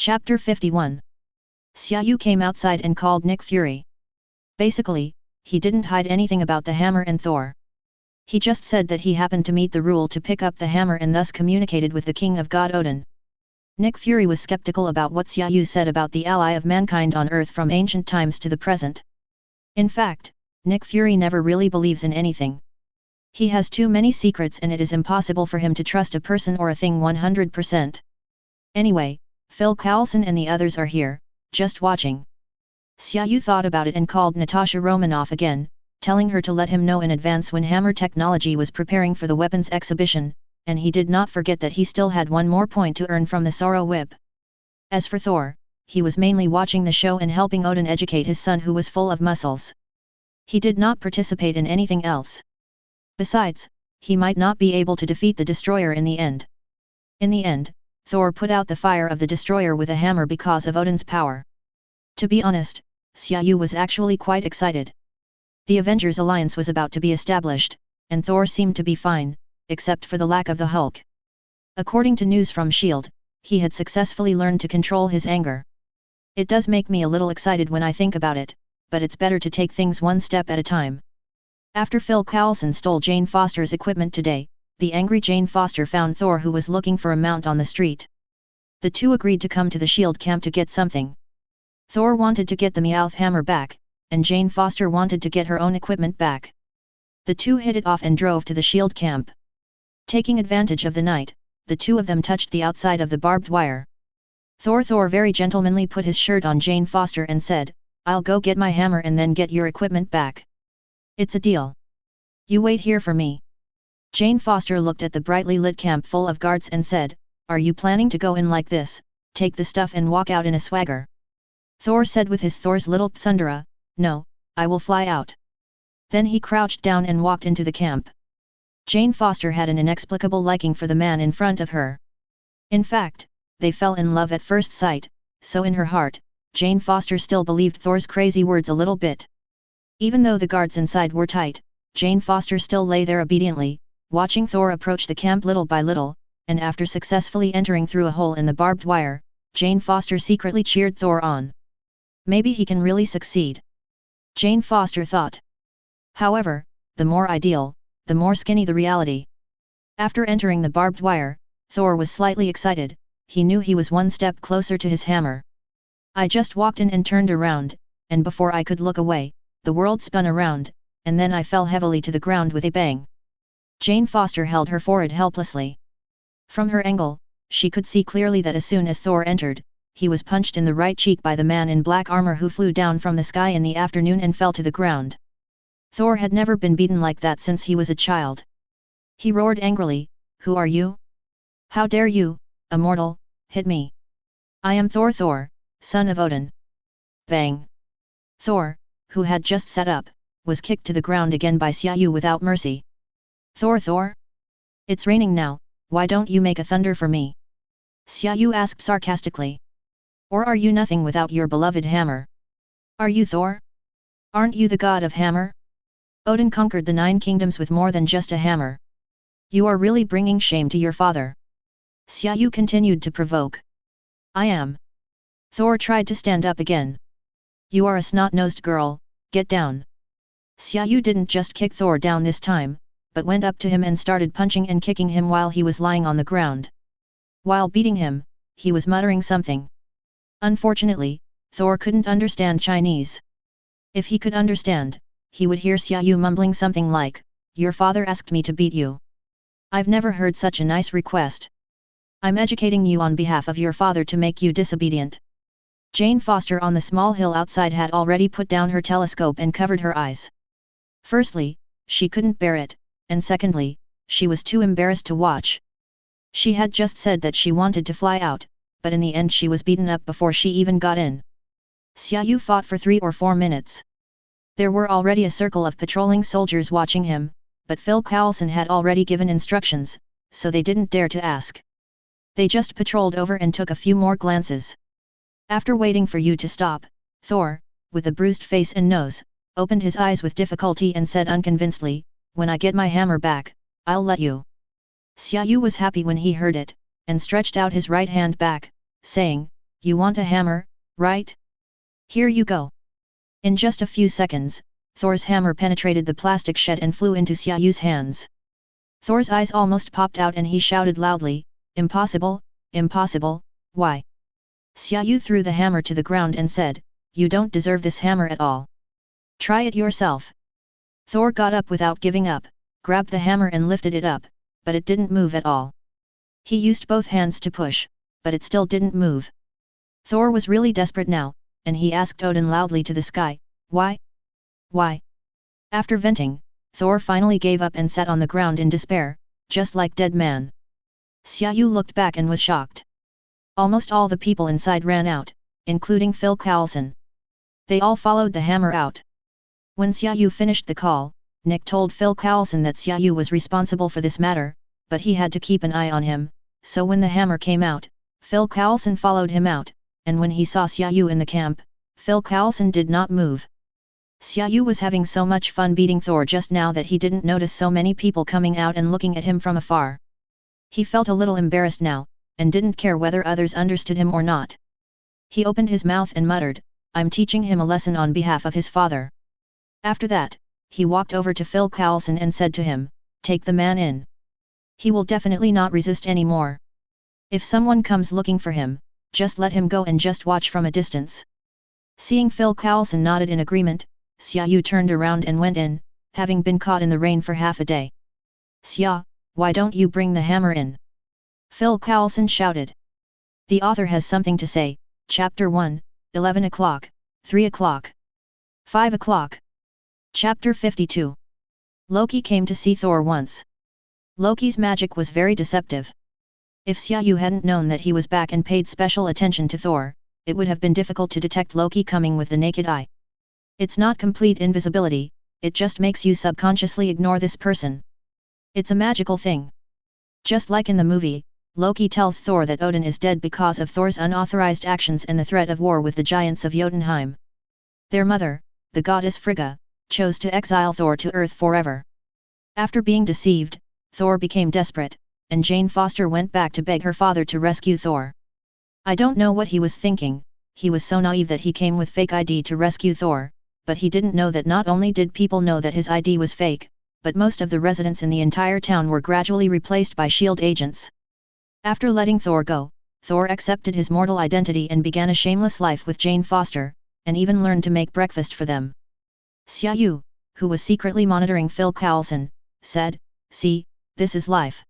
Chapter 51. Xia Yu came outside and called Nick Fury. Basically, he didn't hide anything about the hammer and Thor. He just said that he happened to meet the rule to pick up the hammer and thus communicated with the king of God Odin. Nick Fury was skeptical about what Xia Yu said about the ally of mankind on Earth from ancient times to the present. In fact, Nick Fury never really believes in anything. He has too many secrets and it is impossible for him to trust a person or a thing 100%. Anyway, Phil Coulson and the others are here, just watching. Xia Yu thought about it and called Natasha Romanoff again, telling her to let him know in advance when Hammer Technology was preparing for the weapons exhibition, and he did not forget that he still had one more point to earn from the Sorrow Whip. As for Thor, he was mainly watching the show and helping Odin educate his son who was full of muscles. He did not participate in anything else. Besides, he might not be able to defeat the destroyer in the end. In the end, Thor put out the fire of the destroyer with a hammer because of Odin's power. To be honest, Xia Yu was actually quite excited. The Avengers Alliance was about to be established, and Thor seemed to be fine, except for the lack of the Hulk. According to news from S.H.I.E.L.D., he had successfully learned to control his anger. It does make me a little excited when I think about it, but it's better to take things one step at a time. After Phil Coulson stole Jane Foster's equipment today, the angry Jane Foster found Thor who was looking for a mount on the street. The two agreed to come to the S.H.I.E.L.D. camp to get something. Thor wanted to get the Meowth hammer back, and Jane Foster wanted to get her own equipment back. The two hit it off and drove to the S.H.I.E.L.D. camp. Taking advantage of the night, the two of them touched the outside of the barbed wire. Thor very gentlemanly put his shirt on Jane Foster and said, "I'll go get my hammer and then get your equipment back. It's a deal. You wait here for me." Jane Foster looked at the brightly lit camp full of guards and said, "Are you planning to go in like this, take the stuff and walk out in a swagger?" Thor said with his Thor's little tsundere, "No, I will fly out." Then he crouched down and walked into the camp. Jane Foster had an inexplicable liking for the man in front of her. In fact, they fell in love at first sight, so in her heart, Jane Foster still believed Thor's crazy words a little bit. Even though the guards inside were tight, Jane Foster still lay there obediently, watching Thor approach the camp little by little, and after successfully entering through a hole in the barbed wire, Jane Foster secretly cheered Thor on. Maybe he can really succeed. Jane Foster thought. However, the more ideal, the more skinny the reality. After entering the barbed wire, Thor was slightly excited, he knew he was one step closer to his hammer. I just walked in and turned around, and before I could look away, the world spun around, and then I fell heavily to the ground with a bang. Jane Foster held her forehead helplessly. From her angle, she could see clearly that as soon as Thor entered, he was punched in the right cheek by the man in black armor who flew down from the sky in the afternoon and fell to the ground. Thor had never been beaten like that since he was a child. He roared angrily, "Who are you? How dare you, a mortal, hit me? I am Thor, son of Odin." Bang! Thor, who had just sat up, was kicked to the ground again by Xia Yu without mercy. Thor? It's raining now, why don't you make a thunder for me?" Xia Yu asked sarcastically. "Or are you nothing without your beloved hammer? Are you Thor? Aren't you the god of hammer? Odin conquered the 9 kingdoms with more than just a hammer. You are really bringing shame to your father." Xia Yu continued to provoke. "I am." Thor tried to stand up again. "You are a snot-nosed girl, get down." Xia Yu didn't just kick Thor down this time, but went up to him and started punching and kicking him while he was lying on the ground. While beating him, he was muttering something. Unfortunately, Thor couldn't understand Chinese. If he could understand, he would hear Xia Yu mumbling something like, "Your father asked me to beat you. I've never heard such a nice request. I'm educating you on behalf of your father to make you disobedient." Jane Foster on the small hill outside had already put down her telescope and covered her eyes. Firstly, she couldn't bear it, and secondly, she was too embarrassed to watch. She had just said that she wanted to fly out, but in the end she was beaten up before she even got in. Xia Yu fought for 3 or 4 minutes. There were already a circle of patrolling soldiers watching him, but Phil Coulson had already given instructions, so they didn't dare to ask. They just patrolled over and took a few more glances. After waiting for you to stop, Thor, with a bruised face and nose, opened his eyes with difficulty and said unconvincedly, "When I get my hammer back, I'll let you." Xia Yu was happy when he heard it, and stretched out his right hand back, saying, you want a hammer, right? Here you go. In just a few seconds, Thor's hammer penetrated the plastic shed and flew into Xia Yu's hands. Thor's eyes almost popped out and he shouted loudly, "Impossible, impossible, why?" Xia Yu threw the hammer to the ground and said, "You don't deserve this hammer at all. Try it yourself." Thor got up without giving up, grabbed the hammer and lifted it up, but it didn't move at all. He used both hands to push, but it still didn't move. Thor was really desperate now, and he asked Odin loudly to the sky, "Why? Why?" After venting, Thor finally gave up and sat on the ground in despair, just like dead man. Xia Yu looked back and was shocked. Almost all the people inside ran out, including Phil Coulson. They all followed the hammer out. When Xia Yu finished the call, Nick told Phil Coulson that Xia Yu was responsible for this matter, but he had to keep an eye on him, so when the hammer came out, Phil Coulson followed him out, and when he saw Xia Yu in the camp, Phil Coulson did not move. Xia Yu was having so much fun beating Thor just now that he didn't notice so many people coming out and looking at him from afar. He felt a little embarrassed now, and didn't care whether others understood him or not. He opened his mouth and muttered, "I'm teaching him a lesson on behalf of his father." After that, he walked over to Phil Coulson and said to him, "Take the man in. He will definitely not resist anymore. If someone comes looking for him, just let him go and just watch from a distance." Seeing Phil Coulson nodded in agreement, Xia Yu turned around and went in, having been caught in the rain for half a day. "Xia, why don't you bring the hammer in?" Phil Coulson shouted. The author has something to say. Chapter 1, 11 o'clock, 3 o'clock, 5 o'clock. Chapter 52. Loki came to see Thor once. Loki's magic was very deceptive. If Xia Yu hadn't known that he was back and paid special attention to Thor, it would have been difficult to detect Loki coming with the naked eye. It's not complete invisibility, it just makes you subconsciously ignore this person. It's a magical thing. Just like in the movie, Loki tells Thor that Odin is dead because of Thor's unauthorized actions and the threat of war with the giants of Jotunheim. Their mother, the goddess Frigga, chose to exile Thor to Earth forever. After being deceived, Thor became desperate, and Jane Foster went back to beg her father to rescue Thor. I don't know what he was thinking, he was so naive that he came with fake ID to rescue Thor, but he didn't know that not only did people know that his ID was fake, but most of the residents in the entire town were gradually replaced by SHIELD agents. After letting Thor go, Thor accepted his mortal identity and began a shameless life with Jane Foster, and even learned to make breakfast for them. Xia Yu, who was secretly monitoring Phil Coulson, said, "See, this is life.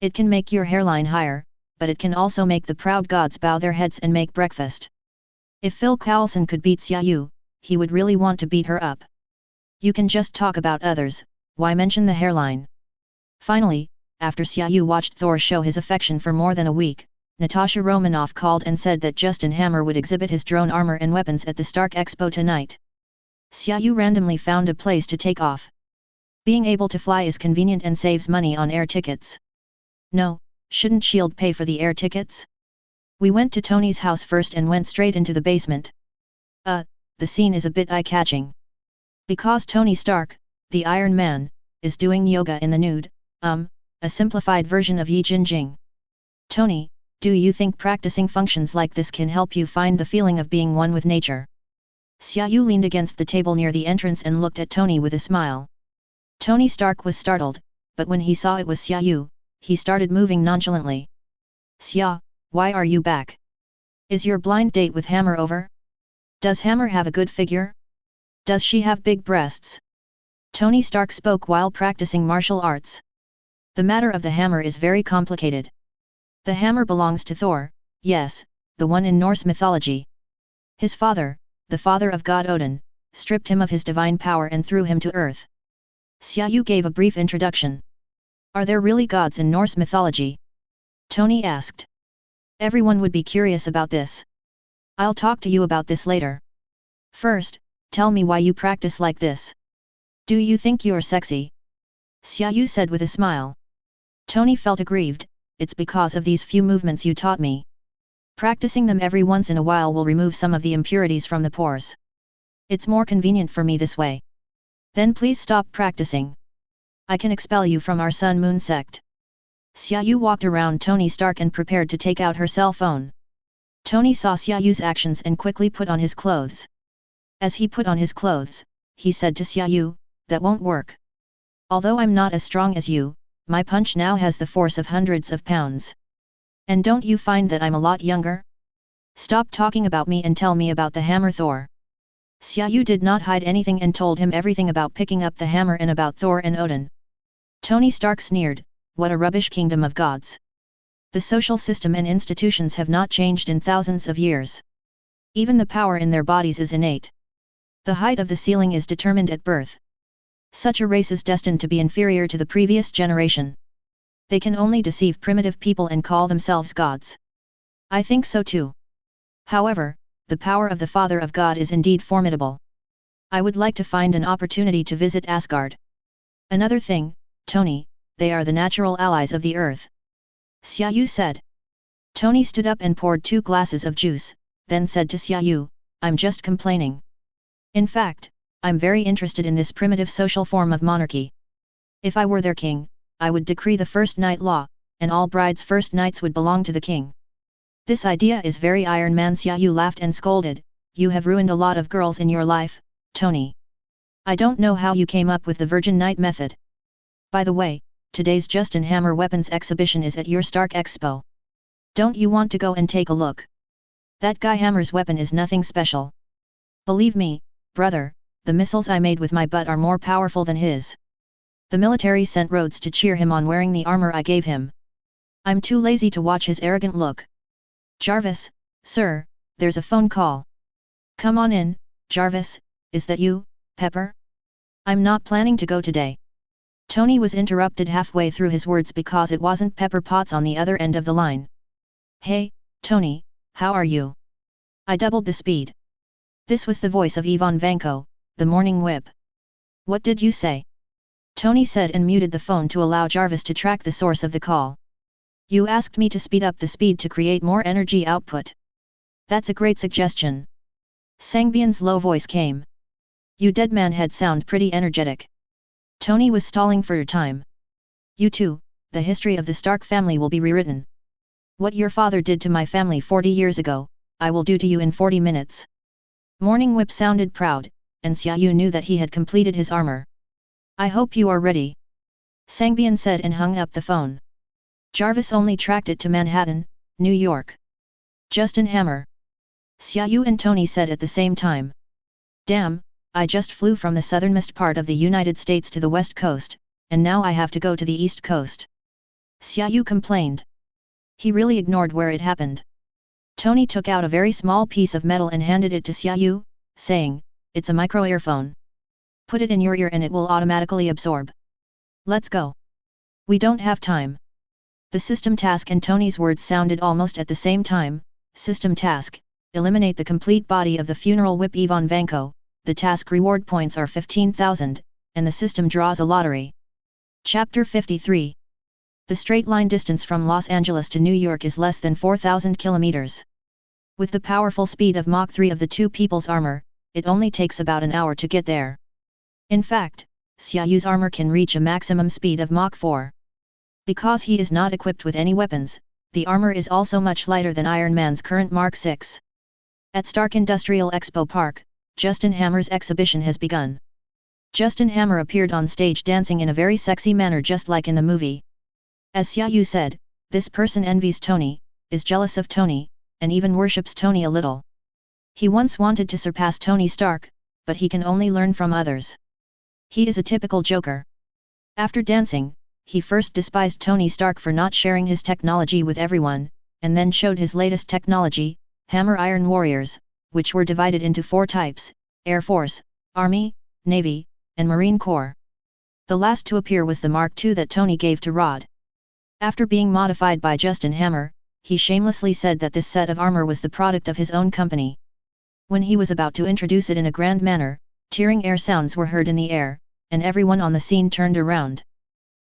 It can make your hairline higher, but it can also make the proud gods bow their heads and make breakfast." If Phil Coulson could beat Xia Yu, he would really want to beat her up. You can just talk about others, why mention the hairline? Finally, after Xia Yu watched Thor show his affection for more than a week, Natasha Romanoff called and said that Justin Hammer would exhibit his drone armor and weapons at the Stark Expo tonight. Xia Yu randomly found a place to take off. Being able to fly is convenient and saves money on air tickets. No, shouldn't SHIELD pay for the air tickets? We went to Tony's house first and went straight into the basement. The scene is a bit eye-catching. Because Tony Stark, the Iron Man, is doing yoga in the nude, a simplified version of Yi Jinjing. Tony, do you think practicing functions like this can help you find the feeling of being one with nature? Xia Yu leaned against the table near the entrance and looked at Tony with a smile. Tony Stark was startled, but when he saw it was Xia Yu, he started moving nonchalantly. "Xia, why are you back? Is your blind date with Hammer over? Does Hammer have a good figure? Does she have big breasts?" Tony Stark spoke while practicing martial arts. "The matter of the hammer is very complicated. The hammer belongs to Thor, yes, the one in Norse mythology. His father, the father of god Odin, stripped him of his divine power and threw him to earth." Xia Yu gave a brief introduction. "Are there really gods in Norse mythology?" Tony asked. "Everyone would be curious about this. I'll talk to you about this later. First, tell me why you practice like this. Do you think you're sexy?" Xia Yu said with a smile. Tony felt aggrieved. "It's because of these few movements you taught me. Practicing them every once in a while will remove some of the impurities from the pores. It's more convenient for me this way." "Then please stop practicing. I can expel you from our Sun Moon sect." Xia Yu walked around Tony Stark and prepared to take out her cell phone. Tony saw Xia Yu's actions and quickly put on his clothes. As he put on his clothes, he said to Xia Yu, "That won't work. Although I'm not as strong as you, my punch now has the force of hundreds of pounds. And don't you find that I'm a lot younger? Stop talking about me and tell me about the hammer Thor." Xia Yu did not hide anything and told him everything about picking up the hammer and about Thor and Odin. Tony Stark sneered, "What a rubbish kingdom of gods. The social system and institutions have not changed in thousands of years. Even the power in their bodies is innate. The height of the ceiling is determined at birth. Such a race is destined to be inferior to the previous generation. They can only deceive primitive people and call themselves gods. I think so too. However, the power of the Father of God is indeed formidable. I would like to find an opportunity to visit Asgard. Another thing, Tony, they are the natural allies of the earth," Xia Yu said. Tony stood up and poured 2 glasses of juice, then said to Xia Yu, "I'm just complaining. In fact, I'm very interested in this primitive social form of monarchy. If I were their king, I would decree the first night law, and all brides' first nights would belong to the king." "This idea is very Iron Man." Xia Yu laughed and scolded, "You have ruined a lot of girls in your life, Tony. I don't know how you came up with the Virgin Night method. By the way, today's Justin Hammer weapons exhibition is at your Stark Expo. Don't you want to go and take a look? That guy Hammer's weapon is nothing special. Believe me, brother, the missiles I made with my butt are more powerful than his." The military sent Rhodes to cheer him on wearing the armor I gave him. I'm too lazy to watch his arrogant look. "Jarvis, sir, there's a phone call." "Come on in, Jarvis, is that you, Pepper?" "I'm not planning to go today." Tony was interrupted halfway through his words because it wasn't Pepper Potts on the other end of the line. "Hey, Tony, how are you?" I doubled the speed. This was the voice of Ivan Vanko, the Morning Whip. "What did you say?" Tony said and muted the phone to allow Jarvis to track the source of the call. "You asked me to speed up the speed to create more energy output. That's a great suggestion." Sangbian's low voice came. "You dead man head sound pretty energetic." Tony was stalling for time. "You too, the history of the Stark family will be rewritten. What your father did to my family 40 years ago, I will do to you in 40 minutes. Morning Whip sounded proud, and Xia Yu knew that he had completed his armor. "I hope you are ready," Sangbian said and hung up the phone. Jarvis only tracked it to Manhattan, New York. "Justin Hammer," Xia Yu and Tony said at the same time. "Damn, I just flew from the southernmost part of the United States to the west coast, and now I have to go to the east coast." Xia Yu complained. He really ignored where it happened. Tony took out a very small piece of metal and handed it to Xia Yu, saying, "It's a micro-earphone. Put it in your ear and it will automatically absorb. Let's go." "We don't have time." The system task and Tony's words sounded almost at the same time. System task, eliminate the complete body of the funeral whip Ivan Vanko, the task reward points are 15,000, and the system draws a lottery. Chapter 53. The straight line distance from Los Angeles to New York is less than 4,000 kilometers. With the powerful speed of Mach 3 of the two people's armor, it only takes about an hour to get there. In fact, Xia Yu's armor can reach a maximum speed of Mach 4. Because he is not equipped with any weapons, the armor is also much lighter than Iron Man's current Mark 6. At Stark Industrial Expo Park, Justin Hammer's exhibition has begun. Justin Hammer appeared on stage dancing in a very sexy manner just like in the movie. As Xia Yu said, this person envies Tony, is jealous of Tony, and even worships Tony a little. He once wanted to surpass Tony Stark, but he can only learn from others. He is a typical joker. After dancing, he first despised Tony Stark for not sharing his technology with everyone, and then showed his latest technology, Hammer Iron Warriors, which were divided into 4 types, Air Force, Army, Navy, and Marine Corps. The last to appear was the Mark II that Tony gave to Rod. After being modified by Justin Hammer, he shamelessly said that this set of armor was the product of his own company. When he was about to introduce it in a grand manner, tearing air sounds were heard in the air, and everyone on the scene turned around.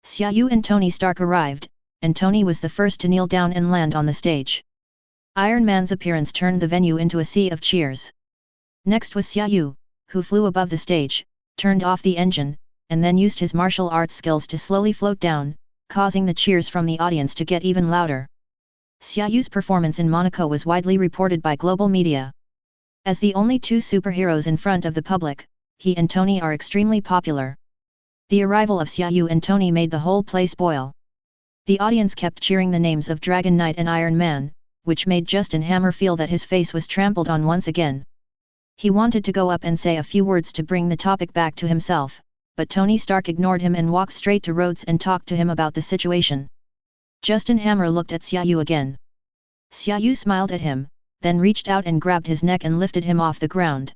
Xia Yu and Tony Stark arrived, and Tony was the first to kneel down and land on the stage. Iron Man's appearance turned the venue into a sea of cheers. Next was Xia Yu, who flew above the stage, turned off the engine, and then used his martial arts skills to slowly float down, causing the cheers from the audience to get even louder. Xia Yu's performance in Monaco was widely reported by global media. As the only two superheroes in front of the public, he and Tony are extremely popular. The arrival of Xia Yu and Tony made the whole place boil. The audience kept cheering the names of Dragon Knight and Iron Man, which made Justin Hammer feel that his face was trampled on once again. He wanted to go up and say a few words to bring the topic back to himself, but Tony Stark ignored him and walked straight to Rhodes and talked to him about the situation. Justin Hammer looked at Xia Yu again. Xia Yu smiled at him, then reached out and grabbed his neck and lifted him off the ground.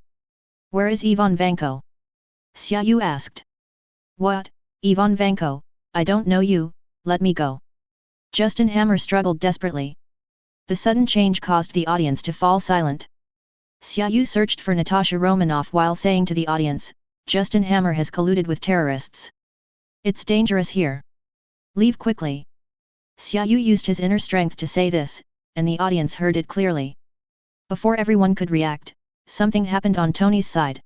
"Where is Ivan Vanko?" Xia Yu asked. "What, Ivan Vanko? I don't know you, let me go." Justin Hammer struggled desperately. The sudden change caused the audience to fall silent. Xia Yu searched for Natasha Romanoff while saying to the audience, "Justin Hammer has colluded with terrorists. It's dangerous here. Leave quickly." Xia Yu used his inner strength to say this, and the audience heard it clearly. Before everyone could react, something happened on Tony's side.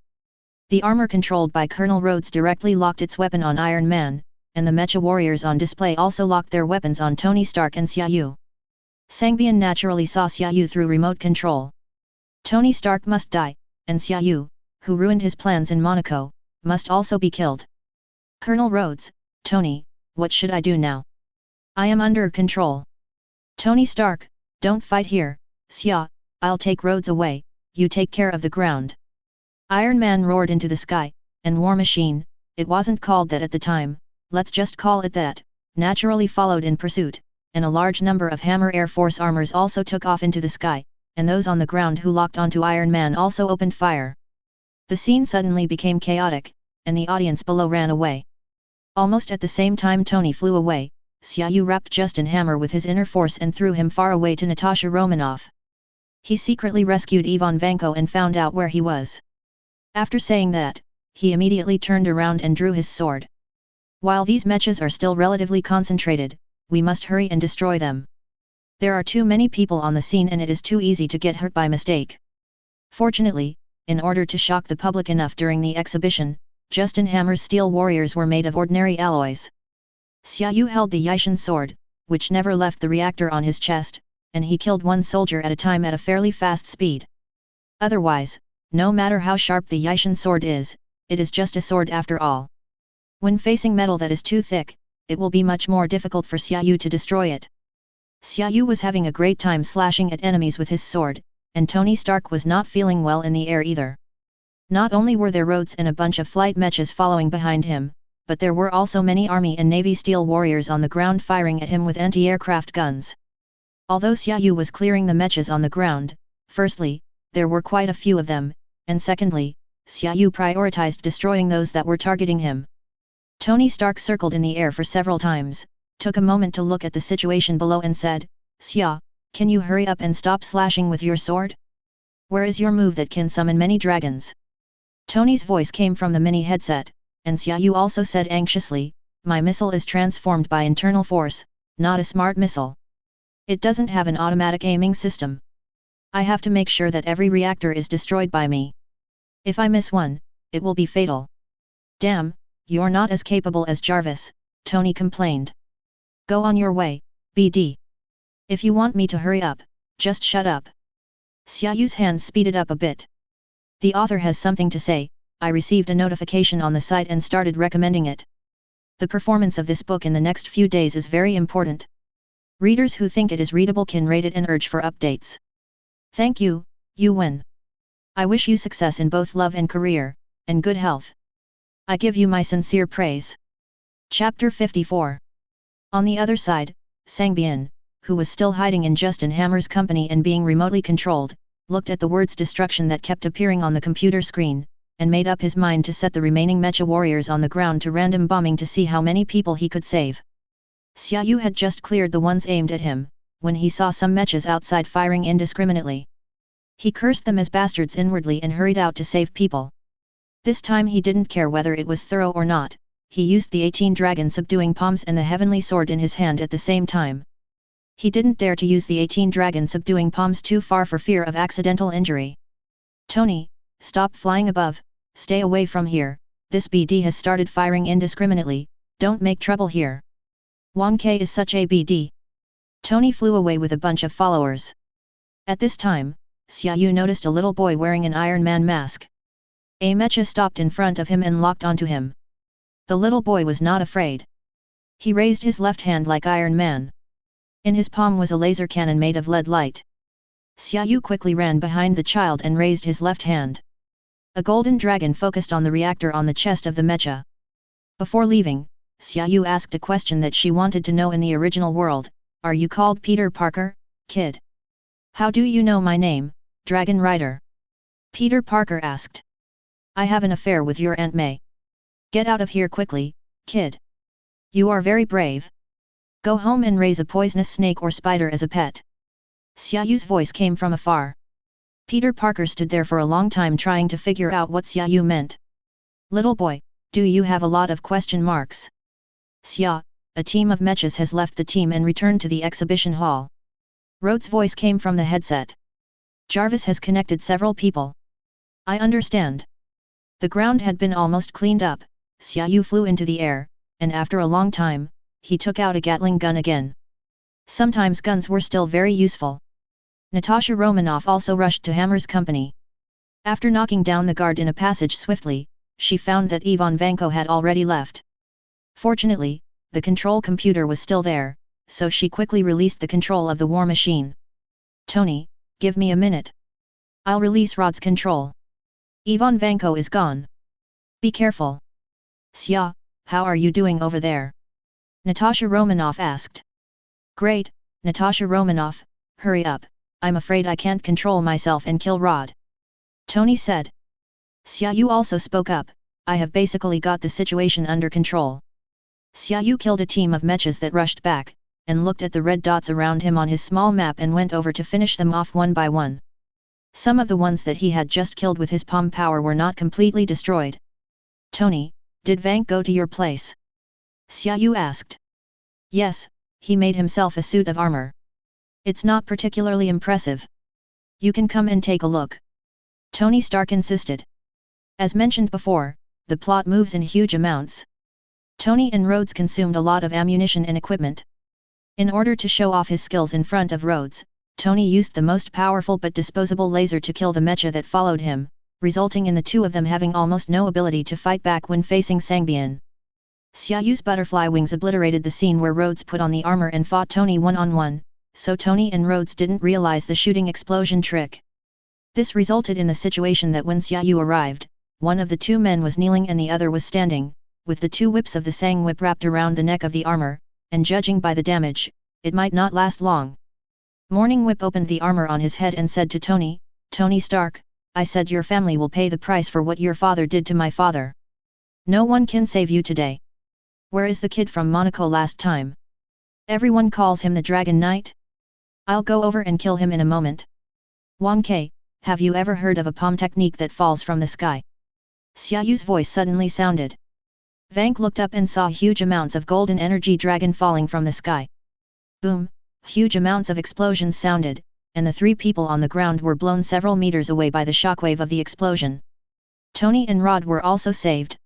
The armor controlled by Colonel Rhodes directly locked its weapon on Iron Man, and the mecha warriors on display also locked their weapons on Tony Stark and Xia Yu. Sangbian naturally saw Xia Yu through remote control. Tony Stark must die, and Xia Yu, who ruined his plans in Monaco, must also be killed. "Colonel Rhodes, Tony, what should I do now? I am under control." "Tony Stark, don't fight here, Xia, I'll take Rhodes away, you take care of the ground." Iron Man roared into the sky, and War Machine, it wasn't called that at the time, let's just call it that, naturally followed in pursuit, and a large number of Hammer Air Force armors also took off into the sky, and those on the ground who locked onto Iron Man also opened fire. The scene suddenly became chaotic, and the audience below ran away. Almost at the same time Tony flew away, Xia Yu wrapped Justin Hammer with his inner force and threw him far away to Natasha Romanoff. He secretly rescued Ivan Vanko and found out where he was. After saying that, he immediately turned around and drew his sword. "While these mechas are still relatively concentrated, we must hurry and destroy them. There are too many people on the scene and it is too easy to get hurt by mistake." Fortunately, in order to shock the public enough during the exhibition, Justin Hammer's steel warriors were made of ordinary alloys. Xia Yu held the Yishan sword, which never left the reactor on his chest, and he killed one soldier at a time at a fairly fast speed. Otherwise, no matter how sharp the Yishan sword is, it is just a sword after all. When facing metal that is too thick, it will be much more difficult for Xia Yu to destroy it. Xia Yu was having a great time slashing at enemies with his sword, and Tony Stark was not feeling well in the air either. Not only were there Rhodes and a bunch of flight mechas following behind him, but there were also many Army and Navy steel warriors on the ground firing at him with anti-aircraft guns. Although Xia Yu was clearing the mechas on the ground, firstly, there were quite a few of them, and secondly, Xia Yu prioritized destroying those that were targeting him. Tony Stark circled in the air for several times, took a moment to look at the situation below and said, "Xia, can you hurry up and stop slashing with your sword? Where is your move that can summon many dragons?" Tony's voice came from the mini headset, and Xia Yu also said anxiously, "My missile is transformed by internal force, not a smart missile. It doesn't have an automatic aiming system. I have to make sure that every reactor is destroyed by me. If I miss one, it will be fatal." "Damn, you're not as capable as Jarvis," Tony complained. "Go on your way, BD. If you want me to hurry up, just shut up." Xia Yu's hands speeded up a bit. "The author has something to say, I received a notification on the site and started recommending it. The performance of this book in the next few days is very important. Readers who think it is readable can rate it and urge for updates. Thank you, you win. I wish you success in both love and career, and good health. I give you my sincere praise." Chapter 54. On the other side, Sangbian, who was still hiding in Justin Hammer's company and being remotely controlled, looked at the words destruction that kept appearing on the computer screen, and made up his mind to set the remaining mecha warriors on the ground to random bombing to see how many people he could save. Xia Yu had just cleared the ones aimed at him, when he saw some mechas outside firing indiscriminately. He cursed them as bastards inwardly and hurried out to save people. This time he didn't care whether it was thorough or not, he used the 18 dragon subduing palms and the heavenly sword in his hand at the same time. He didn't dare to use the 18 dragon subduing palms too far for fear of accidental injury. "Tony, stop flying above, stay away from here, this BD has started firing indiscriminately, don't make trouble here. Wang Ke is such a BD. Tony flew away with a bunch of followers. At this time, Xia Yu noticed a little boy wearing an Iron Man mask. A mecha stopped in front of him and locked onto him. The little boy was not afraid. He raised his left hand like Iron Man. In his palm was a laser cannon made of lead light. Xia Yu quickly ran behind the child and raised his left hand. A golden dragon focused on the reactor on the chest of the mecha. Before leaving, Xia Yu asked a question that she wanted to know in the original world. Are you called Peter Parker, kid? How do you know my name, Dragon Rider? Peter Parker asked. I have an affair with your Aunt May. Get out of here quickly, kid. You are very brave. Go home and raise a poisonous snake or spider as a pet. Xia Yu's voice came from afar. Peter Parker stood there for a long time trying to figure out what Xia Yu meant. Little boy, do you have a lot of question marks? Xia, a team of mechas has left the team and returned to the exhibition hall. Rhodes' voice came from the headset. Jarvis has connected several people. I understand. The ground had been almost cleaned up. Xia Yu flew into the air, and after a long time, he took out a Gatling gun again. Sometimes guns were still very useful. Natasha Romanoff also rushed to Hammer's company. After knocking down the guard in a passage swiftly, she found that Ivan Vanko had already left. Fortunately, the control computer was still there, so she quickly released the control of the war machine. Tony, give me a minute. I'll release Rod's control. Ivan Vanko is gone. Be careful. Xia, how are you doing over there? Natasha Romanoff asked. Great, Natasha Romanoff, hurry up, I'm afraid I can't control myself and kill Rod. Tony said. Xia Yu also spoke up, I have basically got the situation under control. Xia Yu killed a team of mechas that rushed back, and looked at the red dots around him on his small map and went over to finish them off one by one. Some of the ones that he had just killed with his palm power were not completely destroyed. Tony, did Vank go to your place? Xia Yu asked. Yes, he made himself a suit of armor. It's not particularly impressive. You can come and take a look. Tony Stark insisted. As mentioned before, the plot moves in huge amounts. Tony and Rhodes consumed a lot of ammunition and equipment. In order to show off his skills in front of Rhodes, Tony used the most powerful but disposable laser to kill the mecha that followed him, resulting in the two of them having almost no ability to fight back when facing Sangbian. Xia Yu's butterfly wings obliterated the scene where Rhodes put on the armor and fought Tony one-on-one, so Tony and Rhodes didn't realize the shooting explosion trick. This resulted in the situation that when Xia Yu arrived, one of the two men was kneeling and the other was standing, with the two whips of the Sang whip wrapped around the neck of the armor, and judging by the damage, it might not last long. Morning Whip opened the armor on his head and said to Tony, Tony Stark, I said your family will pay the price for what your father did to my father. No one can save you today. Where is the kid from Monaco last time? Everyone calls him the Dragon Knight? I'll go over and kill him in a moment. Wang Ke, have you ever heard of a palm technique that falls from the sky? Xia Yu's voice suddenly sounded. Vank looked up and saw huge amounts of golden energy dragon falling from the sky. Boom, huge amounts of explosions sounded, and the three people on the ground were blown several meters away by the shockwave of the explosion. Tony and Rod were also saved.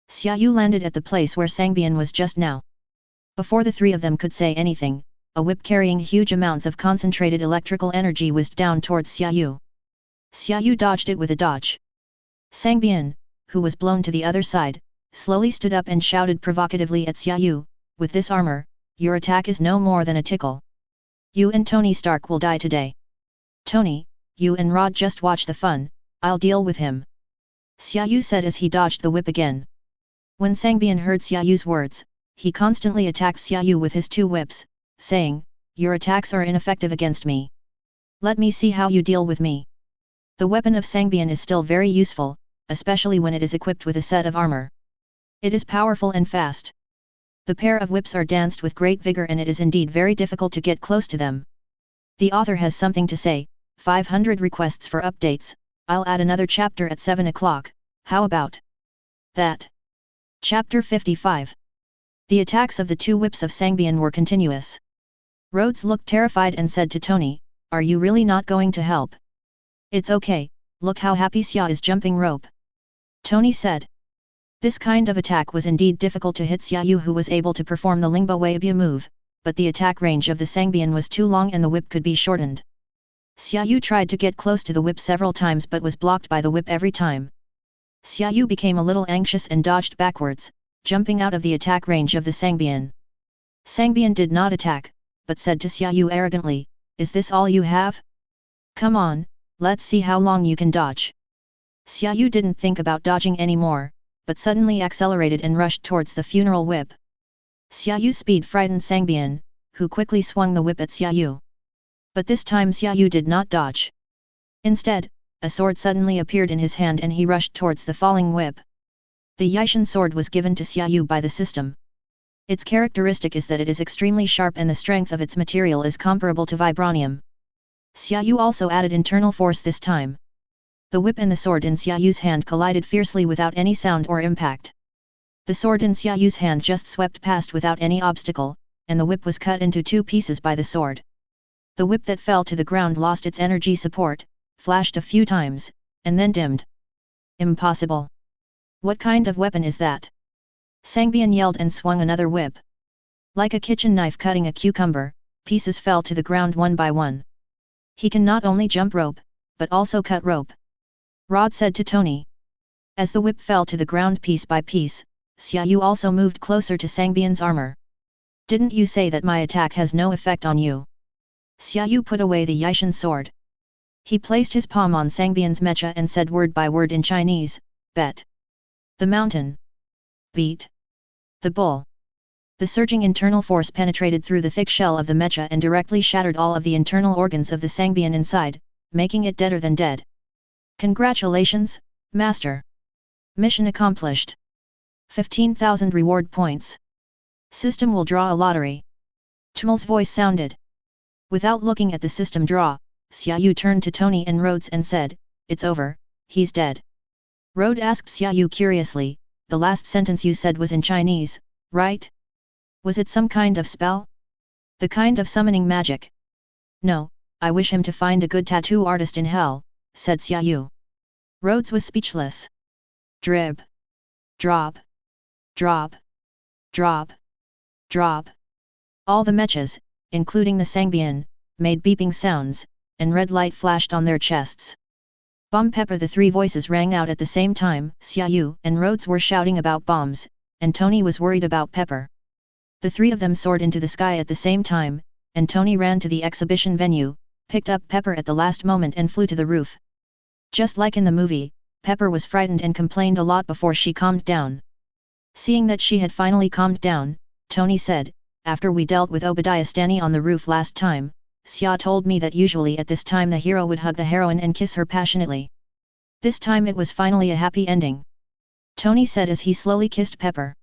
Xia Yu landed at the place where Sangbian was just now. Before the three of them could say anything, a whip carrying huge amounts of concentrated electrical energy whizzed down towards Xia Yu. Xia Yu dodged it with a dodge. Sangbian, who was blown to the other side, slowly stood up and shouted provocatively at Xia Yu, with this armor, your attack is no more than a tickle. You and Tony Stark will die today. Tony, you and Rod just watch the fun, I'll deal with him. Xia Yu said as he dodged the whip again. When Sangbian heard Xia Yu's words, he constantly attacked Xia Yu with his two whips, saying, your attacks are ineffective against me. Let me see how you deal with me. The weapon of Sangbian is still very useful, especially when it is equipped with a set of armor. It is powerful and fast. The pair of whips are danced with great vigor and it is indeed very difficult to get close to them. The author has something to say, 500 requests for updates, I'll add another chapter at 7 o'clock, how about that? Chapter 55. The attacks of the two whips of Sangbian were continuous. Rhodes looked terrified and said to Tony, are you really not going to help? It's okay, look how happy Xia is jumping rope. Tony said. This kind of attack was indeed difficult to hit Xia Yu, who was able to perform the Lingbo Weibyu move, but the attack range of the Sangbian was too long and the whip could be shortened. Xia Yu tried to get close to the whip several times but was blocked by the whip every time. Xia Yu became a little anxious and dodged backwards, jumping out of the attack range of the Sangbian. Sangbian did not attack, but said to Xia Yu arrogantly, "Is this all you have? Come on, let's see how long you can dodge." Xia Yu didn't think about dodging anymore, but suddenly accelerated and rushed towards the funeral whip. Xia Yu's speed frightened Sangbian, who quickly swung the whip at Xia Yu. But this time Xia Yu did not dodge. Instead, a sword suddenly appeared in his hand and he rushed towards the falling whip. The Yishan sword was given to Xia Yu by the system. Its characteristic is that it is extremely sharp and the strength of its material is comparable to vibranium. Xia Yu also added internal force this time. The whip and the sword in Xia Yu's hand collided fiercely without any sound or impact. The sword in Xia Yu's hand just swept past without any obstacle, and the whip was cut into 2 pieces by the sword. The whip that fell to the ground lost its energy support, flashed a few times, and then dimmed. Impossible! What kind of weapon is that? Sangbian yelled and swung another whip. Like a kitchen knife cutting a cucumber, pieces fell to the ground one by one. He can not only jump rope, but also cut rope. Rod said to Tony. As the whip fell to the ground piece by piece, Xia Yu also moved closer to Sangbian's armor. "Didn't you say that my attack has no effect on you?" Xia Yu put away the Yishan sword. He placed his palm on Sangbian's mecha and said word by word in Chinese, "Bet. The mountain. Beat. The bull." The surging internal force penetrated through the thick shell of the mecha and directly shattered all of the internal organs of the Sangbian inside, making it deader than dead. "Congratulations, Master! Mission accomplished. 15,000 reward points. System will draw a lottery." Chmel's voice sounded. Without looking at the system draw, Xia Yu turned to Tony and Rhodes and said, "It's over, he's dead." Rhodes asked Xia Yu curiously, "The last sentence you said was in Chinese, right? Was it some kind of spell? The kind of summoning magic?" "No, I wish him to find a good tattoo artist in hell," said Xia Yu. Rhodes was speechless. Drib. Drop. Drop. Drop. Drop. All the mechas, including the Sangbian, made beeping sounds, and red light flashed on their chests. "Bomb pepper!" The 3 voices rang out at the same time. Xia Yu and Rhodes were shouting about bombs, and Tony was worried about pepper. The 3 of them soared into the sky at the same time, and Tony ran to the exhibition venue, picked up Pepper at the last moment and flew to the roof. Just like in the movie, Pepper was frightened and complained a lot before she calmed down. Seeing that she had finally calmed down, Tony said, "After we dealt with Obadiah Stani on the roof last time, Xia told me that usually at this time the hero would hug the heroine and kiss her passionately. This time it was finally a happy ending." Tony said as he slowly kissed Pepper.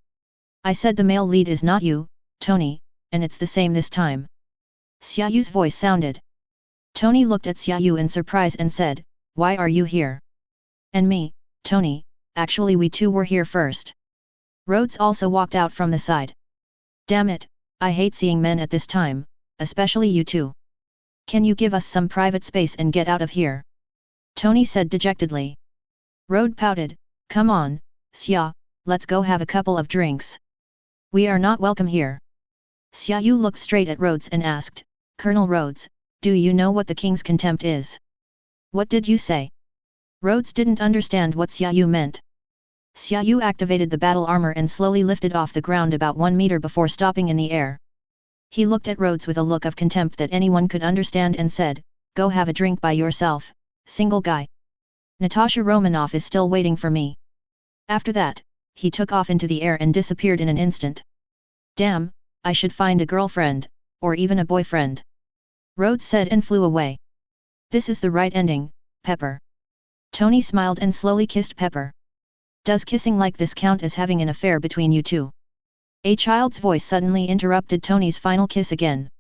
"I said the male lead is not you, Tony, and it's the same this time." Xia Yu's voice sounded. Tony looked at Xia Yu in surprise and said, "Why are you here?" "And me, Tony, actually we two were here first." Rhodes also walked out from the side. "Damn it, I hate seeing men at this time, especially you two. Can you give us some private space and get out of here?" Tony said dejectedly. Rhodes pouted, "Come on, Xia, let's go have a couple of drinks. We are not welcome here." Xia Yu looked straight at Rhodes and asked, "Colonel Rhodes, do you know what the king's contempt is?" "What did you say?" Rhodes didn't understand what Xia Yu meant. Xia Yu activated the battle armor and slowly lifted off the ground about 1 meter before stopping in the air. He looked at Rhodes with a look of contempt that anyone could understand and said, "Go have a drink by yourself, single guy. Natasha Romanoff is still waiting for me." After that, he took off into the air and disappeared in an instant. "Damn, I should find a girlfriend, or even a boyfriend," Rhodes said and flew away. "This is the right ending, Pepper." Tony smiled and slowly kissed Pepper. "Does kissing like this count as having an affair between you two?" A child's voice suddenly interrupted Tony's final kiss again.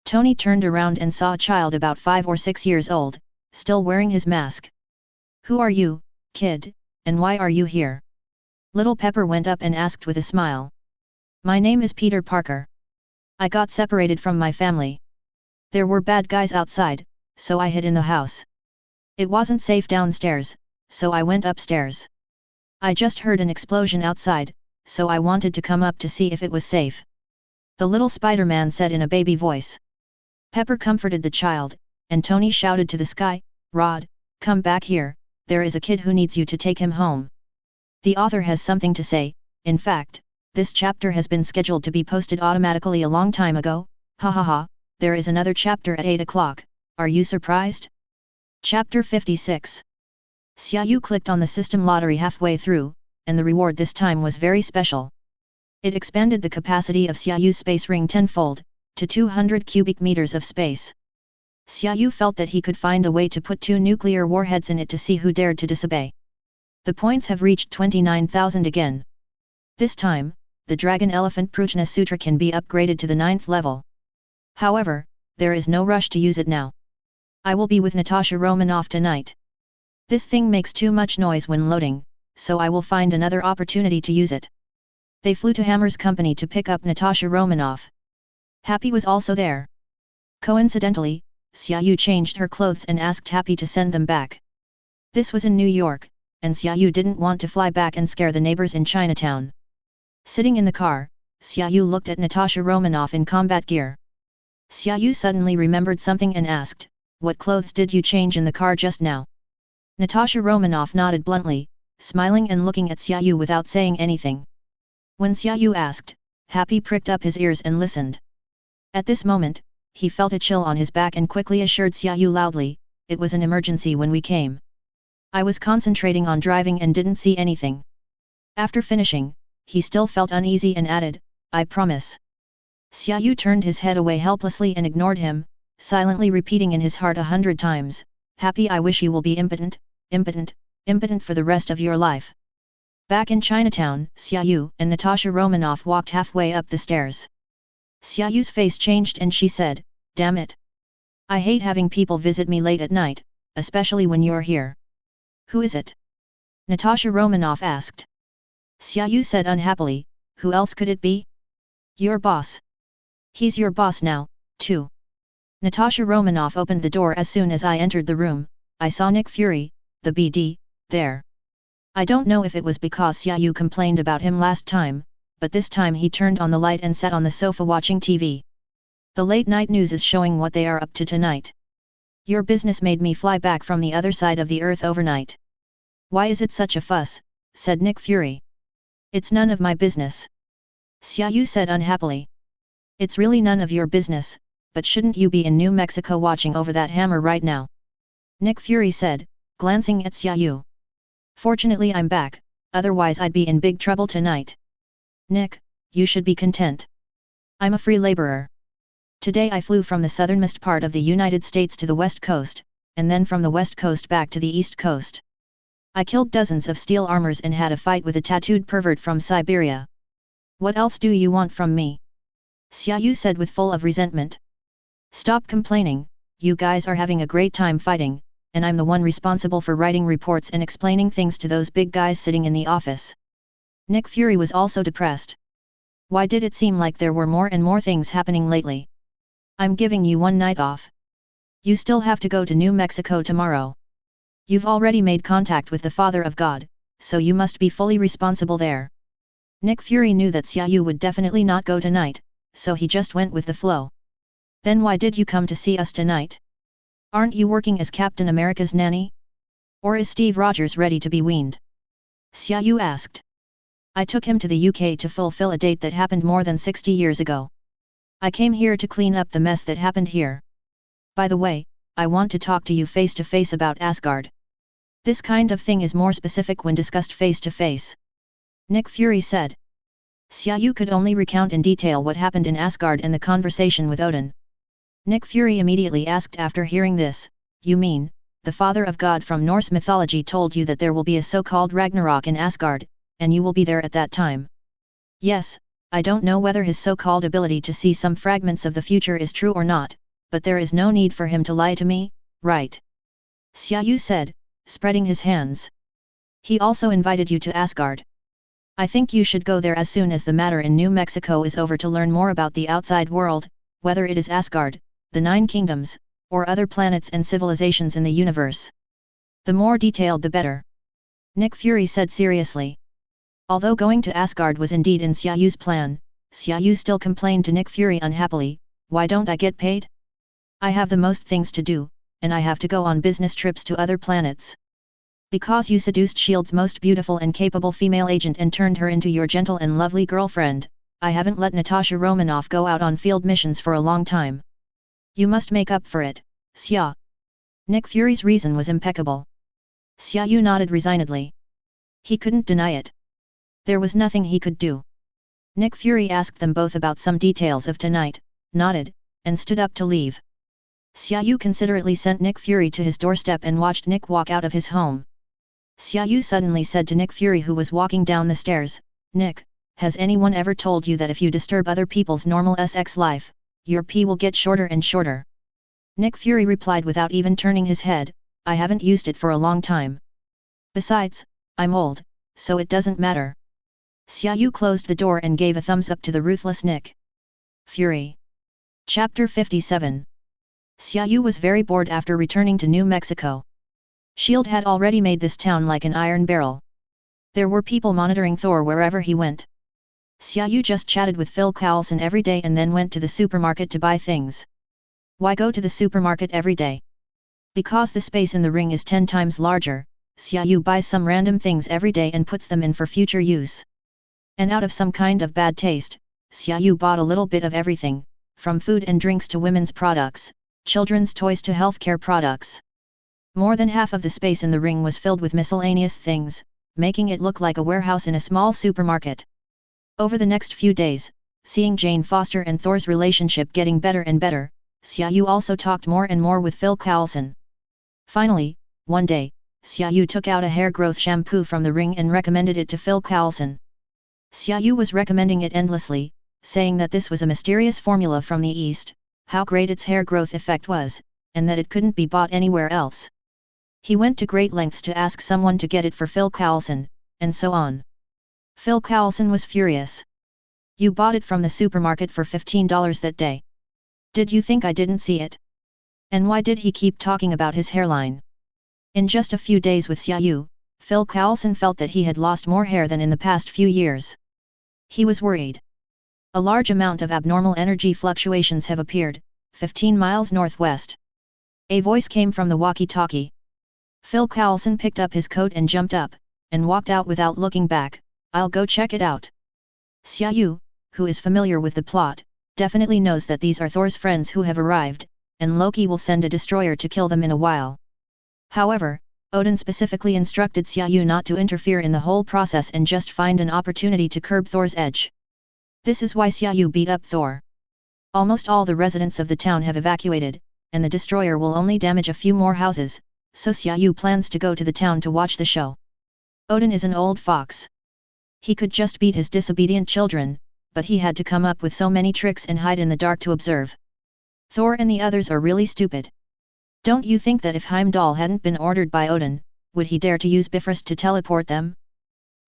Tony turned around and saw a child about 5 or 6 years old, still wearing his mask. "Who are you, kid, and why are you here?" Little Pepper went up and asked with a smile. "My name is Peter Parker. I got separated from my family. There were bad guys outside, so I hid in the house. It wasn't safe downstairs, so I went upstairs. I just heard an explosion outside, so I wanted to come up to see if it was safe. the little Spider-Man said in a baby voice. Pepper comforted the child, and Tony shouted to the sky, Rod, come back here, there is a kid who needs you to take him home. The author has something to say. In fact, this chapter has been scheduled to be posted automatically a long time ago, ha ha ha, there is another chapter at 8 o'clock, are you surprised? Chapter 56. Xia Yu clicked on the system lottery halfway through, and the reward this time was very special. It expanded the capacity of Xia Yu's space ring tenfold, to 200 cubic meters of space. Xia Yu felt that he could find a way to put 2 nuclear warheads in it to see who dared to disobey. The points have reached 29,000 again. This time, the Dragon Elephant Prajna Sutra can be upgraded to the 9th level. However, there is no rush to use it now. I will be with Natasha Romanoff tonight. This thing makes too much noise when loading, so I will find another opportunity to use it. They flew to Hammer's company to pick up Natasha Romanoff. Happy was also there. Coincidentally, Xia Yu changed her clothes and asked Happy to send them back. This was in New York, and Xia Yu didn't want to fly back and scare the neighbors in Chinatown. Sitting in the car, Xia Yu looked at Natasha Romanoff in combat gear. Xia Yu suddenly remembered something and asked, what clothes did you change in the car just now? Natasha Romanoff nodded bluntly, smiling and looking at Xia Yu without saying anything. When Xia Yu asked, Happy pricked up his ears and listened. At this moment, he felt a chill on his back and quickly assured Xia Yu loudly, it was an emergency when we came. I was concentrating on driving and didn't see anything. After finishing, he still felt uneasy and added, I promise. Xia Yu turned his head away helplessly and ignored him, silently repeating in his heart 100 times, Happy, I wish you will be impotent, impotent, impotent for the rest of your life. Back in Chinatown, Xia Yu and Natasha Romanoff walked halfway up the stairs. Xia Yu's face changed and she said, damn it. I hate having people visit me late at night, especially when you're here. Who is it? Natasha Romanoff asked. Xia Yu said unhappily, who else could it be? Your boss. He's your boss now, too. Natasha Romanoff opened the door as soon as I entered the room. I saw Nick Fury, the BD, there. I don't know if it was because Xia Yu complained about him last time, but this time he turned on the light and sat on the sofa watching TV. The late night news is showing what they are up to tonight. Your business made me fly back from the other side of the earth overnight. Why is it such a fuss? Said Nick Fury. It's none of my business. Xia Yu said unhappily. It's really none of your business, but shouldn't you be in New Mexico watching over that hammer right now? Nick Fury said, glancing at Xia Yu. Fortunately I'm back, otherwise I'd be in big trouble tonight. Nick, you should be content. I'm a free laborer. Today I flew from the southernmost part of the United States to the west coast, and then from the west coast back to the east coast. I killed dozens of steel armors and had a fight with a tattooed pervert from Siberia. What else do you want from me? Xia Yu said with full of resentment. Stop complaining, you guys are having a great time fighting, and I'm the one responsible for writing reports and explaining things to those big guys sitting in the office. Nick Fury was also depressed. Why did it seem like there were more and more things happening lately? I'm giving you one night off. You still have to go to New Mexico tomorrow. You've already made contact with the Father of God, so you must be fully responsible there. Nick Fury knew that Xia Yu would definitely not go tonight, so he just went with the flow. Then why did you come to see us tonight? Aren't you working as Captain America's nanny? Or is Steve Rogers ready to be weaned? Xia Yu asked. I took him to the UK to fulfill a date that happened more than 60 years ago. I came here to clean up the mess that happened here. By the way, I want to talk to you face to face about Asgard. This kind of thing is more specific when discussed face to face. Nick Fury said. Xia Yu could only recount in detail what happened in Asgard and the conversation with Odin. Nick Fury immediately asked after hearing this, you mean, the Father of God from Norse mythology told you that there will be a so-called Ragnarok in Asgard, and you will be there at that time? Yes, I don't know whether his so-called ability to see some fragments of the future is true or not, but there is no need for him to lie to me, right? Xia Yu said, spreading his hands. He also invited you to Asgard. I think you should go there as soon as the matter in New Mexico is over to learn more about the outside world, whether it is Asgard, the Nine Kingdoms, or other planets and civilizations in the universe. The more detailed the better. Nick Fury said seriously. Although going to Asgard was indeed in Xia Yu's plan, Xia Yu still complained to Nick Fury unhappily, "Why don't I get paid? I have the most things to do, and I have to go on business trips to other planets. Because you seduced S.H.I.E.L.D's most beautiful and capable female agent and turned her into your gentle and lovely girlfriend, I haven't let Natasha Romanoff go out on field missions for a long time. You must make up for it, Xia." Nick Fury's reason was impeccable. Xia Yu nodded resignedly. He couldn't deny it. There was nothing he could do. Nick Fury asked them both about some details of tonight, nodded, and stood up to leave. Xia Yu considerately sent Nick Fury to his doorstep and watched Nick walk out of his home. Xia Yu suddenly said to Nick Fury, who was walking down the stairs, "Nick, has anyone ever told you that if you disturb other people's normal sex life, your pee will get shorter and shorter?" Nick Fury replied without even turning his head, "I haven't used it for a long time. Besides, I'm old, so it doesn't matter." Xia Yu closed the door and gave a thumbs up to the ruthless Nick Fury. Chapter 57. Xia Yu was very bored after returning to New Mexico. S.H.I.E.L.D. had already made this town like an iron barrel. There were people monitoring Thor wherever he went. Xia Yu just chatted with Phil Coulson every day and then went to the supermarket to buy things. Why go to the supermarket every day? Because the space in the ring is 10 times larger, Xia Yu buys some random things every day and puts them in for future use. And out of some kind of bad taste, Xia Yu bought a little bit of everything, from food and drinks to women's products, children's toys to healthcare products. More than half of the space in the ring was filled with miscellaneous things, making it look like a warehouse in a small supermarket. Over the next few days, seeing Jane Foster and Thor's relationship getting better and better, Xia Yu also talked more and more with Phil Coulson. Finally, one day, Xia Yu took out a hair growth shampoo from the ring and recommended it to Phil Coulson. Xia Yu was recommending it endlessly, saying that this was a mysterious formula from the East, how great its hair growth effect was, and that it couldn't be bought anywhere else. He went to great lengths to ask someone to get it for Phil Coulson, and so on. Phil Coulson was furious. "You bought it from the supermarket for $15 that day. Did you think I didn't see it? And why did he keep talking about his hairline?" In just a few days with Xia Yu, Phil Coulson felt that he had lost more hair than in the past few years. He was worried. A large amount of abnormal energy fluctuations have appeared, 15 miles northwest. A voice came from the walkie-talkie. Phil Coulson picked up his coat and jumped up, and walked out without looking back. "I'll go check it out." Xia Yu, who is familiar with the plot, definitely knows that these are Thor's friends who have arrived, and Loki will send a destroyer to kill them in a while. However, Odin specifically instructed Xia Yu not to interfere in the whole process and just find an opportunity to curb Thor's edge. This is why Xia Yu beat up Thor. Almost all the residents of the town have evacuated, and the destroyer will only damage a few more houses, so Xia Yu plans to go to the town to watch the show. Odin is an old fox. He could just beat his disobedient children, but he had to come up with so many tricks and hide in the dark to observe. Thor and the others are really stupid. Don't you think that if Heimdall hadn't been ordered by Odin, would he dare to use Bifrost to teleport them?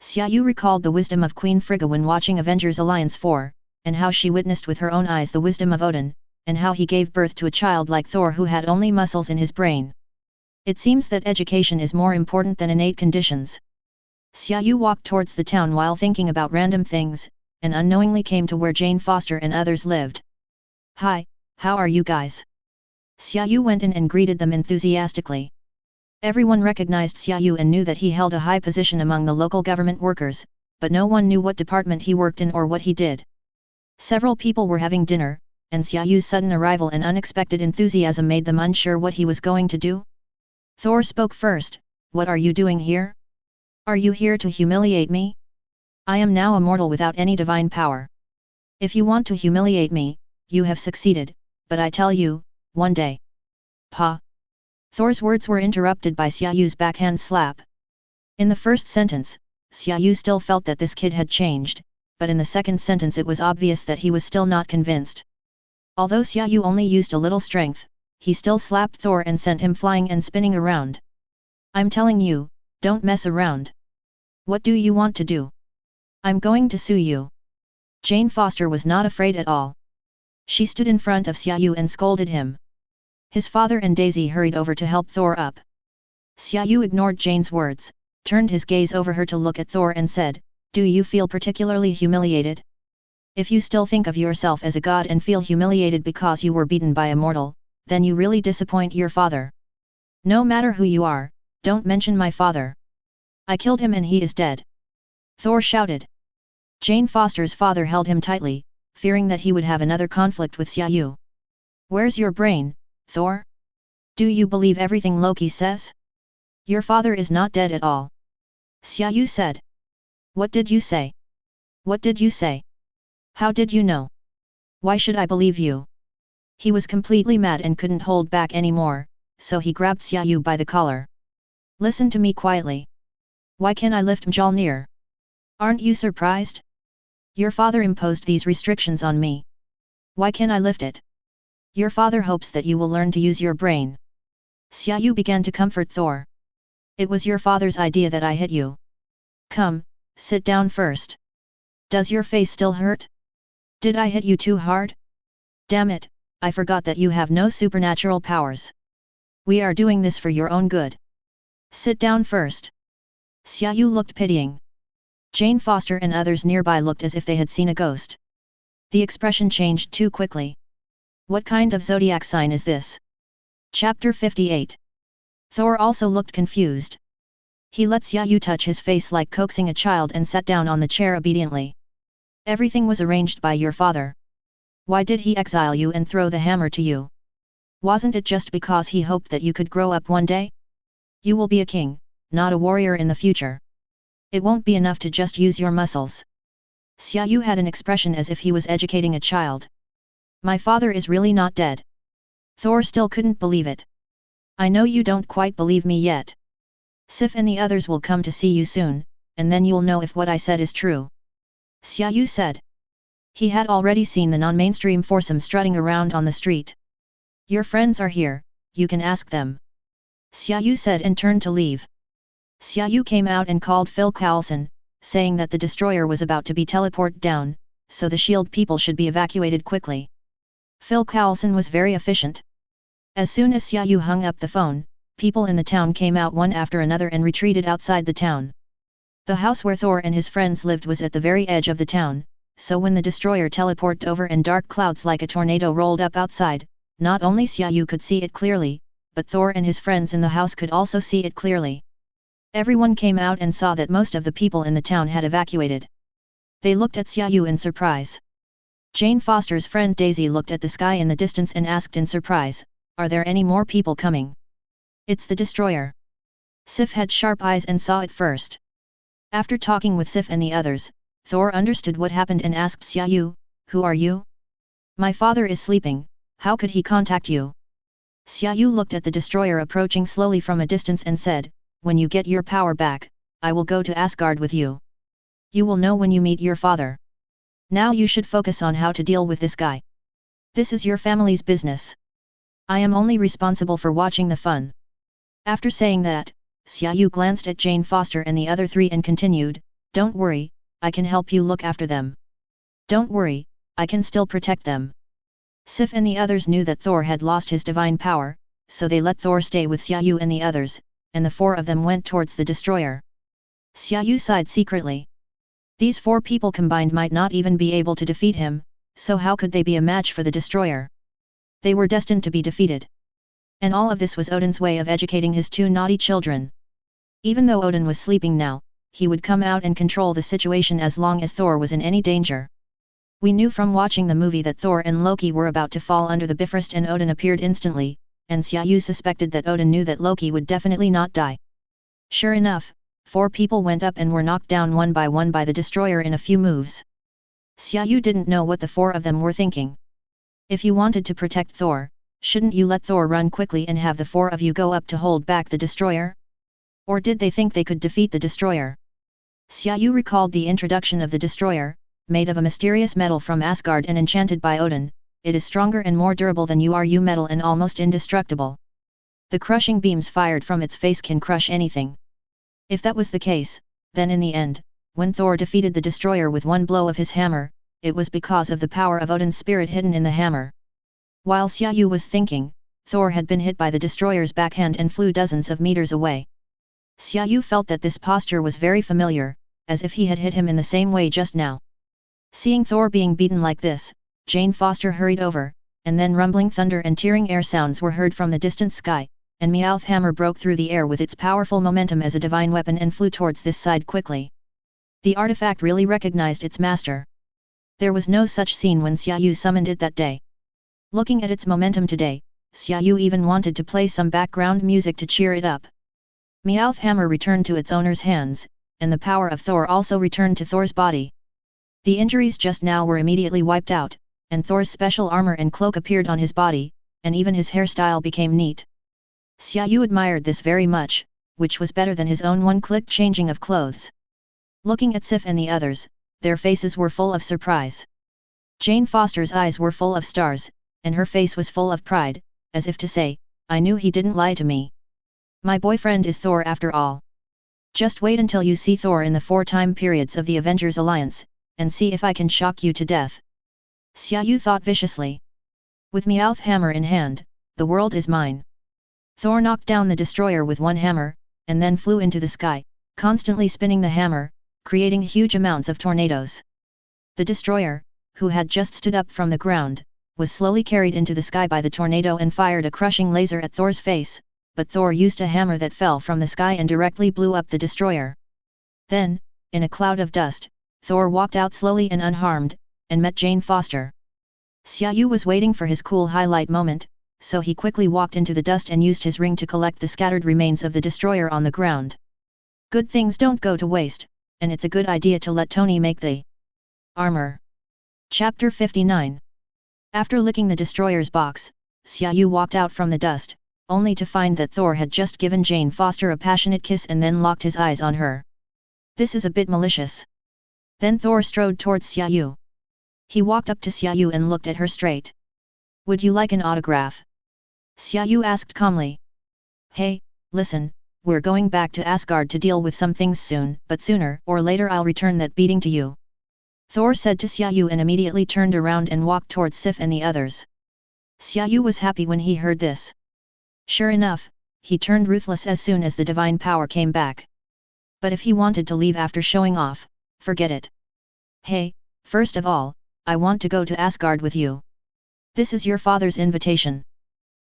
Xia Yu recalled the wisdom of Queen Frigga when watching Avengers Alliance 4, and how she witnessed with her own eyes the wisdom of Odin, and how he gave birth to a child like Thor who had only muscles in his brain. It seems that education is more important than innate conditions. Xia Yu walked towards the town while thinking about random things, and unknowingly came to where Jane Foster and others lived. "Hi, how are you guys?" Xia Yu went in and greeted them enthusiastically. Everyone recognized Xia Yu and knew that he held a high position among the local government workers, but no one knew what department he worked in or what he did. Several people were having dinner, and Xia Yu's sudden arrival and unexpected enthusiasm made them unsure what he was going to do. Thor spoke first. "What are you doing here? Are you here to humiliate me? I am now a mortal without any divine power. If you want to humiliate me, you have succeeded, but I tell you, one day." "Pa!" Thor's words were interrupted by Xia Yu's backhand slap. In the first sentence, Xia Yu still felt that this kid had changed, but in the second sentence it was obvious that he was still not convinced. Although Xia Yu only used a little strength, he still slapped Thor and sent him flying and spinning around. "I'm telling you, don't mess around. What do you want to do? I'm going to sue you." Jane Foster was not afraid at all. She stood in front of Xia Yu and scolded him. His father and Daisy hurried over to help Thor up. Xia Yu ignored Jane's words, turned his gaze over her to look at Thor and said, "Do you feel particularly humiliated?" If you still think of yourself as a god and feel humiliated because you were beaten by a mortal, then you really disappoint your father. No matter who you are, don't mention my father. I killed him and he is dead. Thor shouted. Jane Foster's father held him tightly, fearing that he would have another conflict with Xia Yu. Where's your brain, Thor? Do you believe everything Loki says? Your father is not dead at all. Xia Yu said. What did you say? What did you say? How did you know? Why should I believe you? He was completely mad and couldn't hold back anymore, so he grabbed Xia Yu by the collar. Listen to me quietly. Why can't I lift Mjolnir? Aren't you surprised? Your father imposed these restrictions on me. Why can't I lift it? Your father hopes that you will learn to use your brain. Xia Yu began to comfort Thor. It was your father's idea that I hit you. Come, sit down first. Does your face still hurt? Did I hit you too hard? Damn it, I forgot that you have no supernatural powers. We are doing this for your own good. Sit down first. Xia Yu looked pitying. Jane Foster and others nearby looked as if they had seen a ghost. The expression changed too quickly. What kind of zodiac sign is this? Chapter 58. Thor also looked confused. He let Xia Yu touch his face like coaxing a child and sat down on the chair obediently. Everything was arranged by your father. Why did he exile you and throw the hammer to you? Wasn't it just because he hoped that you could grow up one day? You will be a king, not a warrior in the future. It won't be enough to just use your muscles. Xia Yu had an expression as if he was educating a child. My father is really not dead. Thor still couldn't believe it. I know you don't quite believe me yet. Sif and the others will come to see you soon, and then you'll know if what I said is true. Xia Yu said. He had already seen the non-mainstream foursome strutting around on the street. Your friends are here, you can ask them. Xia Yu said and turned to leave. Xia Yu came out and called Phil Coulson, saying that the destroyer was about to be teleported down, so the shield people should be evacuated quickly. Phil Coulson was very efficient. As soon as Xia Yu hung up the phone, people in the town came out one after another and retreated outside the town. The house where Thor and his friends lived was at the very edge of the town, so when the destroyer teleported over and dark clouds like a tornado rolled up outside, not only Xia Yu could see it clearly, but Thor and his friends in the house could also see it clearly. Everyone came out and saw that most of the people in the town had evacuated. They looked at Xia Yu in surprise. Jane Foster's friend Daisy looked at the sky in the distance and asked in surprise, "Are there any more people coming?" "It's the destroyer." Sif had sharp eyes and saw it first. After talking with Sif and the others, Thor understood what happened and asked Xia Yu, "Who are you?" "My father is sleeping, how could he contact you?" Xia Yu looked at the destroyer approaching slowly from a distance and said, "When you get your power back, I will go to Asgard with you. You will know when you meet your father. Now you should focus on how to deal with this guy. This is your family's business. I am only responsible for watching the fun." After saying that, Xia Yu glanced at Jane Foster and the other three and continued, "Don't worry, I can help you look after them. Don't worry, I can still protect them." Sif and the others knew that Thor had lost his divine power, so they let Thor stay with Xia Yu and the others, and the four of them went towards the destroyer. Xia Yu sighed secretly. These four people combined might not even be able to defeat him, so how could they be a match for the destroyer? They were destined to be defeated. And all of this was Odin's way of educating his two naughty children. Even though Odin was sleeping now, he would come out and control the situation as long as Thor was in any danger. We knew from watching the movie that Thor and Loki were about to fall under the Bifrost and Odin appeared instantly, and Xia Yu suspected that Odin knew that Loki would definitely not die. Sure enough, four people went up and were knocked down one by the destroyer in a few moves. Xia Yu didn't know what the four of them were thinking. If you wanted to protect Thor, shouldn't you let Thor run quickly and have the four of you go up to hold back the destroyer? Or did they think they could defeat the destroyer? Xia Yu recalled the introduction of the destroyer, made of a mysterious metal from Asgard and enchanted by Odin. It is stronger and more durable than URU metal and almost indestructible. The crushing beams fired from its face can crush anything. If that was the case, then in the end, when Thor defeated the destroyer with one blow of his hammer, it was because of the power of Odin's spirit hidden in the hammer. While Xia Yu was thinking, Thor had been hit by the destroyer's backhand and flew dozens of meters away. Xia Yu felt that this posture was very familiar, as if he had hit him in the same way just now. Seeing Thor being beaten like this, Jane Foster hurried over, and then rumbling thunder and tearing air sounds were heard from the distant sky, and Meowth hammer broke through the air with its powerful momentum as a divine weapon and flew towards this side quickly. The artifact really recognized its master. There was no such scene when Xia Yu summoned it that day. Looking at its momentum today, Xia Yu even wanted to play some background music to cheer it up. Meowth hammer returned to its owner's hands, and the power of Thor also returned to Thor's body. The injuries just now were immediately wiped out, and Thor's special armor and cloak appeared on his body, and even his hairstyle became neat. Xia Yu admired this very much, which was better than his own one-click changing of clothes. Looking at Sif and the others, their faces were full of surprise. Jane Foster's eyes were full of stars, and her face was full of pride, as if to say, I knew he didn't lie to me. My boyfriend is Thor after all. Just wait until you see Thor in the 4 time periods of the Avengers Alliance, and see if I can shock you to death. Xia Yu thought viciously. With Meowth hammer in hand, the world is mine. Thor knocked down the destroyer with one hammer, and then flew into the sky, constantly spinning the hammer, creating huge amounts of tornadoes. The destroyer, who had just stood up from the ground, was slowly carried into the sky by the tornado and fired a crushing laser at Thor's face, but Thor used a hammer that fell from the sky and directly blew up the destroyer. Then, in a cloud of dust, Thor walked out slowly and unharmed, and met Jane Foster. Xia Yu was waiting for his cool highlight moment, so he quickly walked into the dust and used his ring to collect the scattered remains of the destroyer on the ground. Good things don't go to waste, and it's a good idea to let Tony make the armor. Chapter 59. After licking the destroyer's box, Xia Yu walked out from the dust, only to find that Thor had just given Jane Foster a passionate kiss and then locked his eyes on her. This is a bit malicious. Then Thor strode towards Xia Yu. He walked up to Xia Yu and looked at her straight. Would you like an autograph? Xia Yu asked calmly. Hey, listen, we're going back to Asgard to deal with some things soon, but sooner or later I'll return that beating to you. Thor said to Xia Yu and immediately turned around and walked towards Sif and the others. Xia Yu was happy when he heard this. Sure enough, he turned ruthless as soon as the divine power came back. But if he wanted to leave after showing off, forget it. Hey, first of all, I want to go to Asgard with you. This is your father's invitation.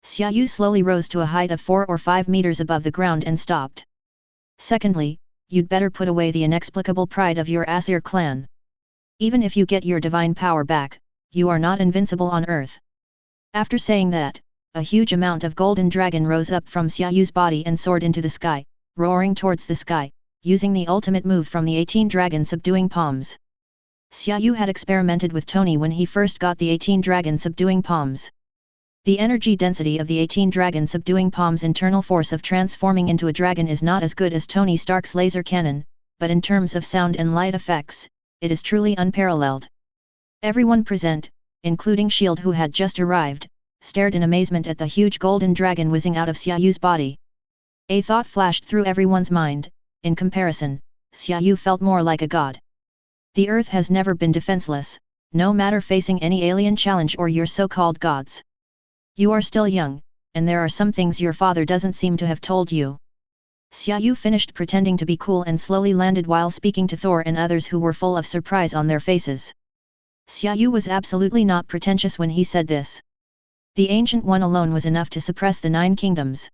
Xia Yu slowly rose to a height of 4 or 5 meters above the ground and stopped. Secondly, you'd better put away the inexplicable pride of your Aesir clan. Even if you get your divine power back, you are not invincible on Earth. After saying that, a huge amount of golden dragon rose up from Xia Yu's body and soared into the sky, roaring towards the sky, using the ultimate move from the 18 dragon subduing palms. Xia Yu had experimented with Tony when he first got the 18 dragon subduing palms. The energy density of the 18 dragon subduing palms' internal force of transforming into a dragon is not as good as Tony Stark's laser cannon, but in terms of sound and light effects, it is truly unparalleled. Everyone present, including S.H.I.E.L.D. who had just arrived, stared in amazement at the huge golden dragon whizzing out of Xia Yu's body. A thought flashed through everyone's mind, in comparison, Xia Yu felt more like a god. The earth has never been defenseless, no matter facing any alien challenge or your so-called gods. You are still young, and there are some things your father doesn't seem to have told you. Xia Yu finished pretending to be cool and slowly landed while speaking to Thor and others who were full of surprise on their faces. Xia Yu was absolutely not pretentious when he said this. The Ancient One alone was enough to suppress the 9 kingdoms.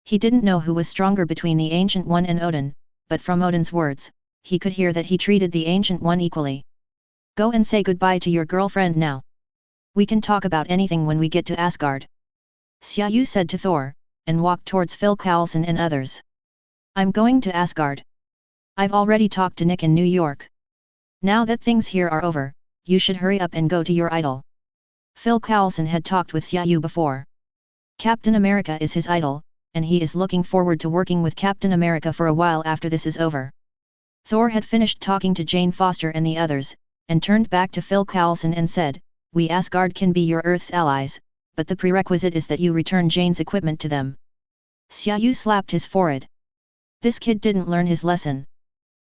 He didn't know who was stronger between the Ancient One and Odin, but from Odin's words, he could hear that he treated the Ancient One equally. Go and say goodbye to your girlfriend now. We can talk about anything when we get to Asgard. Xia Yu said to Thor, and walked towards Phil Coulson and others. I'm going to Asgard. I've already talked to Nick in New York. Now that things here are over, you should hurry up and go to your idol. Phil Coulson had talked with Xia Yu before. Captain America is his idol, and he is looking forward to working with Captain America for a while after this is over. Thor had finished talking to Jane Foster and the others, and turned back to Phil Coulson and said, We Asgard can be your Earth's allies, but the prerequisite is that you return Jane's equipment to them. Xia Yu slapped his forehead. This kid didn't learn his lesson.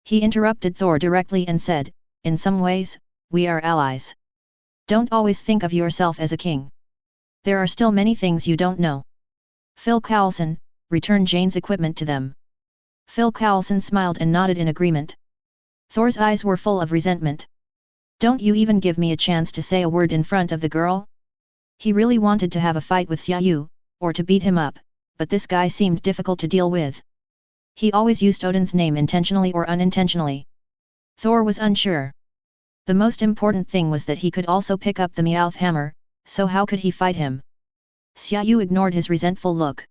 He interrupted Thor directly and said, In some ways, we are allies. Don't always think of yourself as a king. There are still many things you don't know. Phil Coulson, return Jane's equipment to them. Phil Coulson smiled and nodded in agreement. Thor's eyes were full of resentment. Don't you even give me a chance to say a word in front of the girl? He really wanted to have a fight with Xia Yu, or to beat him up, but this guy seemed difficult to deal with. He always used Odin's name intentionally or unintentionally. Thor was unsure. The most important thing was that he could also pick up the Meowth hammer, so how could he fight him? Xia Yu ignored his resentful look.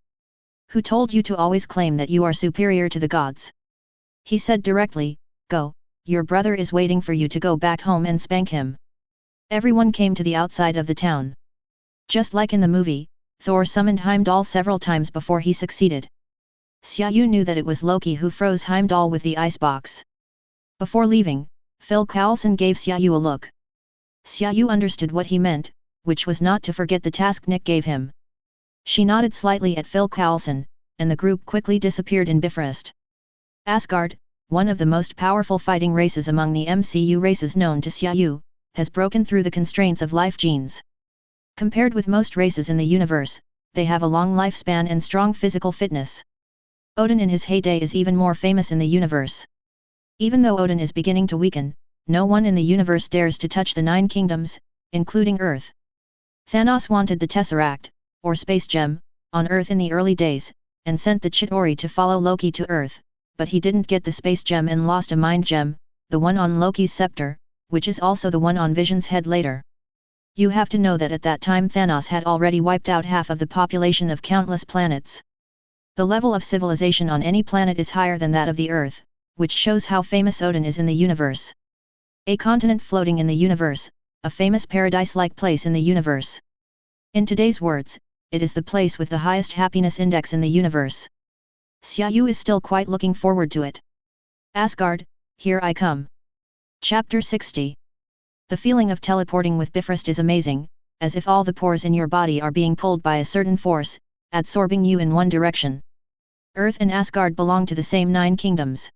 Who told you to always claim that you are superior to the gods? He said directly, go, your brother is waiting for you to go back home and spank him. Everyone came to the outside of the town. Just like in the movie, Thor summoned Heimdall several times before he succeeded. Xia Yu knew that it was Loki who froze Heimdall with the icebox. Before leaving, Phil Coulson gave Xia Yu a look. Xia Yu understood what he meant, which was not to forget the task Nick gave him. She nodded slightly at Phil Coulson, and the group quickly disappeared in Bifrost. Asgard, one of the most powerful fighting races among the MCU races known to Xia Yu, has broken through the constraints of life genes. Compared with most races in the universe, they have a long lifespan and strong physical fitness. Odin in his heyday is even more famous in the universe. Even though Odin is beginning to weaken, no one in the universe dares to touch the 9 kingdoms, including Earth. Thanos wanted the Tesseract, or Space Gem, on Earth in the early days, and sent the Chitauri to follow Loki to Earth, but he didn't get the Space Gem and lost a Mind Gem, the one on Loki's scepter, which is also the one on Vision's head later. You have to know that at that time Thanos had already wiped out half of the population of countless planets. The level of civilization on any planet is higher than that of the Earth, which shows how famous Odin is in the universe. A continent floating in the universe, a famous paradise-like place in the universe. In today's words, it is the place with the highest happiness index in the universe. Xia Yu is still quite looking forward to it. Asgard, here I come. Chapter 60. The feeling of teleporting with Bifrost is amazing, as if all the pores in your body are being pulled by a certain force, absorbing you in one direction. Earth and Asgard belong to the same 9 kingdoms.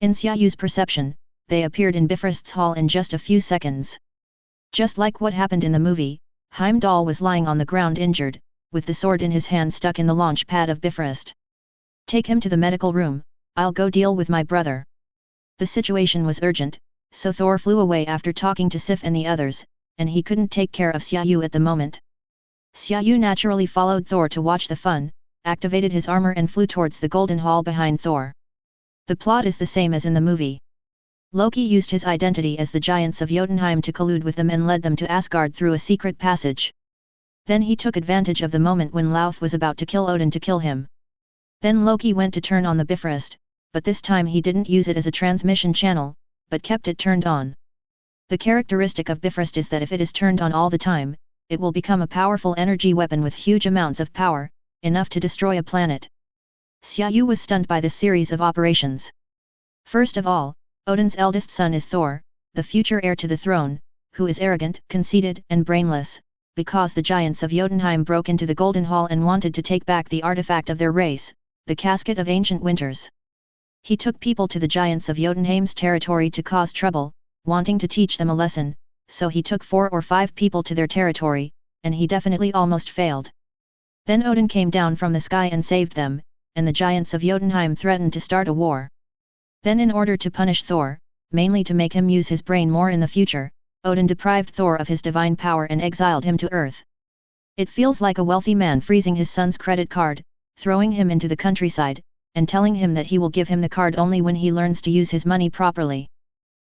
In Xia Yu's perception, they appeared in Bifrost's hall in just a few seconds. Just like what happened in the movie, Heimdall was lying on the ground injured, with the sword in his hand stuck in the launch pad of Bifrost. Take him to the medical room, I'll go deal with my brother. The situation was urgent, so Thor flew away after talking to Sif and the others, and he couldn't take care of Xia Yu at the moment. Xia Yu naturally followed Thor to watch the fun, activated his armor and flew towards the golden hall behind Thor. The plot is the same as in the movie. Loki used his identity as the giants of Jotunheim to collude with them and led them to Asgard through a secret passage. Then he took advantage of the moment when Lauf was about to kill Odin to kill him. Then Loki went to turn on the Bifrost, but this time he didn't use it as a transmission channel, but kept it turned on. The characteristic of Bifrost is that if it is turned on all the time, it will become a powerful energy weapon with huge amounts of power, enough to destroy a planet. Xia Yu was stunned by this series of operations. First of all, Odin's eldest son is Thor, the future heir to the throne, who is arrogant, conceited and brainless, because the giants of Jotunheim broke into the Golden Hall and wanted to take back the artifact of their race, the Casket of Ancient Winters. He took people to the giants of Jotunheim's territory to cause trouble, wanting to teach them a lesson, so he took 4 or 5 people to their territory, and he definitely almost failed. Then Odin came down from the sky and saved them, and the giants of Jotunheim threatened to start a war. Then in order to punish Thor, mainly to make him use his brain more in the future, Odin deprived Thor of his divine power and exiled him to Earth. It feels like a wealthy man freezing his son's credit card, throwing him into the countryside, and telling him that he will give him the card only when he learns to use his money properly.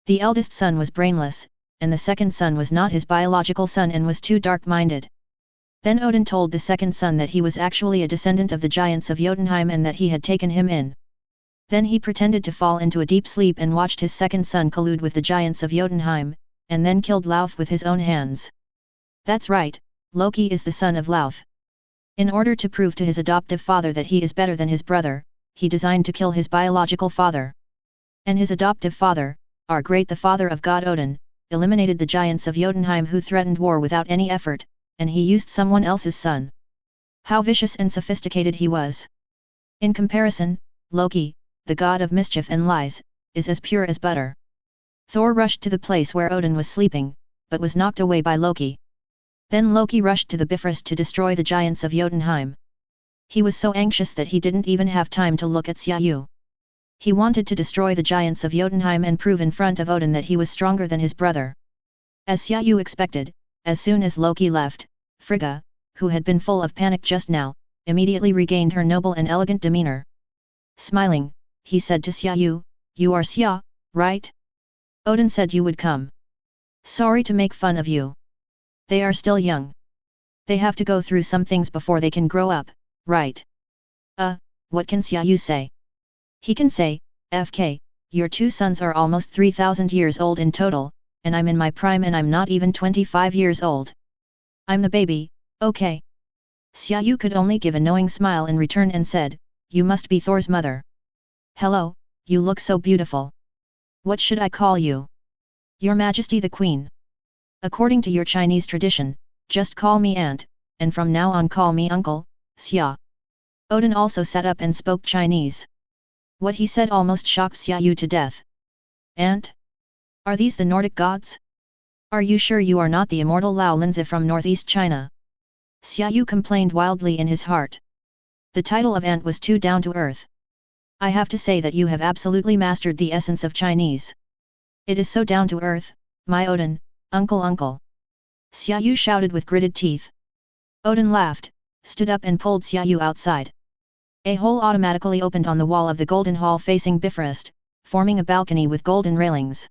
The eldest son was brainless, and the second son was not his biological son and was too dark-minded. Then Odin told the second son that he was actually a descendant of the giants of Jotunheim and that he had taken him in. Then he pretended to fall into a deep sleep and watched his second son collude with the giants of Jotunheim, and then killed Lauf with his own hands. That's right, Loki is the son of Lauf. In order to prove to his adoptive father that he is better than his brother, he designed to kill his biological father. And his adoptive father, our great the father of God Odin, eliminated the giants of Jotunheim who threatened war without any effort, and he used someone else's son. How vicious and sophisticated he was. In comparison, Loki, the god of mischief and lies, is as pure as butter. Thor rushed to the place where Odin was sleeping, but was knocked away by Loki. Then Loki rushed to the Bifrost to destroy the giants of Jotunheim. He was so anxious that he didn't even have time to look at Xia Yu. He wanted to destroy the giants of Jotunheim and prove in front of Odin that he was stronger than his brother. As Xia Yu expected, as soon as Loki left, Frigga, who had been full of panic just now, immediately regained her noble and elegant demeanor. Smiling, he said to Xia Yu, "You are Xia, right? Odin said you would come. Sorry to make fun of you. They are still young. They have to go through some things before they can grow up, right?" What can Xia Yu say? He can say, "FK, your two sons are almost 3,000 years old in total, and I'm in my prime and I'm not even 25 years old. I'm the baby, okay." Xia Yu could only give a knowing smile in return and said, "You must be Thor's mother. Hello, you look so beautiful. What should I call you?" "Your Majesty the Queen. According to your Chinese tradition, just call me aunt, and from now on call me uncle, Xia." Odin also sat up and spoke Chinese. What he said almost shocked Xia Yu to death. "Aunt? Are these the Nordic gods? Are you sure you are not the immortal Lao Linzi from northeast China?" Xia Yu complained wildly in his heart. The title of aunt was too down to earth. "I have to say that you have absolutely mastered the essence of Chinese. It is so down to earth, my Odin, uncle." Xia Yu shouted with gritted teeth. Odin laughed, stood up and pulled Xia Yu outside. A hole automatically opened on the wall of the golden hall facing Bifrost, forming a balcony with golden railings.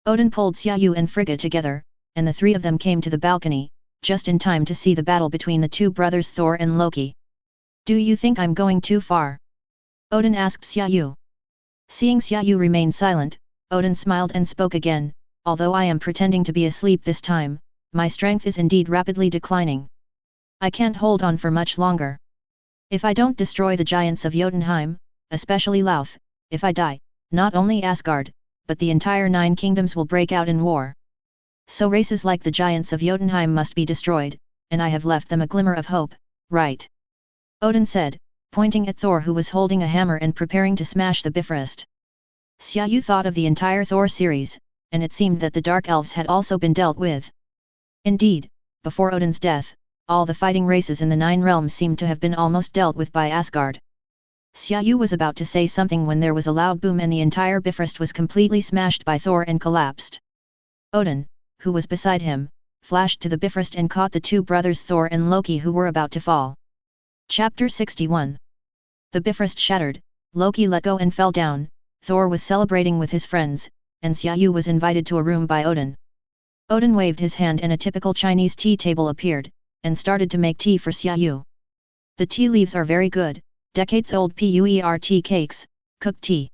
Odin pulled Xia Yu and Frigga together, and the three of them came to the balcony, just in time to see the battle between the two brothers Thor and Loki. "Do you think I'm going too far?" Odin asked Xia Yu. Seeing Xia Yu remain silent, Odin smiled and spoke again, "Although I am pretending to be asleep this time, my strength is indeed rapidly declining. I can't hold on for much longer. If I don't destroy the giants of Jotunheim, especially Lauf, if I die, not only Asgard, but the entire 9 kingdoms will break out in war. So races like the giants of Jotunheim must be destroyed, and I have left them a glimmer of hope, right?" Odin said, pointing at Thor who was holding a hammer and preparing to smash the Bifrost. Xia Yu thought of the entire Thor series, and it seemed that the Dark Elves had also been dealt with. Indeed, before Odin's death, all the fighting races in the 9 realms seemed to have been almost dealt with by Asgard. Xia Yu was about to say something when there was a loud boom and the entire Bifrost was completely smashed by Thor and collapsed. Odin, who was beside him, flashed to the Bifrost and caught the two brothers Thor and Loki who were about to fall. Chapter 61. The Bifrost shattered, Loki let go and fell down, Thor was celebrating with his friends, and Xia Yu was invited to a room by Odin. Odin waved his hand and a typical Chinese tea table appeared, and started to make tea for Xia Yu. The tea leaves are very good, decades-old PUERT cakes, cooked tea.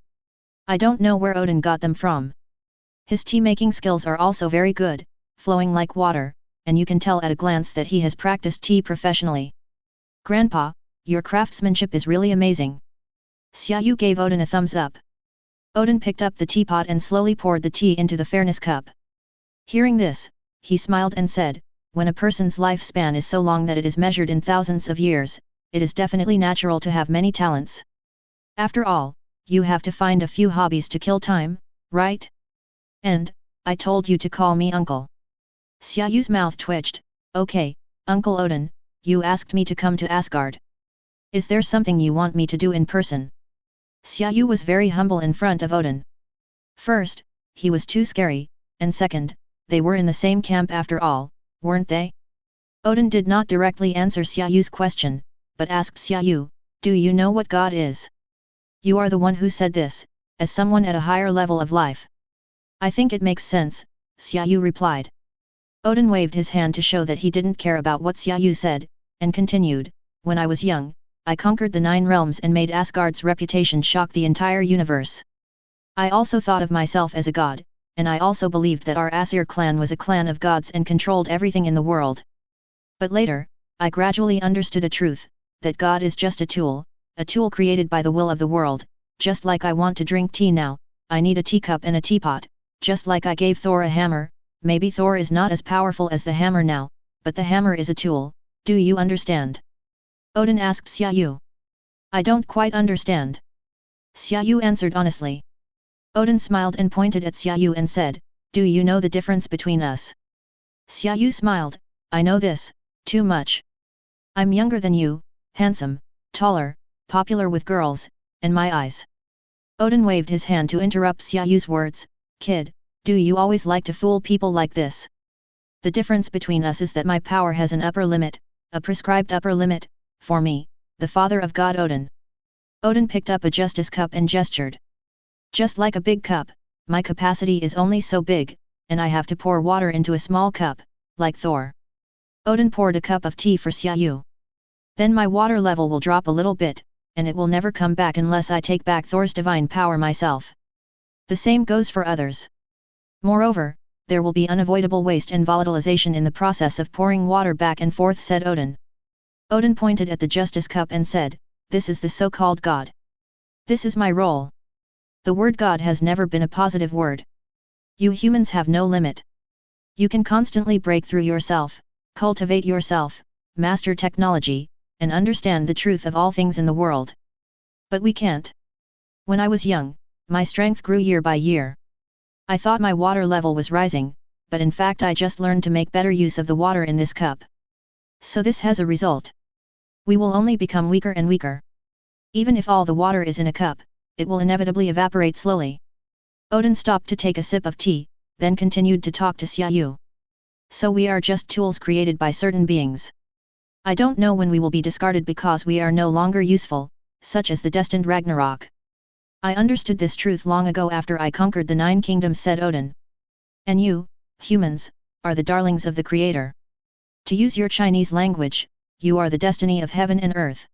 I don't know where Odin got them from. His tea-making skills are also very good, flowing like water, and you can tell at a glance that he has practiced tea professionally. Grandpa, your craftsmanship is really amazing. Xia Yu gave Odin a thumbs up. Odin picked up the teapot and slowly poured the tea into the fairness cup. Hearing this, he smiled and said, "When a person's lifespan is so long that it is measured in thousands of years, it is definitely natural to have many talents. After all, you have to find a few hobbies to kill time, right? And, I told you to call me uncle." Xia Yu's mouth twitched. "Okay, Uncle Odin, you asked me to come to Asgard. Is there something you want me to do in person?" Xia Yu was very humble in front of Odin. First, he was too scary, and second, they were in the same camp after all, weren't they? Odin did not directly answer Xia Yu's question, but asked Xia Yu, "Do you know what God is?" "You are the one who said this, as someone at a higher level of life." "I think it makes sense," Xia Yu replied. Odin waved his hand to show that he didn't care about what Xia Yu said, and continued, "When I was young, I conquered the 9 realms and made Asgard's reputation shock the entire universe. I also thought of myself as a god, and I also believed that our Aesir clan was a clan of gods and controlled everything in the world. But later, I gradually understood a truth, that God is just a tool created by the will of the world. Just like I want to drink tea now, I need a teacup and a teapot, just like I gave Thor a hammer. Maybe Thor is not as powerful as the hammer now, but the hammer is a tool. Do you understand?" Odin asked Xia Yu. "I don't quite understand." Xia Yu answered honestly. Odin smiled and pointed at Xia Yu and said, "Do you know the difference between us?" Xia Yu smiled, "I know this, too much. I'm younger than you, handsome, taller, popular with girls, and my eyes." Odin waved his hand to interrupt Xia Yu's words, "Kid, do you always like to fool people like this?" The difference between us is that my power has an upper limit, a prescribed upper limit, for me, the father of God Odin. Odin picked up a justice cup and gestured. Just like a big cup, my capacity is only so big, and I have to pour water into a small cup, like Thor. Odin poured a cup of tea for Xia Yu. Then my water level will drop a little bit, and it will never come back unless I take back Thor's divine power myself. The same goes for others. Moreover, there will be unavoidable waste and volatilization in the process of pouring water back and forth, said Odin. Odin pointed at the justice cup and said, "This is the so-called God. This is my role." The word God has never been a positive word. You humans have no limit. You can constantly break through yourself, cultivate yourself, master technology, and understand the truth of all things in the world. But we can't. When I was young, my strength grew year by year. I thought my water level was rising, but in fact I just learned to make better use of the water in this cup. So this has a result. We will only become weaker and weaker. Even if all the water is in a cup, it will inevitably evaporate slowly. Odin stopped to take a sip of tea, then continued to talk to Xia Yu. So we are just tools created by certain beings. I don't know when we will be discarded because we are no longer useful, such as the destined Ragnarok. I understood this truth long ago after I conquered the 9 kingdoms, said Odin. And you, humans, are the darlings of the Creator. To use your Chinese language, you are the destiny of heaven and earth.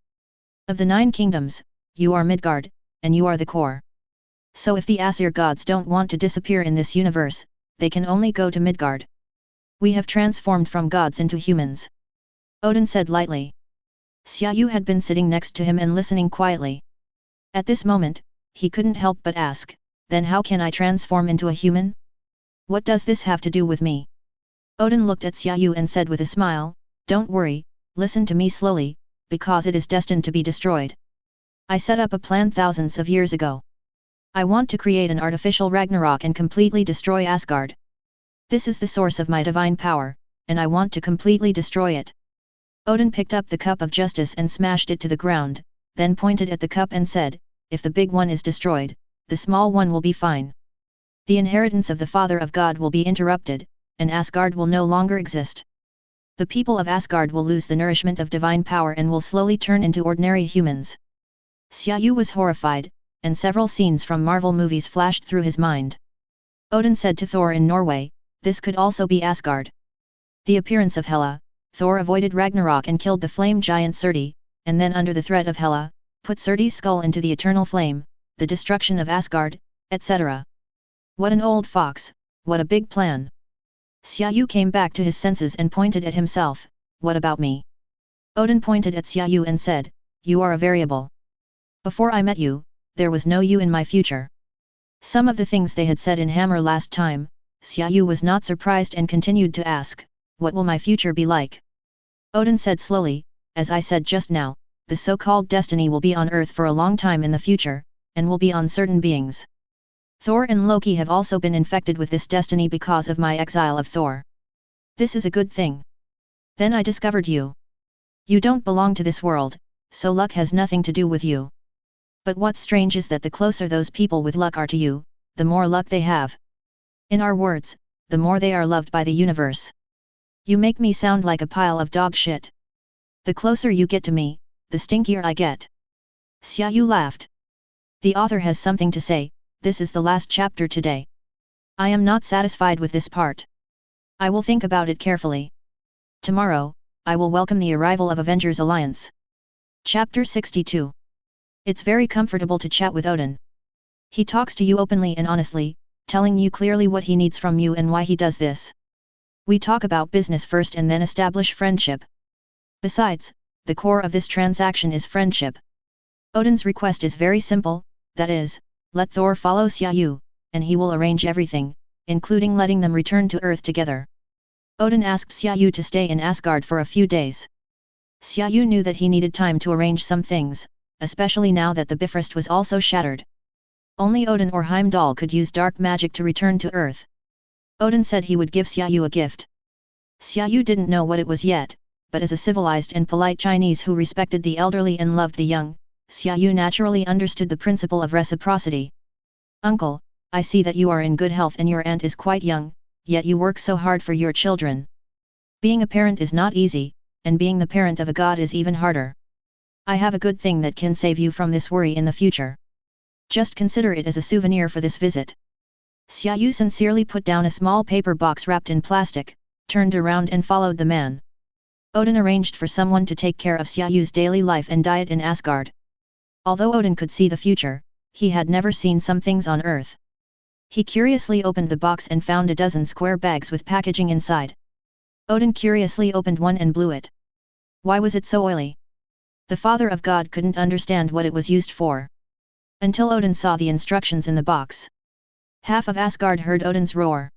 Of the 9 kingdoms, you are Midgard, and you are the core. So if the Asir gods don't want to disappear in this universe, they can only go to Midgard. We have transformed from gods into humans. Odin said lightly. Xia Yu had been sitting next to him and listening quietly. At this moment, he couldn't help but ask, then how can I transform into a human? What does this have to do with me? Odin looked at Xia Yu and said with a smile, don't worry, listen to me slowly, because it is destined to be destroyed. I set up a plan thousands of years ago. I want to create an artificial Ragnarok and completely destroy Asgard. This is the source of my divine power, and I want to completely destroy it. Odin picked up the cup of justice and smashed it to the ground, then pointed at the cup and said, if the big one is destroyed, the small one will be fine. The inheritance of the Father of God will be interrupted, and Asgard will no longer exist. The people of Asgard will lose the nourishment of divine power and will slowly turn into ordinary humans. Xia Yu was horrified, and several scenes from Marvel movies flashed through his mind. Odin said to Thor in Norway, this could also be Asgard. The appearance of Hela, Thor avoided Ragnarok and killed the flame giant Surti, and then under the threat of Hela, put Surti's skull into the eternal flame, the destruction of Asgard, etc. What an old fox, what a big plan. Xia Yu came back to his senses and pointed at himself, what about me? Odin pointed at Xia Yu and said, you are a variable. Before I met you, there was no you in my future. Some of the things they had said in Hammer last time, Xia Yu was not surprised and continued to ask, what will my future be like? Odin said slowly, as I said just now, the so-called destiny will be on Earth for a long time in the future, and will be on certain beings. Thor and Loki have also been infected with this destiny because of my exile of Thor. This is a good thing. Then I discovered you. You don't belong to this world, so luck has nothing to do with you. But what's strange is that the closer those people with luck are to you, the more luck they have. In our words, the more they are loved by the universe. You make me sound like a pile of dog shit. The closer you get to me, the stinkier I get. Xia Yu laughed. The author has something to say, this is the last chapter today. I am not satisfied with this part. I will think about it carefully. Tomorrow, I will welcome the arrival of Avengers Alliance. Chapter 62. It's very comfortable to chat with Odin. He talks to you openly and honestly, telling you clearly what he needs from you and why he does this. We talk about business first and then establish friendship. Besides, the core of this transaction is friendship. Odin's request is very simple, that is, let Thor follow Xia Yu, and he will arrange everything, including letting them return to Earth together. Odin asked Xia Yu to stay in Asgard for a few days. Xia Yu knew that he needed time to arrange some things, especially now that the Bifrost was also shattered. Only Odin or Heimdall could use dark magic to return to Earth. Odin said he would give Xia Yu a gift. Xia Yu didn't know what it was yet, but as a civilized and polite Chinese who respected the elderly and loved the young, Xia Yu naturally understood the principle of reciprocity. Uncle, I see that you are in good health and your aunt is quite young, yet you work so hard for your children. Being a parent is not easy, and being the parent of a god is even harder. I have a good thing that can save you from this worry in the future. Just consider it as a souvenir for this visit. Xia Yu sincerely put down a small paper box wrapped in plastic, turned around and followed the man. Odin arranged for someone to take care of Xia Yu's daily life and diet in Asgard. Although Odin could see the future, he had never seen some things on Earth. He curiously opened the box and found a dozen square bags with packaging inside. Odin curiously opened one and blew it. Why was it so oily? The Father of God couldn't understand what it was used for. Until Odin saw the instructions in the box. Half of Asgard heard Odin's roar.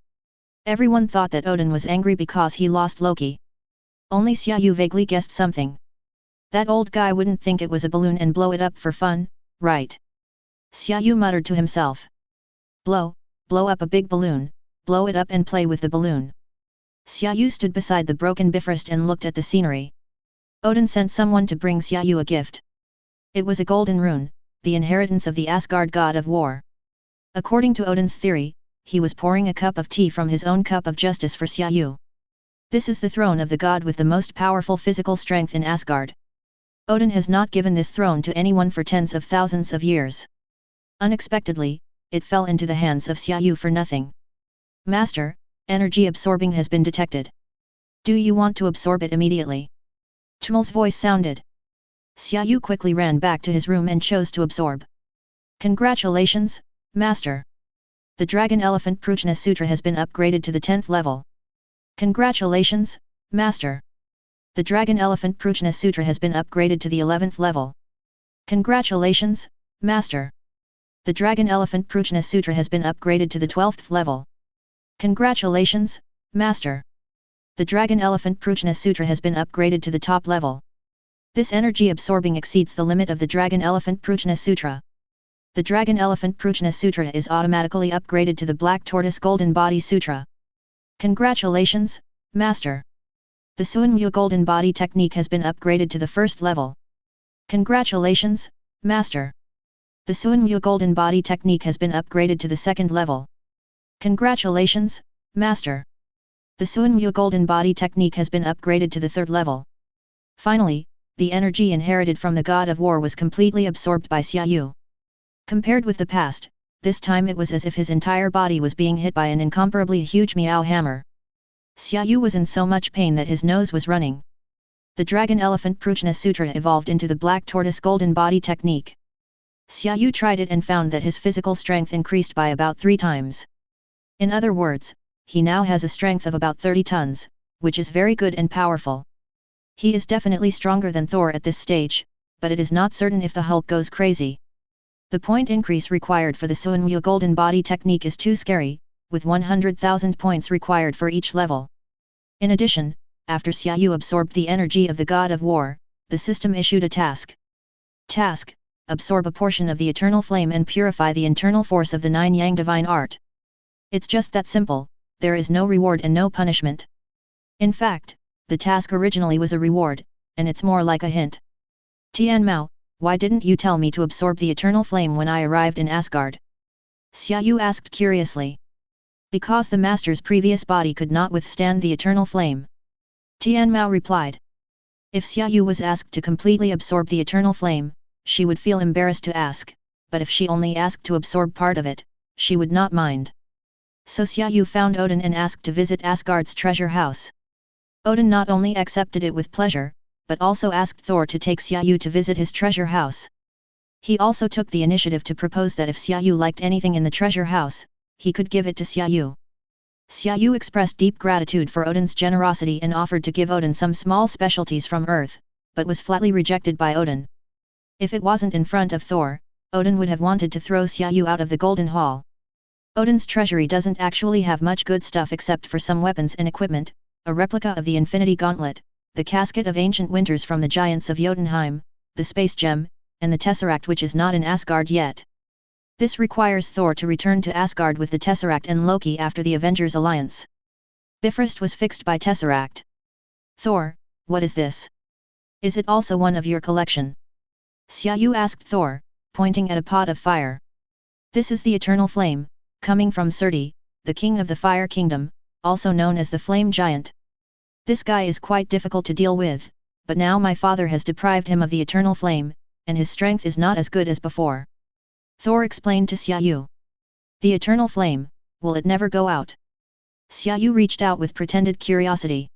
Everyone thought that Odin was angry because he lost Loki. Only Xia Yu vaguely guessed something. That old guy wouldn't think it was a balloon and blow it up for fun, right? Xia Yu muttered to himself. Blow up a big balloon, blow it up and play with the balloon. Xia Yu stood beside the broken Bifrost and looked at the scenery. Odin sent someone to bring Xia Yu a gift. It was a golden rune, the inheritance of the Asgard god of war. According to Odin's theory, he was pouring a cup of tea from his own cup of justice for Xia Yu. This is the throne of the god with the most powerful physical strength in Asgard. Odin has not given this throne to anyone for tens of thousands of years. Unexpectedly, it fell into the hands of Xia Yu for nothing. Master, energy absorbing has been detected. Do you want to absorb it immediately? Tmul's voice sounded. Xia Yu quickly ran back to his room and chose to absorb. Congratulations, Master. The Dragon Elephant Prajna Sutra has been upgraded to the 10th level. Congratulations, Master. The Dragon Elephant Prajna Sutra has been upgraded to the 11th level. Congratulations, Master. The Dragon Elephant Prajna Sutra has been upgraded to the 12th level. Congratulations, Master. The Dragon Elephant Prajna Sutra has been upgraded to the top level. This energy absorbing exceeds the limit of the Dragon Elephant Prajna Sutra. The Dragon Elephant Prajna Sutra is automatically upgraded to the Black Tortoise Golden Body Sutra. Congratulations, Master. The Suanyu Golden Body technique has been upgraded to the 1st level. Congratulations, Master. The Suanyu Golden Body technique has been upgraded to the 2nd level. Congratulations, Master. The Suanyu Golden Body technique has been upgraded to the 3rd level. Finally, the energy inherited from the God of War was completely absorbed by Xia Yu. Compared with the past, this time it was as if his entire body was being hit by an incomparably huge meow hammer. Xia Yu was in so much pain that his nose was running. The Dragon Elephant Prajna Sutra evolved into the Black Tortoise Golden Body technique. Xia Yu tried it and found that his physical strength increased by about 3 times. In other words, he now has a strength of about 30 tons, which is very good and powerful. He is definitely stronger than Thor at this stage, but it is not certain if the Hulk goes crazy. The point increase required for the Suanyu Golden Body technique is too scary, with 100,000 points required for each level. In addition, after Xia Yu absorbed the energy of the God of War, the system issued a task. Task: absorb a portion of the eternal flame and purify the internal force of the 9 Yang divine art. It's just that simple, there is no reward and no punishment. In fact, the task originally was a reward, and it's more like a hint. Tian Mao, why didn't you tell me to absorb the eternal flame when I arrived in Asgard? Xia Yu asked curiously. Because the master's previous body could not withstand the eternal flame. Tian Mao replied. If Xia Yu was asked to completely absorb the eternal flame, she would feel embarrassed to ask, but if she only asked to absorb part of it, she would not mind. So Xia Yu found Odin and asked to visit Asgard's treasure house. Odin not only accepted it with pleasure, but also asked Thor to take Xia Yu to visit his treasure house. He also took the initiative to propose that if Xia Yu liked anything in the treasure house, he could give it to Xia Yu. Xia Yu expressed deep gratitude for Odin's generosity and offered to give Odin some small specialties from Earth, but was flatly rejected by Odin. If it wasn't in front of Thor, Odin would have wanted to throw Xia Yu out of the Golden Hall. Odin's treasury doesn't actually have much good stuff except for some weapons and equipment, a replica of the Infinity Gauntlet, the casket of ancient winters from the giants of Jotunheim, the space gem, and the Tesseract which is not in Asgard yet. This requires Thor to return to Asgard with the Tesseract and Loki after the Avengers Alliance. Bifrost was fixed by Tesseract. Thor, what is this? Is it also one of your collection? Xia Yu asked Thor, pointing at a pot of fire. This is the Eternal Flame, coming from Surti, the king of the Fire Kingdom, also known as the Flame Giant. This guy is quite difficult to deal with, but now my father has deprived him of the eternal flame, and his strength is not as good as before. Thor explained to Xia Yu. The eternal flame, will it never go out? Xia Yu reached out with pretended curiosity.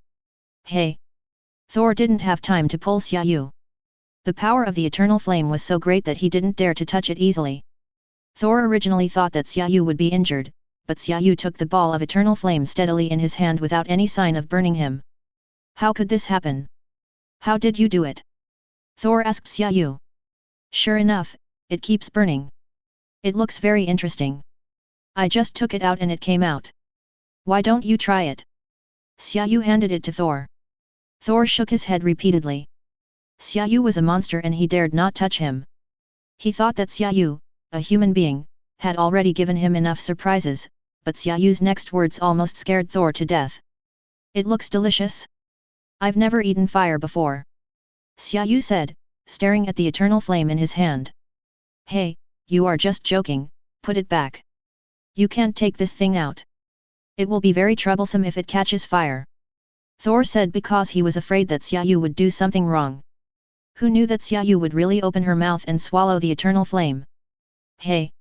Hey! Thor didn't have time to pull Xia Yu. The power of the eternal flame was so great that he didn't dare to touch it easily. Thor originally thought that Xia Yu would be injured, but Xia Yu took the ball of eternal flame steadily in his hand without any sign of burning him. How could this happen? How did you do it? Thor asked Xia Yu. Sure enough, it keeps burning. It looks very interesting. I just took it out and it came out. Why don't you try it? Xia Yu handed it to Thor. Thor shook his head repeatedly. Xia Yu was a monster and he dared not touch him. He thought that Xia Yu, a human being, had already given him enough surprises, but Xia Yu's next words almost scared Thor to death. It looks delicious. I've never eaten fire before. Xia Yu said, staring at the eternal flame in his hand. Hey, you are just joking, put it back. You can't take this thing out. It will be very troublesome if it catches fire. Thor said because he was afraid that Xia Yu would do something wrong. Who knew that Xia Yu would really open her mouth and swallow the eternal flame? Hey!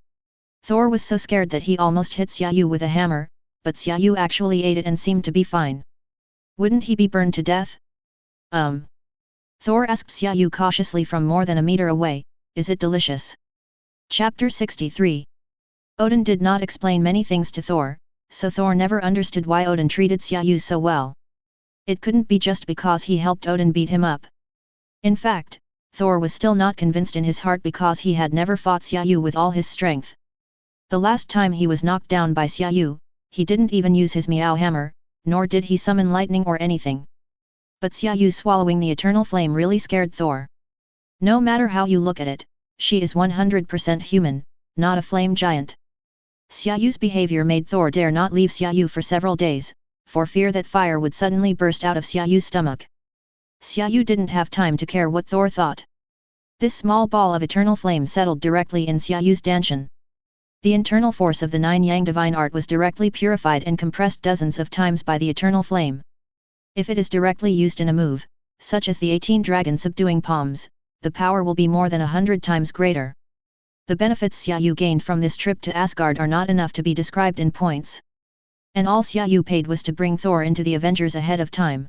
Thor was so scared that he almost hit Xia Yu with a hammer, but Xia Yu actually ate it and seemed to be fine. Wouldn't he be burned to death? Thor asked Xia Yu cautiously from more than a meter away, is it delicious? Chapter 63. Odin did not explain many things to Thor, so Thor never understood why Odin treated Xia Yu so well. It couldn't be just because he helped Odin beat him up. In fact, Thor was still not convinced in his heart because he had never fought Xia Yu with all his strength. The last time he was knocked down by Xia Yu, he didn't even use his Meow hammer, nor did he summon lightning or anything. But Xia Yu swallowing the eternal flame really scared Thor. No matter how you look at it, she is 100% human, not a flame giant. Xia Yu's behavior made Thor dare not leave Xia Yu for several days, for fear that fire would suddenly burst out of Xia Yu's stomach. Xia Yu didn't have time to care what Thor thought. This small ball of eternal flame settled directly in Xia Yu's danshan. The internal force of the nine-yang divine art was directly purified and compressed dozens of times by the eternal flame. If it is directly used in a move, such as the 18 dragon subduing palms, the power will be more than 100 times greater. The benefits Xia Yu gained from this trip to Asgard are not enough to be described in points. And all Xia Yu paid was to bring Thor into the Avengers ahead of time.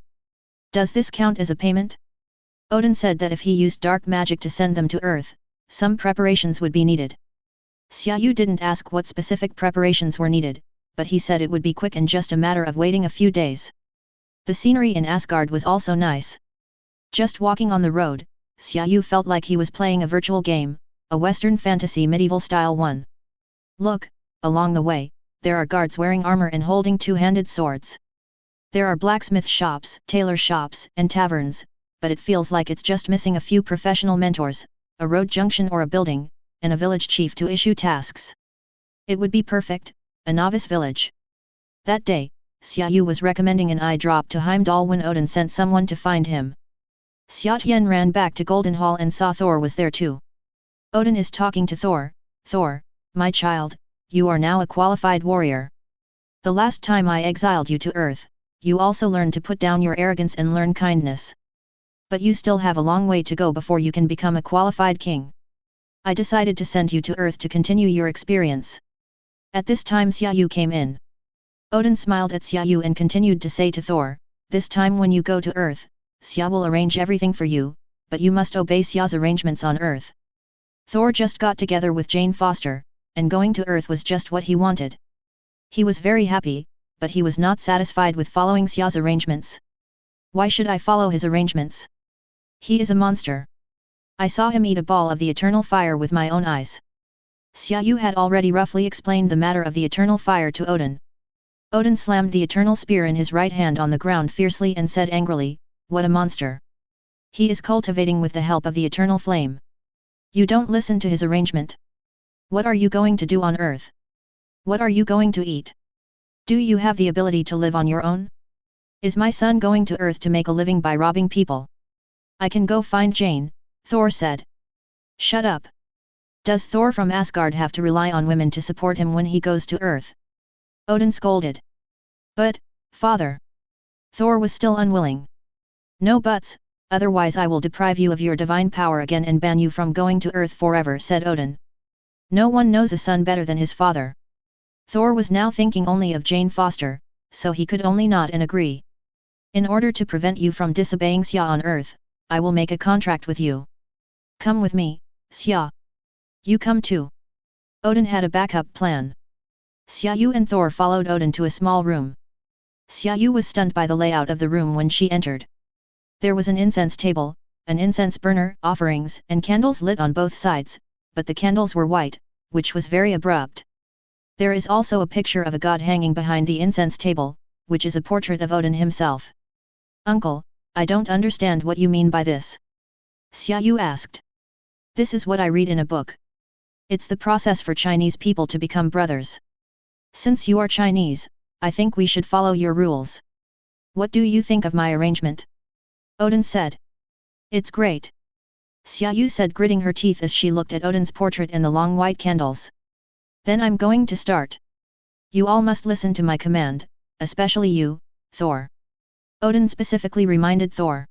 Does this count as a payment? Odin said that if he used dark magic to send them to Earth, some preparations would be needed. Xia Yu didn't ask what specific preparations were needed, but he said it would be quick and just a matter of waiting a few days. The scenery in Asgard was also nice. Just walking on the road, Xia Yu felt like he was playing a virtual game, a Western fantasy medieval style one. Look, along the way, there are guards wearing armor and holding two-handed swords. There are blacksmith shops, tailor shops, and taverns, but it feels like it's just missing a few professional mentors, a road junction or a building, and a village chief to issue tasks. It would be perfect, a novice village. That day, Xia Yu was recommending an eye drop to Heimdall when Odin sent someone to find him. Xia Tian ran back to Golden Hall and saw Thor was there too. Odin is talking to Thor. Thor, my child, you are now a qualified warrior. The last time I exiled you to Earth, you also learned to put down your arrogance and learn kindness. But you still have a long way to go before you can become a qualified king. I decided to send you to Earth to continue your experience. At this time Xia Yu came in. Odin smiled at Xia Yu and continued to say to Thor, this time when you go to Earth, Xia will arrange everything for you, but you must obey Xia's arrangements on Earth. Thor just got together with Jane Foster, and going to Earth was just what he wanted. He was very happy, but he was not satisfied with following Xia's arrangements. Why should I follow his arrangements? He is a monster. I saw him eat a ball of the eternal fire with my own eyes. Xia Yu had already roughly explained the matter of the eternal fire to Odin. Odin slammed the eternal spear in his right hand on the ground fiercely and said angrily, what a monster! He is cultivating with the help of the eternal flame. You don't listen to his arrangement. What are you going to do on Earth? What are you going to eat? Do you have the ability to live on your own? Is my son going to Earth to make a living by robbing people? I can go find Jane, Thor said. Shut up. Does Thor from Asgard have to rely on women to support him when he goes to Earth? Odin scolded. But, father. Thor was still unwilling. "No buts, otherwise I will deprive you of your divine power again and ban you from going to Earth forever," said Odin. No one knows a son better than his father. Thor was now thinking only of Jane Foster, so he could only nod and agree. "In order to prevent you from disobeying Xia on Earth, I will make a contract with you. Come with me, Xia. You come too." Odin had a backup plan. Xia Yu and Thor followed Odin to a small room. Xia Yu was stunned by the layout of the room when she entered. There was an incense table, an incense burner, offerings and candles lit on both sides, but the candles were white, which was very abrupt. There is also a picture of a god hanging behind the incense table, which is a portrait of Odin himself. "Uncle, I don't understand what you mean by this," Xia Yu asked. "This is what I read in a book. It's the process for Chinese people to become brothers. Since you are Chinese, I think we should follow your rules. What do you think of my arrangement?" Odin said. "It's great," Xia Yu said, gritting her teeth as she looked at Odin's portrait and the long white candles. "Then I'm going to start. You all must listen to my command, especially you, Thor," Odin specifically reminded Thor.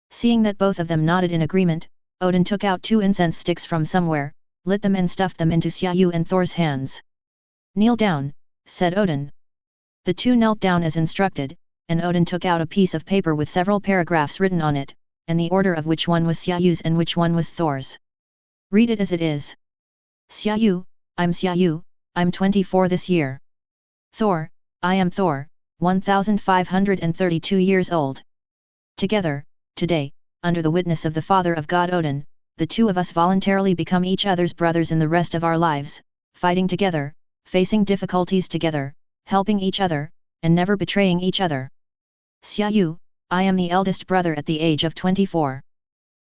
Seeing that both of them nodded in agreement, Odin took out 2 incense sticks from somewhere, lit them and stuffed them into Xia Yu and Thor's hands. "Kneel down," said Odin. The two knelt down as instructed, and Odin took out a piece of paper with several paragraphs written on it, and the order of which one was Xia Yu's and which one was Thor's. "Read it as it is. Xia Yu, I'm Xia Yu, I'm 24 this year. Thor, I am Thor, 1532 years old. Together, today, under the witness of the father of God Odin, the two of us voluntarily become each other's brothers in the rest of our lives, fighting together, facing difficulties together, helping each other, and never betraying each other. Xia Yu, I am the eldest brother at the age of 24.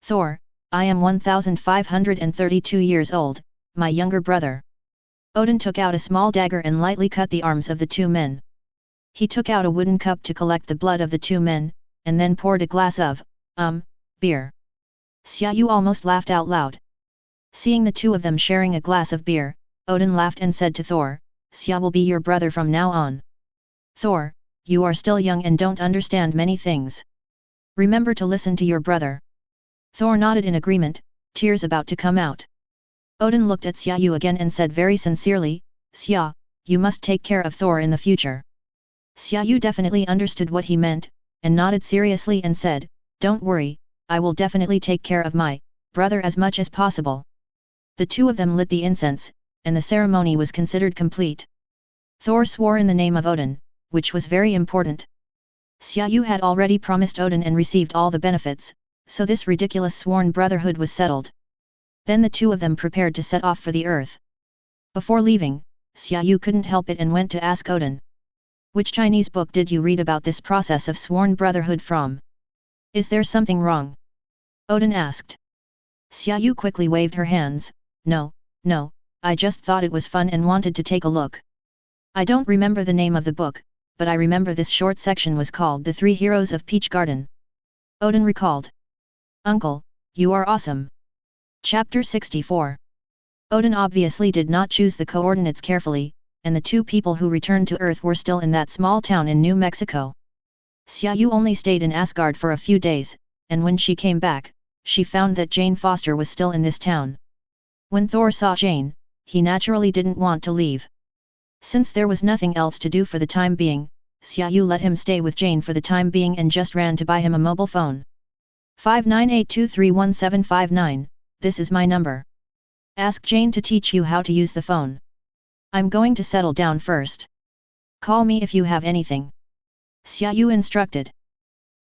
Thor, I am 1532 years old, my younger brother." Odin took out a small dagger and lightly cut the arms of the two men. He took out a wooden cup to collect the blood of the two men, and then poured a glass of, beer. Xia Yu almost laughed out loud. Seeing the two of them sharing a glass of beer, Odin laughed and said to Thor, "Xia will be your brother from now on. Thor, you are still young and don't understand many things. Remember to listen to your brother." Thor nodded in agreement, tears about to come out. Odin looked at Xia Yu again and said very sincerely, "Xia, you must take care of Thor in the future." Xia Yu definitely understood what he meant, and nodded seriously and said, "Don't worry, I will definitely take care of my brother as much as possible." The two of them lit the incense, and the ceremony was considered complete. Thor swore in the name of Odin, which was very important. Xia Yu had already promised Odin and received all the benefits, so this ridiculous sworn brotherhood was settled. Then the two of them prepared to set off for the earth. Before leaving, Xia Yu couldn't help it and went to ask Odin, "Which Chinese book did you read about this process of sworn brotherhood from? Is there something wrong?" Odin asked. Xia Yu quickly waved her hands, No, I just thought it was fun and wanted to take a look. I don't remember the name of the book, but I remember this short section was called The 3 Heroes of Peach Garden." Odin recalled. "Uncle, you are awesome." Chapter 64. Odin obviously did not choose the coordinates carefully, and the two people who returned to Earth were still in that small town in New Mexico. Xia Yu only stayed in Asgard for a few days, and when she came back, she found that Jane Foster was still in this town. When Thor saw Jane, he naturally didn't want to leave. Since there was nothing else to do for the time being, Xia Yu let him stay with Jane for the time being and just ran to buy him a mobile phone. 5982311759, this is my number. Ask Jane to teach you how to use the phone. I'm going to settle down first. Call me if you have anything. Xia Yu instructed.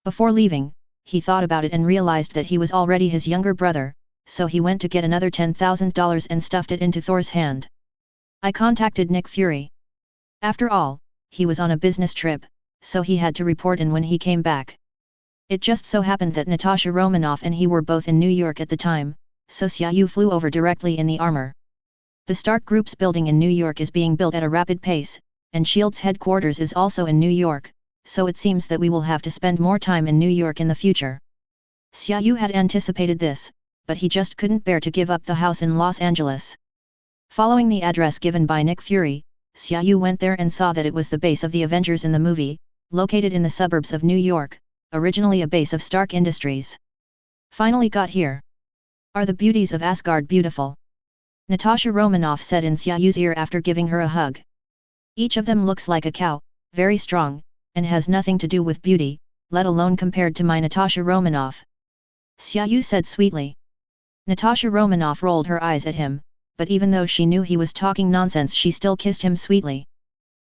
Before leaving, he thought about it and realized that he was already his younger brother, so he went to get another $10,000 and stuffed it into Thor's hand. I contacted Nick Fury. After all, he was on a business trip, so he had to report in when he came back. It just so happened that Natasha Romanoff and he were both in New York at the time, so Xia Yu flew over directly in the armor. The Stark Group's building in New York is being built at a rapid pace, and S.H.I.E.L.D.'s headquarters is also in New York, so it seems that we will have to spend more time in New York in the future. Xia Yu had anticipated this, but he just couldn't bear to give up the house in Los Angeles. Following the address given by Nick Fury, Xia Yu went there and saw that it was the base of the Avengers in the movie, located in the suburbs of New York, originally a base of Stark Industries. Finally got here. Are the beauties of Asgard beautiful? Natasha Romanoff said in Xia Yu's ear after giving her a hug. Each of them looks like a cow, very strong, and has nothing to do with beauty, let alone compared to my Natasha Romanoff. Xia Yu said sweetly. Natasha Romanoff rolled her eyes at him, but even though she knew he was talking nonsense she still kissed him sweetly.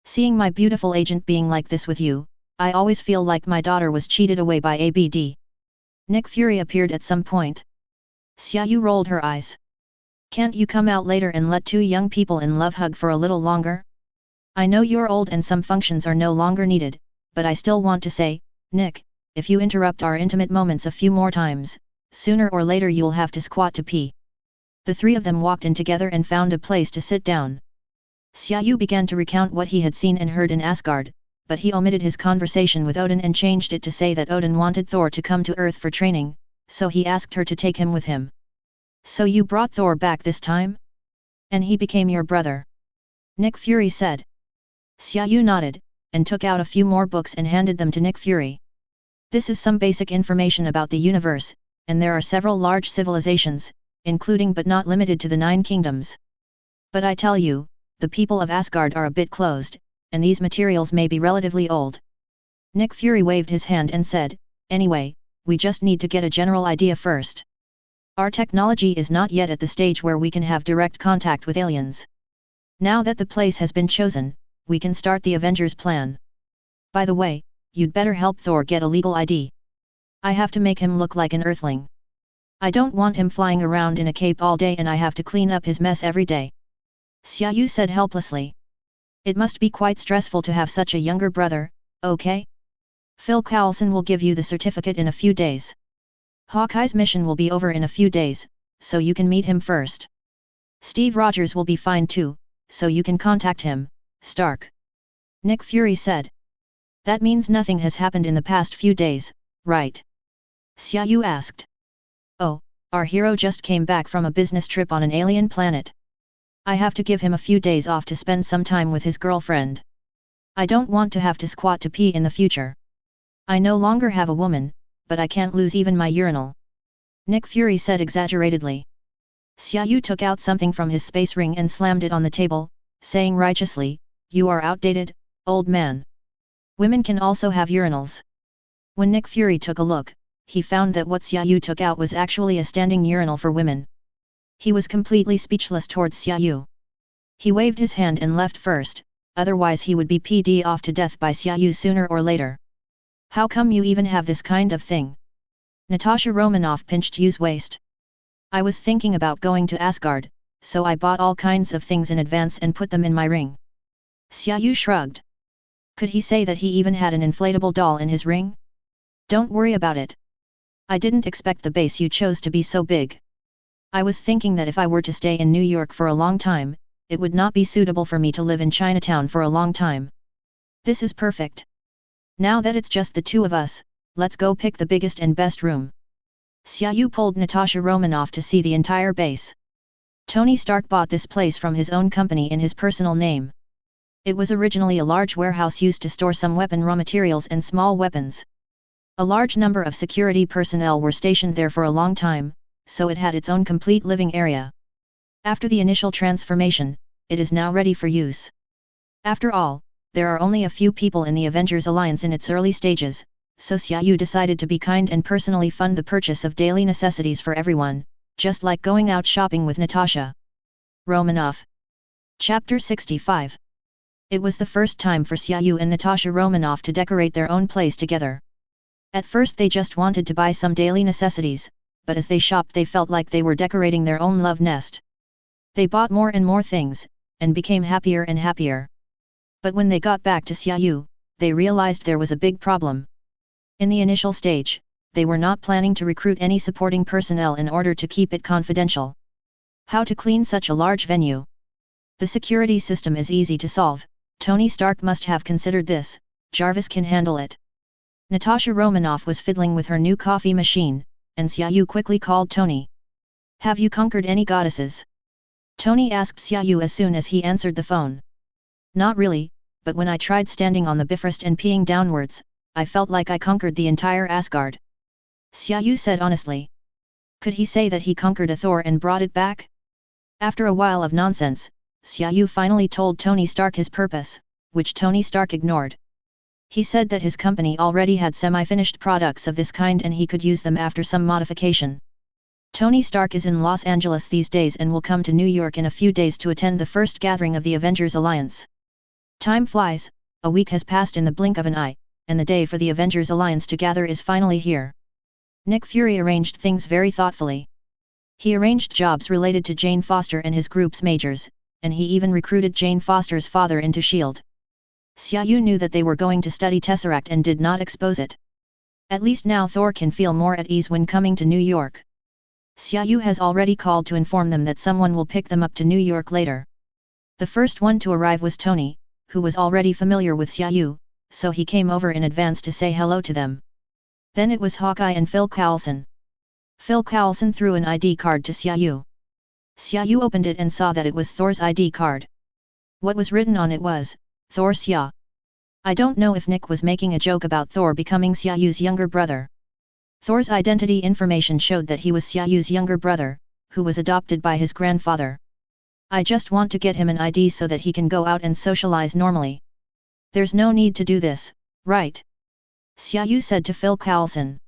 Seeing my beautiful agent being like this with you, I always feel like my daughter was cheated away by ABD. Nick Fury appeared at some point. Xia Yu rolled her eyes. Can't you come out later and let two young people in love hug for a little longer? I know you're old and some functions are no longer needed, but I still want to say, Nick, if you interrupt our intimate moments a few more times, sooner or later you'll have to squat to pee. The three of them walked in together and found a place to sit down. Xia Yu began to recount what he had seen and heard in Asgard, but he omitted his conversation with Odin and changed it to say that Odin wanted Thor to come to Earth for training, so he asked her to take him with him. So you brought Thor back this time? And he became your brother? Nick Fury said. Xia Yu nodded, and took out a few more books and handed them to Nick Fury. This is some basic information about the universe, and there are several large civilizations, including but not limited to the 9 kingdoms. But I tell you, the people of Asgard are a bit closed, and these materials may be relatively old. Nick Fury waved his hand and said, anyway, we just need to get a general idea first. Our technology is not yet at the stage where we can have direct contact with aliens. Now that the place has been chosen, we can start the Avengers plan. By the way, you'd better help Thor get a legal ID. I have to make him look like an Earthling. I don't want him flying around in a cape all day and I have to clean up his mess every day. Xia Yu said helplessly. It must be quite stressful to have such a younger brother, okay? Phil Coulson will give you the certificate in a few days. Hawkeye's mission will be over in a few days, so you can meet him first. Steve Rogers will be fine too, so you can contact him, Stark. Nick Fury said. That means nothing has happened in the past few days, right? Xia Yu asked. Oh, our hero just came back from a business trip on an alien planet. I have to give him a few days off to spend some time with his girlfriend. I don't want to have to squat to pee in the future. I no longer have a woman, but I can't lose even my urinal. Nick Fury said exaggeratedly. Xia Yu took out something from his space ring and slammed it on the table, saying righteously, you are outdated, old man. Women can also have urinals. When Nick Fury took a look, he found that what Xia Yu took out was actually a standing urinal for women. He was completely speechless towards Xia Yu. He waved his hand and left first, otherwise he would be PD'd off to death by Xia Yu sooner or later. How come you even have this kind of thing? Natasha Romanoff pinched Yu's waist. I was thinking about going to Asgard, so I bought all kinds of things in advance and put them in my ring. Xia Yu shrugged. Could he say that he even had an inflatable doll in his ring? Don't worry about it. I didn't expect the base you chose to be so big. I was thinking that if I were to stay in New York for a long time, it would not be suitable for me to live in Chinatown for a long time. This is perfect. Now that it's just the two of us, let's go pick the biggest and best room. Xia Yu pulled Natasha Romanoff to see the entire base. Tony Stark bought this place from his own company in his personal name. It was originally a large warehouse used to store some weapon raw materials and small weapons. A large number of security personnel were stationed there for a long time, so it had its own complete living area. After the initial transformation, it is now ready for use. After all, there are only a few people in the Avengers Alliance in its early stages, so Xia Yu decided to be kind and personally fund the purchase of daily necessities for everyone, just like going out shopping with Natasha Romanoff. Chapter 65. It was the first time for Xia Yu and Natasha Romanoff to decorate their own place together. At first they just wanted to buy some daily necessities, but as they shopped they felt like they were decorating their own love nest. They bought more and more things, and became happier and happier. But when they got back to Xia Yu, they realized there was a big problem. In the initial stage, they were not planning to recruit any supporting personnel in order to keep it confidential. How to clean such a large venue? The security system is easy to solve. Tony Stark must have considered this. Jarvis can handle it. Natasha Romanoff was fiddling with her new coffee machine, and Xia Yu quickly called Tony. Have you conquered any goddesses? Tony asked Xia Yu as soon as he answered the phone. Not really, but when I tried standing on the Bifrost and peeing downwards, I felt like I conquered the entire Asgard. Xia Yu said honestly. Could he say that he conquered a Thor and brought it back? After a while of nonsense, Xia Yu finally told Tony Stark his purpose, which Tony Stark ignored. He said that his company already had semi-finished products of this kind and he could use them after some modification. Tony Stark is in Los Angeles these days and will come to New York in a few days to attend the first gathering of the Avengers Alliance. Time flies, a week has passed in the blink of an eye, and the day for the Avengers Alliance to gather is finally here. Nick Fury arranged things very thoughtfully. He arranged jobs related to Jane Foster and his group's majors, and he even recruited Jane Foster's father into S.H.I.E.L.D. Xia Yu knew that they were going to study Tesseract and did not expose it. At least now Thor can feel more at ease when coming to New York. Xia Yu has already called to inform them that someone will pick them up to New York later. The first one to arrive was Tony, who was already familiar with Xia Yu, so he came over in advance to say hello to them. Then it was Hawkeye and Phil Coulson. Phil Coulson threw an ID card to Xia Yu. Xia Yu opened it and saw that it was Thor's ID card. What was written on it was, Thor Xia. I don't know if Nick was making a joke about Thor becoming Xia Yu's younger brother. Thor's identity information showed that he was Xia Yu's younger brother, who was adopted by his grandfather. I just want to get him an ID so that he can go out and socialize normally. There's no need to do this, right? Xia Yu said to Phil Coulson.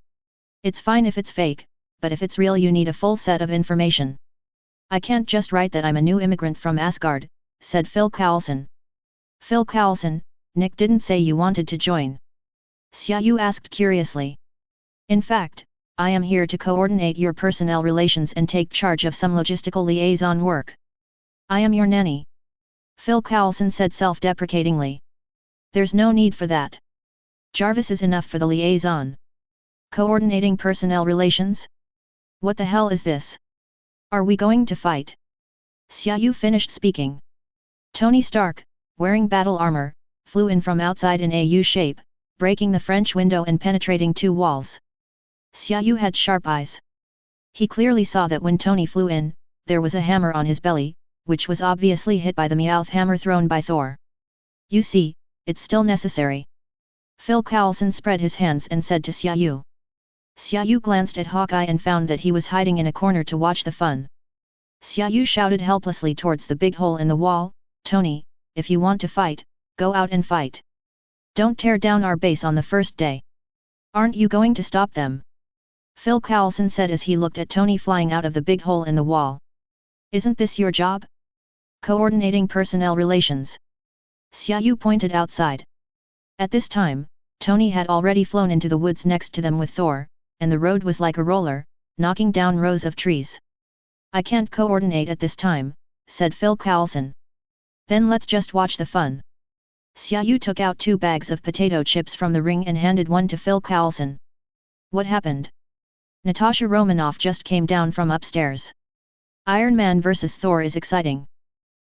It's fine if it's fake, but if it's real you need a full set of information. I can't just write that I'm a new immigrant from Asgard, said Phil Coulson. Phil Coulson, Nick didn't say you wanted to join. Xia Yu asked curiously. In fact, I am here to coordinate your personnel relations and take charge of some logistical liaison work. I am your nanny. Phil Coulson said self-deprecatingly. There's no need for that. Jarvis is enough for the liaison. Coordinating personnel relations? What the hell is this? Are we going to fight? Xia Yu finished speaking. Tony Stark, wearing battle armor, flew in from outside in a U shape, breaking the French window and penetrating 2 walls. Xia Yu had sharp eyes. He clearly saw that when Tony flew in, there was a hammer on his belly, which was obviously hit by the Meowth hammer thrown by Thor. You see, it's still necessary. Phil Coulson spread his hands and said to Xia Yu. Xia Yu glanced at Hawkeye and found that he was hiding in a corner to watch the fun. Xia Yu shouted helplessly towards the big hole in the wall, Tony, if you want to fight, go out and fight. Don't tear down our base on the first day. Aren't you going to stop them? Phil Coulson said as he looked at Tony flying out of the big hole in the wall. Isn't this your job? Coordinating personnel relations. Xia Yu pointed outside. At this time, Tony had already flown into the woods next to them with Thor, and the road was like a roller, knocking down rows of trees. I can't coordinate at this time, said Phil Coulson. Then let's just watch the fun. Xia Yu took out 2 bags of potato chips from the ring and handed one to Phil Coulson. What happened? Natasha Romanoff just came down from upstairs. Iron Man vs. Thor is exciting.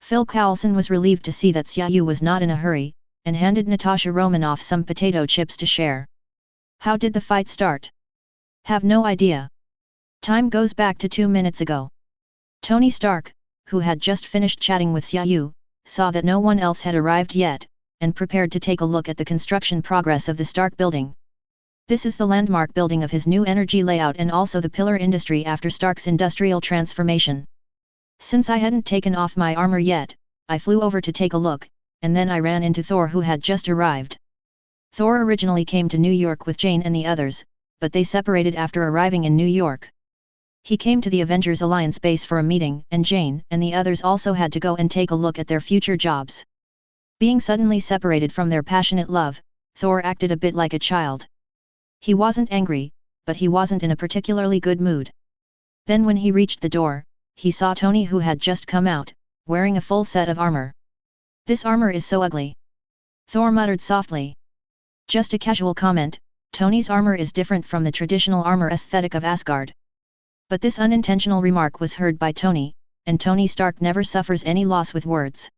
Phil Coulson was relieved to see that Xia Yu was not in a hurry, and handed Natasha Romanoff some potato chips to share. How did the fight start? Have no idea. Time goes back to 2 minutes ago. Tony Stark, who had just finished chatting with Xia Yu, saw that no one else had arrived yet, and prepared to take a look at the construction progress of the Stark building. This is the landmark building of his new energy layout and also the pillar industry after Stark's industrial transformation. Since I hadn't taken off my armor yet, I flew over to take a look, and then I ran into Thor who had just arrived. Thor originally came to New York with Jane and the others, but they separated after arriving in New York. He came to the Avengers Alliance base for a meeting, and Jane and the others also had to go and take a look at their future jobs. Being suddenly separated from their passionate love, Thor acted a bit like a child. He wasn't angry, but he wasn't in a particularly good mood. Then when he reached the door, he saw Tony who had just come out, wearing a full set of armor. This armor is so ugly. Thor muttered softly. Just a casual comment, Tony's armor is different from the traditional armor aesthetic of Asgard. But this unintentional remark was heard by Tony, and Tony Stark never suffers any loss with words.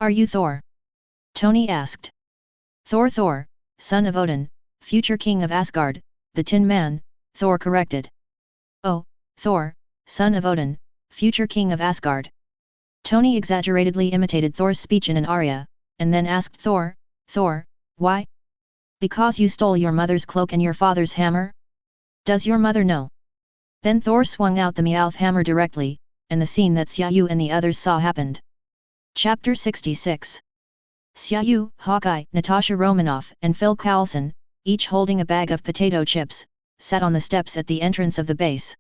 Are you Thor? Tony asked. Thor, son of Odin, future king of Asgard, the Tin Man, Thor corrected. Oh, Thor, son of Odin, future king of Asgard. Tony exaggeratedly imitated Thor's speech in an aria, and then asked Thor, "Thor, why? Because you stole your mother's cloak and your father's hammer? Does your mother know?" Then Thor swung out the Meowth hammer directly, and the scene that Xia Yu and the others saw happened. Chapter 66. Xia Yu, Hawkeye, Natasha Romanoff, and Phil Coulson, each holding a bag of potato chips, sat on the steps at the entrance of the base.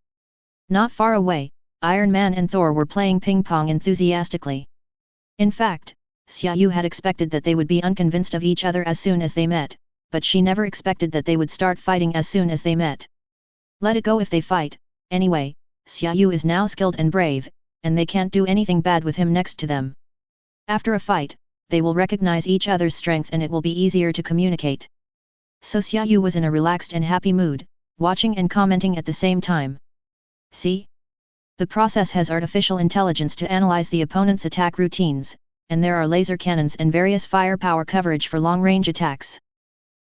Not far away, Iron Man and Thor were playing ping-pong enthusiastically. In fact, Xia Yu had expected that they would be unconvinced of each other as soon as they met, but she never expected that they would start fighting as soon as they met. Let it go if they fight, anyway, Xia Yu is now skilled and brave, and they can't do anything bad with him next to them. After a fight, they will recognize each other's strength and it will be easier to communicate. So Xia Yu was in a relaxed and happy mood, watching and commenting at the same time. See? The process has artificial intelligence to analyze the opponent's attack routines, and there are laser cannons and various firepower coverage for long-range attacks.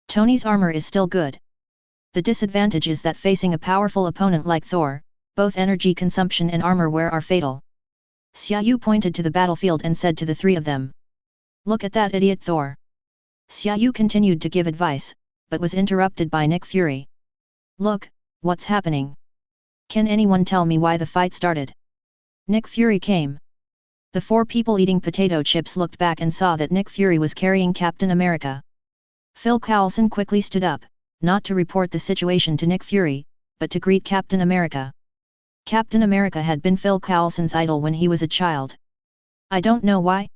Tony's armor is still good. The disadvantage is that facing a powerful opponent like Thor, both energy consumption and armor wear are fatal. Xia Yu pointed to the battlefield and said to the three of them, "Look at that idiot Thor." Xia Yu continued to give advice, but was interrupted by Nick Fury. "Look, what's happening? Can anyone tell me why the fight started?" Nick Fury came. The four people eating potato chips looked back and saw that Nick Fury was carrying Captain America. Phil Coulson quickly stood up, not to report the situation to Nick Fury, but to greet Captain America. Captain America had been Phil Coulson's idol when he was a child. "I don't know why.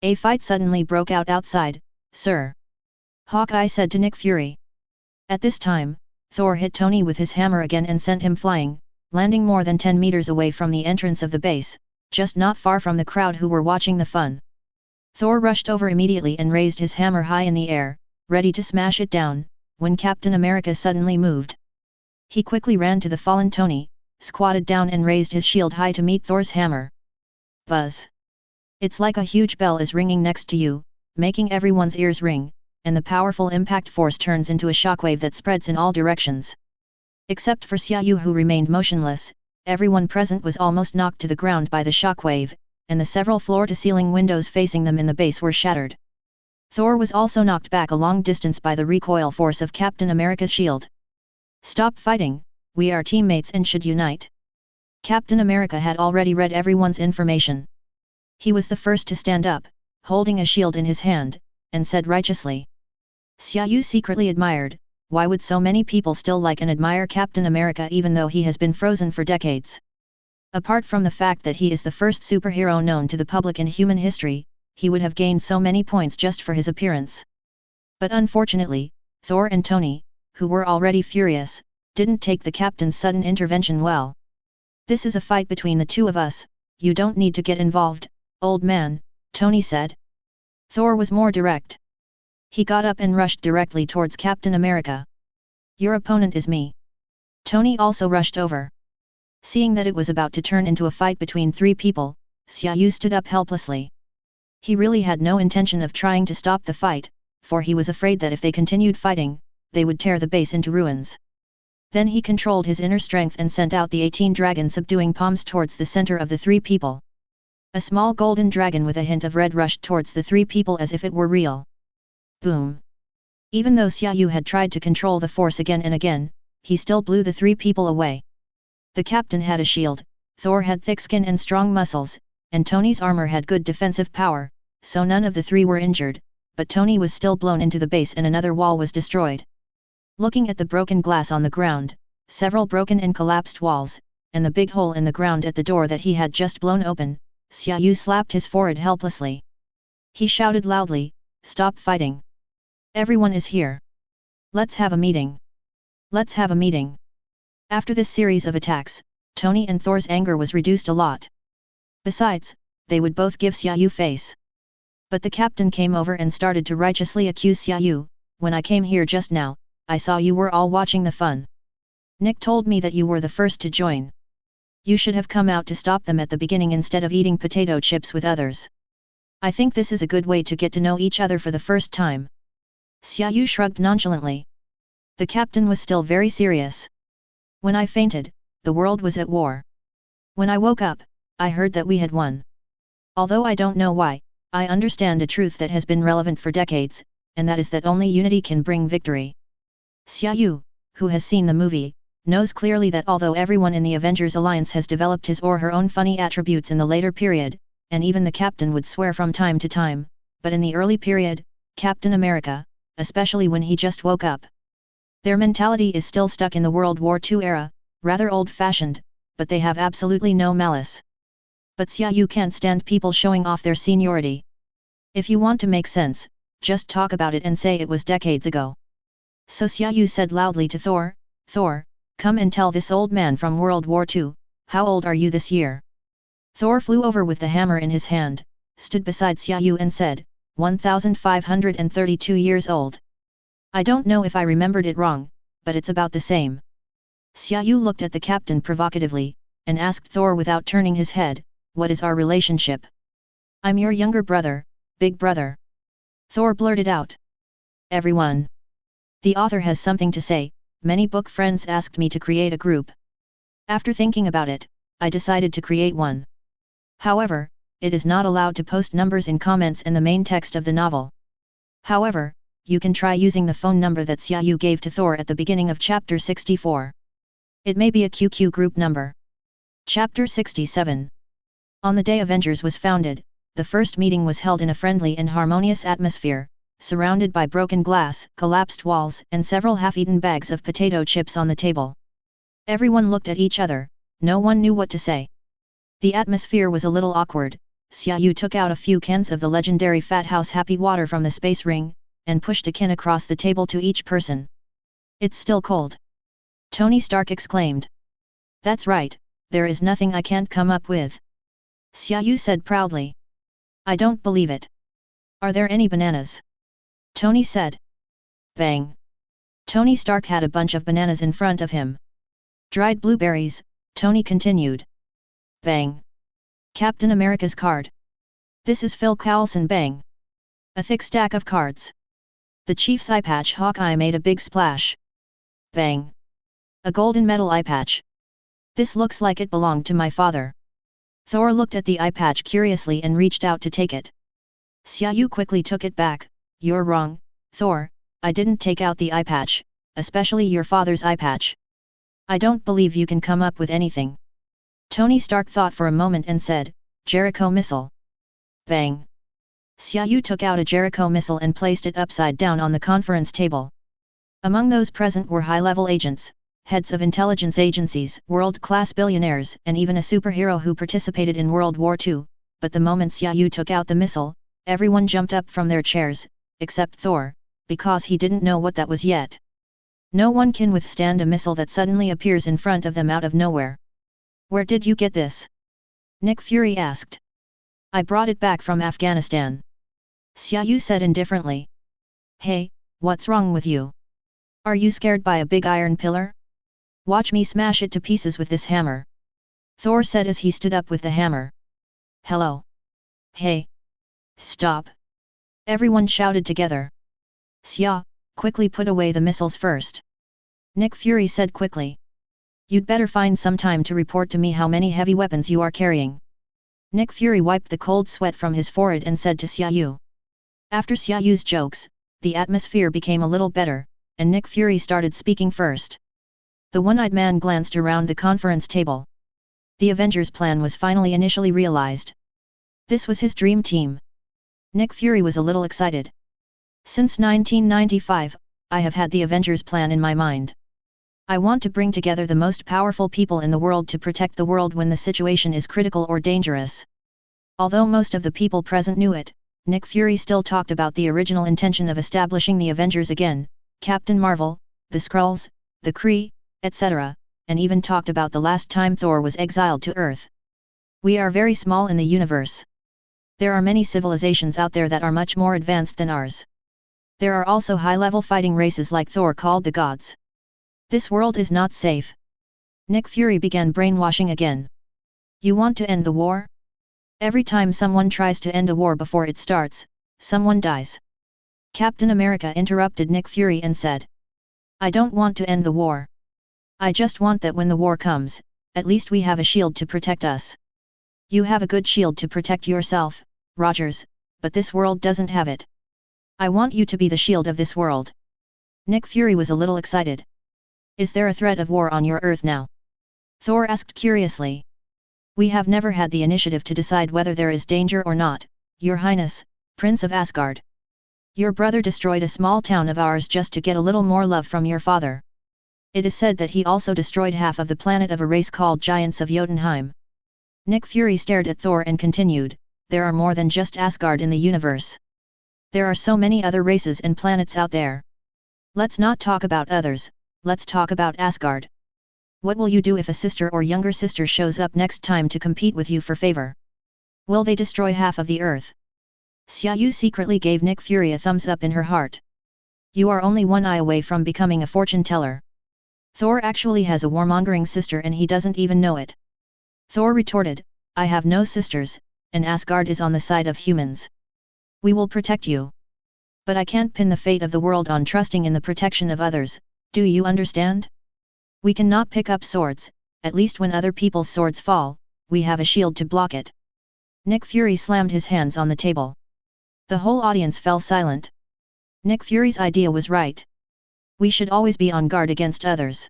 A fight suddenly broke out outside, sir," Hawkeye said to Nick Fury. At this time, Thor hit Tony with his hammer again and sent him flying, landing more than 10 meters away from the entrance of the base, just not far from the crowd who were watching the fun. Thor rushed over immediately and raised his hammer high in the air, ready to smash it down, when Captain America suddenly moved. He quickly ran to the fallen Tony, squatted down and raised his shield high to meet Thor's hammer. Buzz! It's like a huge bell is ringing next to you, making everyone's ears ring, and the powerful impact force turns into a shockwave that spreads in all directions. Except for Xia Yu, who remained motionless, everyone present was almost knocked to the ground by the shockwave, and the several floor-to-ceiling windows facing them in the base were shattered. Thor was also knocked back a long distance by the recoil force of Captain America's shield. "Stop fighting, we are teammates and should unite." Captain America had already read everyone's information. He was the first to stand up, holding a shield in his hand, and said righteously. Xia Yu secretly admired, why would so many people still like and admire Captain America even though he has been frozen for decades? Apart from the fact that he is the first superhero known to the public in human history, he would have gained so many points just for his appearance. But unfortunately, Thor and Tony, who were already furious, didn't take the captain's sudden intervention well. "This is a fight between the two of us, you don't need to get involved, old man," Tony said. Thor was more direct. He got up and rushed directly towards Captain America. "Your opponent is me." Tony also rushed over. Seeing that it was about to turn into a fight between three people, Xia Yu stood up helplessly. He really had no intention of trying to stop the fight, for he was afraid that if they continued fighting, they would tear the base into ruins. Then he controlled his inner strength and sent out the 18 dragon subduing palms towards the center of the three people. A small golden dragon with a hint of red rushed towards the three people as if it were real. Boom! Even though Xia Yu had tried to control the force again and again, he still blew the three people away. The captain had a shield, Thor had thick skin and strong muscles, and Tony's armor had good defensive power, so none of the three were injured, but Tony was still blown into the base and another wall was destroyed. Looking at the broken glass on the ground, several broken and collapsed walls, and the big hole in the ground at the door that he had just blown open, Xia Yu slapped his forehead helplessly. He shouted loudly, "Stop fighting! Everyone is here! Let's have a meeting! Let's have a meeting!" After this series of attacks, Tony and Thor's anger was reduced a lot. Besides, they would both give Xia Yu face. But the captain came over and started to righteously accuse Xia Yu. "When I came here just now, I saw you were all watching the fun. Nick told me that you were the first to join. You should have come out to stop them at the beginning instead of eating potato chips with others. I think this is a good way to get to know each other for the first time." Xia Yu shrugged nonchalantly. The captain was still very serious. "When I fainted, the world was at war. When I woke up, I heard that we had won. Although I don't know why, I understand a truth that has been relevant for decades, and that is that only unity can bring victory. Xia Yu, who has seen the movie, knows clearly that although everyone in the Avengers Alliance has developed his or her own funny attributes in the later period, and even the captain would swear from time to time, but in the early period, Captain America, especially when he just woke up, their mentality is still stuck in the World War II era, rather old-fashioned, but they have absolutely no malice. But Xia Yu can't stand people showing off their seniority. If you want to make sense, just talk about it and say it was decades ago. So Xia Yu said loudly to Thor, "Thor, come and tell this old man from World War II, how old are you this year?" Thor flew over with the hammer in his hand, stood beside Xia Yu and said, 1532 years old. I don't know if I remembered it wrong, but it's about the same. Xia Yu looked at the captain provocatively, and asked Thor without turning his head, "What is our relationship?" "I'm your younger brother, big brother." Thor blurted out. "Everyone. The author has something to say. Many book friends asked me to create a group. After thinking about it, I decided to create one. However, it is not allowed to post numbers in comments in the main text of the novel. However, you can try using the phone number that Xia Yu gave to Thor at the beginning of chapter 64. It may be a QQ group number." Chapter 67. On the day Avengers was founded, the first meeting was held in a friendly and harmonious atmosphere, surrounded by broken glass, collapsed walls, and several half-eaten bags of potato chips on the table. Everyone looked at each other, no one knew what to say. The atmosphere was a little awkward. Xia Yu took out a few cans of the legendary Fat House Happy Water from the space ring, and pushed a can across the table to each person. "It's still cold," Tony Stark exclaimed. "That's right, there is nothing I can't come up with," Xia Yu said proudly. "I don't believe it. Are there any bananas?" Tony said. Bang! Tony Stark had a bunch of bananas in front of him. "Dried blueberries," Tony continued. Bang! Captain America's card. "This is Phil Coulson." Bang! A thick stack of cards. The chief's eye patch. Hawkeye made a big splash. Bang! A golden metal eye patch. "This looks like it belonged to my father." Thor looked at the eye patch curiously and reached out to take it. Xia Yu quickly took it back. "You're wrong, Thor, I didn't take out the eye patch, especially your father's eye patch. I don't believe you can come up with anything." Tony Stark thought for a moment and said, "Jericho missile." Bang! Xia Yu took out a Jericho missile and placed it upside down on the conference table. Among those present were high-level agents, heads of intelligence agencies, world-class billionaires, and even a superhero who participated in World War II, but the moment Xia Yu took out the missile, everyone jumped up from their chairs, except Thor, because he didn't know what that was yet. No one can withstand a missile that suddenly appears in front of them out of nowhere. "Where did you get this?" Nick Fury asked. "I brought it back from Afghanistan," Xia Yu said indifferently. "Hey, what's wrong with you? Are you scared by a big iron pillar? Watch me smash it to pieces with this hammer," Thor said as he stood up with the hammer. "Hello! Hey! Stop!" everyone shouted together. "Xia, quickly put away the missiles first," Nick Fury said quickly. "You'd better find some time to report to me how many heavy weapons you are carrying." Nick Fury wiped the cold sweat from his forehead and said to Xia Yu. After Xia Yu's jokes, the atmosphere became a little better, and Nick Fury started speaking first. The one-eyed man glanced around the conference table. The Avengers' plan was finally initially realized. This was his dream team. Nick Fury was a little excited. "Since 1995, I have had the Avengers plan in my mind. I want to bring together the most powerful people in the world to protect the world when the situation is critical or dangerous." Although most of the people present knew it, Nick Fury still talked about the original intention of establishing the Avengers again, Captain Marvel, the Skrulls, the Kree, etc., and even talked about the last time Thor was exiled to Earth. "We are very small in the universe. There are many civilizations out there that are much more advanced than ours. There are also high-level fighting races like Thor called the gods. This world is not safe." Nick Fury began brainwashing again. "You want to end the war? Every time someone tries to end a war before it starts, someone dies." Captain America interrupted Nick Fury and said, "I don't want to end the war. I just want that when the war comes, at least we have a shield to protect us." "You have a good shield to protect yourself, Rogers, but this world doesn't have it. I want you to be the shield of this world. Nick Fury was a little excited. Is there a threat of war on your Earth now? Thor asked curiously. We have never had the initiative to decide whether there is danger or not, Your Highness, Prince of Asgard. Your brother destroyed a small town of ours just to get a little more love from your father. It is said that he also destroyed half of the planet of a race called Giants of Jotunheim. Nick Fury stared at Thor and continued, there are more than just Asgard in the universe. There are so many other races and planets out there. Let's not talk about others, let's talk about Asgard. What will you do if a sister or younger sister shows up next time to compete with you for favor? Will they destroy half of the Earth? Xia Yu secretly gave Nick Fury a thumbs up in her heart. You are only one eye away from becoming a fortune teller. Thor actually has a warmongering sister and he doesn't even know it. Thor retorted, I have no sisters, and Asgard is on the side of humans. We will protect you. But I can't pin the fate of the world on trusting in the protection of others, do you understand? We cannot pick up swords, at least when other people's swords fall, we have a shield to block it. Nick Fury slammed his hands on the table. The whole audience fell silent. Nick Fury's idea was right. We should always be on guard against others.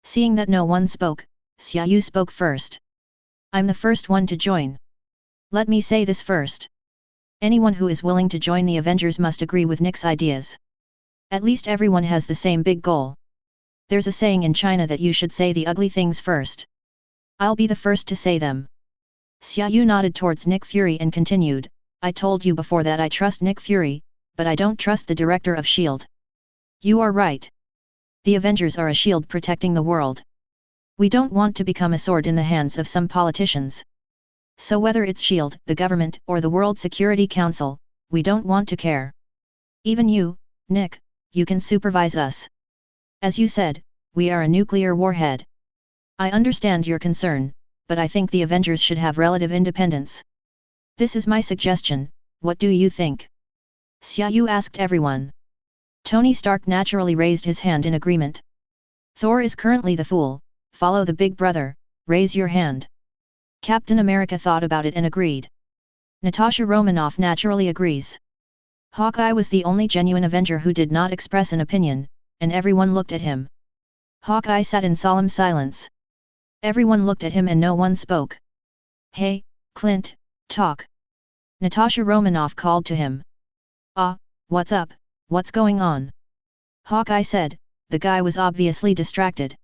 Seeing that no one spoke, Xia Yu spoke first. I'm the first one to join. Let me say this first. Anyone who is willing to join the Avengers must agree with Nick's ideas. At least everyone has the same big goal. There's a saying in China that you should say the ugly things first. I'll be the first to say them. Xia Yu nodded towards Nick Fury and continued, I told you before that I trust Nick Fury, but I don't trust the director of S.H.I.E.L.D. You are right. The Avengers are a shield protecting the world. We don't want to become a sword in the hands of some politicians. So whether it's S.H.I.E.L.D., the government, or the World Security Council, we don't want to care. Even you, Nick, you can supervise us. As you said, we are a nuclear warhead. I understand your concern, but I think the Avengers should have relative independence. This is my suggestion, what do you think? Xia Yu asked everyone. Tony Stark naturally raised his hand in agreement. Thor is currently the fool, follow the big brother, raise your hand. Captain America thought about it and agreed. Natasha Romanoff naturally agrees. Hawkeye was the only genuine Avenger who did not express an opinion, and everyone looked at him. Hawkeye sat in solemn silence. Everyone looked at him and no one spoke. Hey, Clint, talk. Natasha Romanoff called to him. What's up, what's going on? Hawkeye said, the guy was obviously distracted.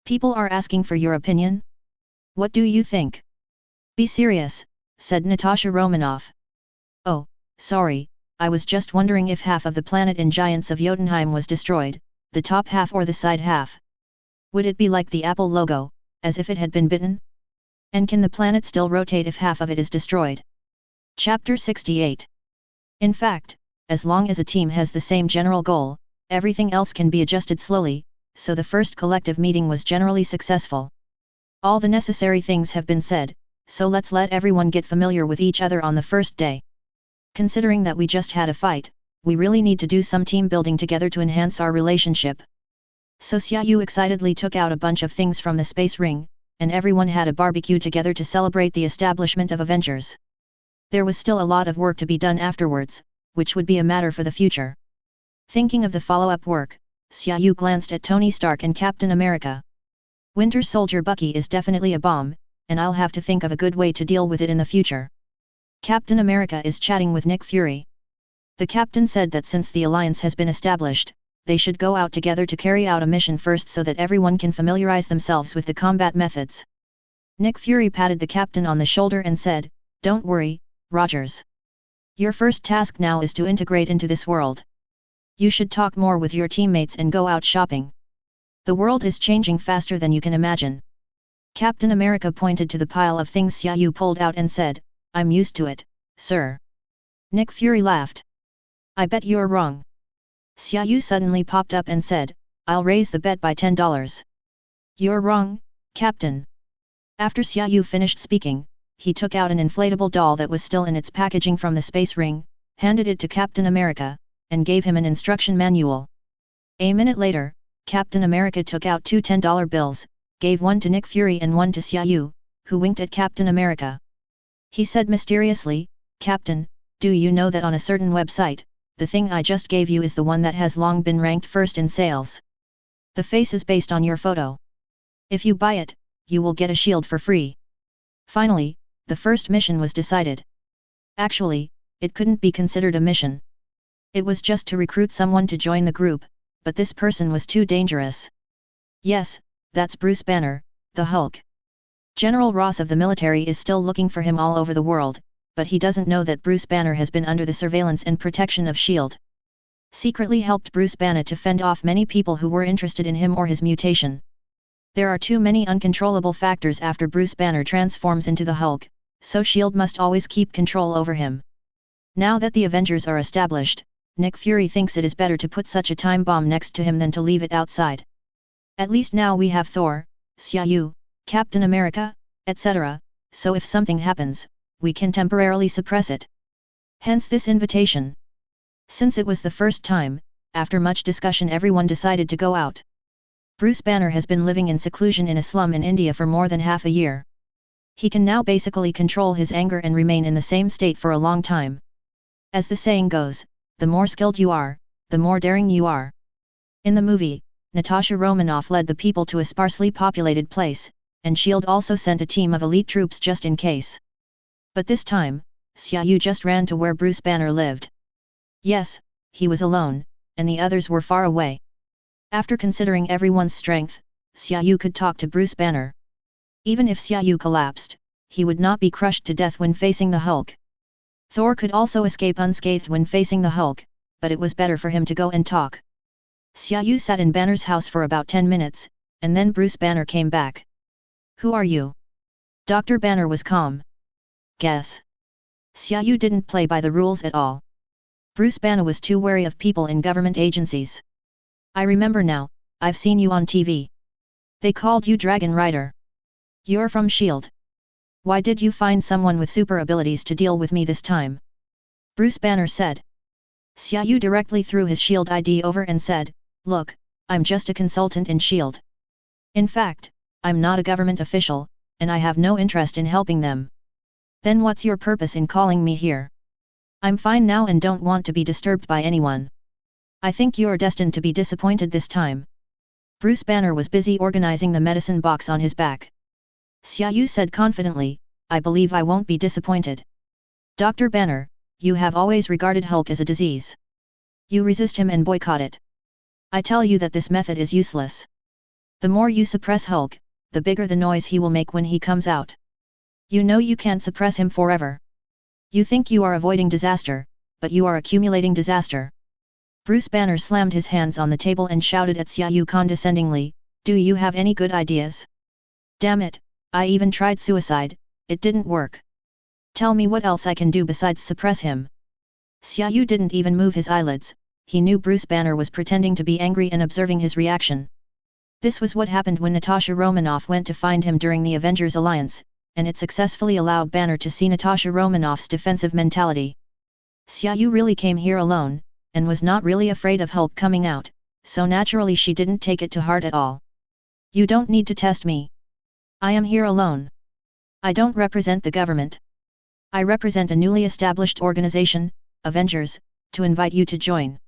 People are asking for your opinion? What do you think? Be serious, said Natasha Romanoff. Oh, sorry, I was just wondering if half of the planet in Giants of Jotunheim was destroyed, the top half or the side half. Would it be like the Apple logo, as if it had been bitten? And can the planet still rotate if half of it is destroyed? Chapter 68. In fact, as long as a team has the same general goal, everything else can be adjusted slowly, so the first collective meeting was generally successful. All the necessary things have been said, so let's let everyone get familiar with each other on the first day. Considering that we just had a fight, we really need to do some team building together to enhance our relationship. So Xia Yu excitedly took out a bunch of things from the space ring, and everyone had a barbecue together to celebrate the establishment of Avengers. There was still a lot of work to be done afterwards, which would be a matter for the future. Thinking of the follow-up work, Xia Yu glanced at Tony Stark and Captain America. Winter Soldier Bucky is definitely a bomb, and I'll have to think of a good way to deal with it in the future. Captain America is chatting with Nick Fury. The captain said that since the alliance has been established, they should go out together to carry out a mission first so that everyone can familiarize themselves with the combat methods. Nick Fury patted the captain on the shoulder and said, Don't worry, Rogers. Your first task now is to integrate into this world. You should talk more with your teammates and go out shopping. The world is changing faster than you can imagine. Captain America pointed to the pile of things Xia Yu pulled out and said, I'm used to it, sir. Nick Fury laughed. I bet you're wrong. Xia Yu suddenly popped up and said, I'll raise the bet by $10. You're wrong, Captain. After Xia Yu finished speaking, he took out an inflatable doll that was still in its packaging from the space ring, handed it to Captain America, and gave him an instruction manual. A minute later, Captain America took out two $10 bills, gave one to Nick Fury and one to Xia Yu, who winked at Captain America. He said mysteriously, Captain, Do you know that on a certain website, the thing I just gave you is the one that has long been ranked first in sales? The face is based on your photo. If you buy it, you will get a shield for free. Finally, the first mission was decided. Actually, it couldn't be considered a mission. It was just to recruit someone to join the group, but this person was too dangerous. Yes, that's Bruce Banner, the Hulk. General Ross of the military is still looking for him all over the world, but he doesn't know that Bruce Banner has been under the surveillance and protection of S.H.I.E.L.D. Secretly helped Bruce Banner to fend off many people who were interested in him or his mutation. There are too many uncontrollable factors after Bruce Banner transforms into the Hulk, so S.H.I.E.L.D. must always keep control over him. Now that the Avengers are established, Nick Fury thinks it is better to put such a time bomb next to him than to leave it outside. At least now we have Thor, Xia Yu, Captain America, etc., so if something happens, we can temporarily suppress it. Hence this invitation. Since it was the first time, after much discussion everyone decided to go out. Bruce Banner has been living in seclusion in a slum in India for more than half a year. He can now basically control his anger and remain in the same state for a long time. As the saying goes, the more skilled you are, the more daring you are. In the movie, Natasha Romanoff led the people to a sparsely populated place, and S.H.I.E.L.D. also sent a team of elite troops just in case. But this time, Xia Yu just ran to where Bruce Banner lived. Yes, he was alone, and the others were far away. After considering everyone's strength, Xia Yu could talk to Bruce Banner. Even if Xia Yu collapsed, he would not be crushed to death when facing the Hulk. Thor could also escape unscathed when facing the Hulk, but it was better for him to go and talk. Xia Yu sat in Banner's house for about 10 minutes, and then Bruce Banner came back. Who are you? Dr. Banner was calm. Guess. Xia Yu didn't play by the rules at all. Bruce Banner was too wary of people in government agencies. I remember now, I've seen you on TV. They called you Dragon Rider. You're from S.H.I.E.L.D. Why did you find someone with super abilities to deal with me this time? Bruce Banner said. Xia Yu directly threw his S.H.I.E.L.D. ID over and said, Look, I'm just a consultant in S.H.I.E.L.D. In fact, I'm not a government official, and I have no interest in helping them. Then what's your purpose in calling me here? I'm fine now and don't want to be disturbed by anyone. I think you're destined to be disappointed this time. Bruce Banner was busy organizing the medicine box on his back. Xia Yu said confidently, I believe I won't be disappointed. Dr. Banner, you have always regarded Hulk as a disease. You resist him and boycott it. I tell you that this method is useless. The more you suppress Hulk, the bigger the noise he will make when he comes out. You know you can't suppress him forever. You think you are avoiding disaster, but you are accumulating disaster. Bruce Banner slammed his hands on the table and shouted at Xia Yu condescendingly, Do you have any good ideas? Damn it, I even tried suicide, it didn't work. Tell me what else I can do besides suppress him. Xia Yu didn't even move his eyelids, he knew Bruce Banner was pretending to be angry and observing his reaction. This was what happened when Natasha Romanoff went to find him during the Avengers Alliance, and it successfully allowed Banner to see Natasha Romanoff's defensive mentality. Xia Yu really came here alone, and was not really afraid of Hulk coming out, so naturally she didn't take it to heart at all. You don't need to test me. I am here alone. I don't represent the government. I represent a newly established organization, Avengers, to invite you to join.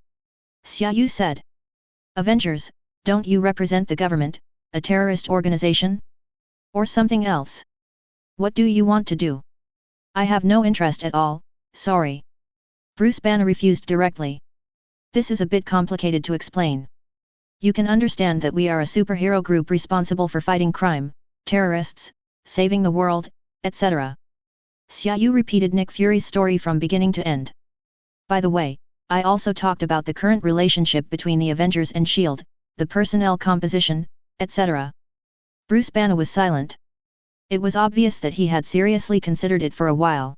Xia Yu said. Avengers, don't you represent the government, a terrorist organization? Or something else? What do you want to do? I have no interest at all, sorry. Bruce Banner refused directly. This is a bit complicated to explain. You can understand that we are a superhero group responsible for fighting crime, terrorists, saving the world, etc. Xia Yu repeated Nick Fury's story from beginning to end. By the way, I also talked about the current relationship between the Avengers and S.H.I.E.L.D., the personnel composition, etc. Bruce Banner was silent. It was obvious that he had seriously considered it for a while.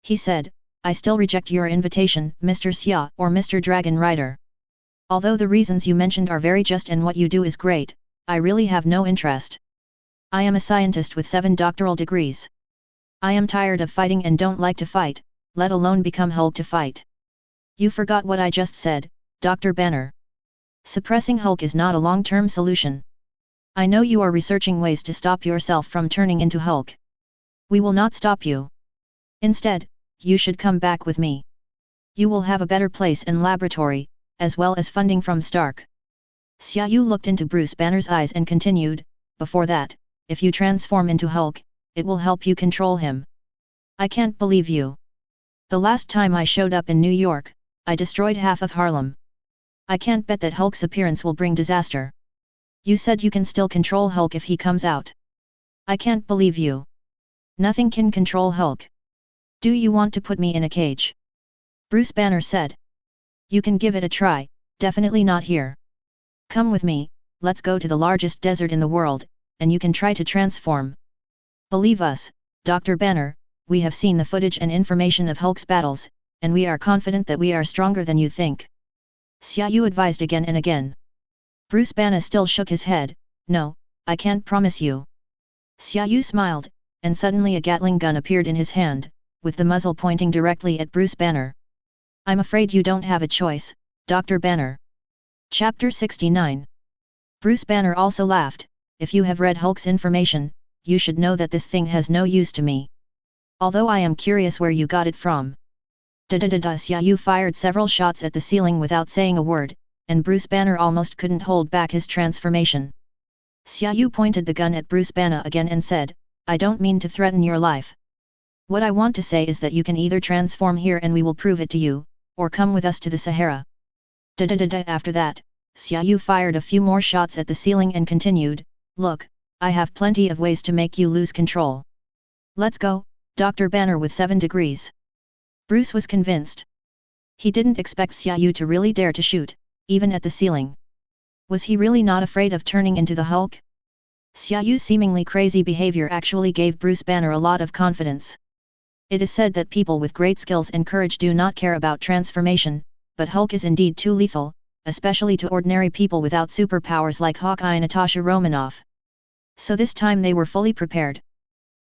He said, I still reject your invitation, Mr. Xia or Mr. Dragon Rider. Although the reasons you mentioned are very just and what you do is great, I really have no interest. I am a scientist with 7 doctoral degrees. I am tired of fighting and don't like to fight, let alone become Hulk to fight. You forgot what I just said, Dr. Banner. Suppressing Hulk is not a long-term solution. I know you are researching ways to stop yourself from turning into Hulk. We will not stop you. Instead, you should come back with me. You will have a better place in laboratory, as well as funding from Stark. Xia Yu looked into Bruce Banner's eyes and continued, before that, if you transform into Hulk, it will help you control him. I can't believe you. The last time I showed up in New York, I destroyed half of Harlem. I can't bet that Hulk's appearance will bring disaster. You said you can still control Hulk if he comes out. I can't believe you. Nothing can control Hulk. Do you want to put me in a cage? Bruce Banner said. You can give it a try, definitely not here. Come with me, let's go to the largest desert in the world, and you can try to transform. Believe us, Dr. Banner, we have seen the footage and information of Hulk's battles, and we are confident that we are stronger than you think. Xia Yu advised again and again. Bruce Banner still shook his head, no, I can't promise you. Xia Yu smiled, and suddenly a Gatling gun appeared in his hand, with the muzzle pointing directly at Bruce Banner. I'm afraid you don't have a choice, Dr. Banner. Chapter 69. Bruce Banner also laughed, if you have read Hulk's information, you should know that this thing has no use to me. Although I am curious where you got it from. Xia Yu fired several shots at the ceiling without saying a word, and Bruce Banner almost couldn't hold back his transformation. Xia Yu pointed the gun at Bruce Banner again and said, I don't mean to threaten your life. What I want to say is that you can either transform here and we will prove it to you, or come with us to the Sahara. After that, Xia Yu fired a few more shots at the ceiling and continued, look, I have plenty of ways to make you lose control. Let's go, Dr. Banner with 7 degrees. Bruce was convinced. He didn't expect Xia Yu to really dare to shoot, even at the ceiling. Was he really not afraid of turning into the Hulk? Xia Yu's seemingly crazy behavior actually gave Bruce Banner a lot of confidence. It is said that people with great skills and courage do not care about transformation, but Hulk is indeed too lethal, especially to ordinary people without superpowers like Hawkeye and Natasha Romanoff. So this time they were fully prepared.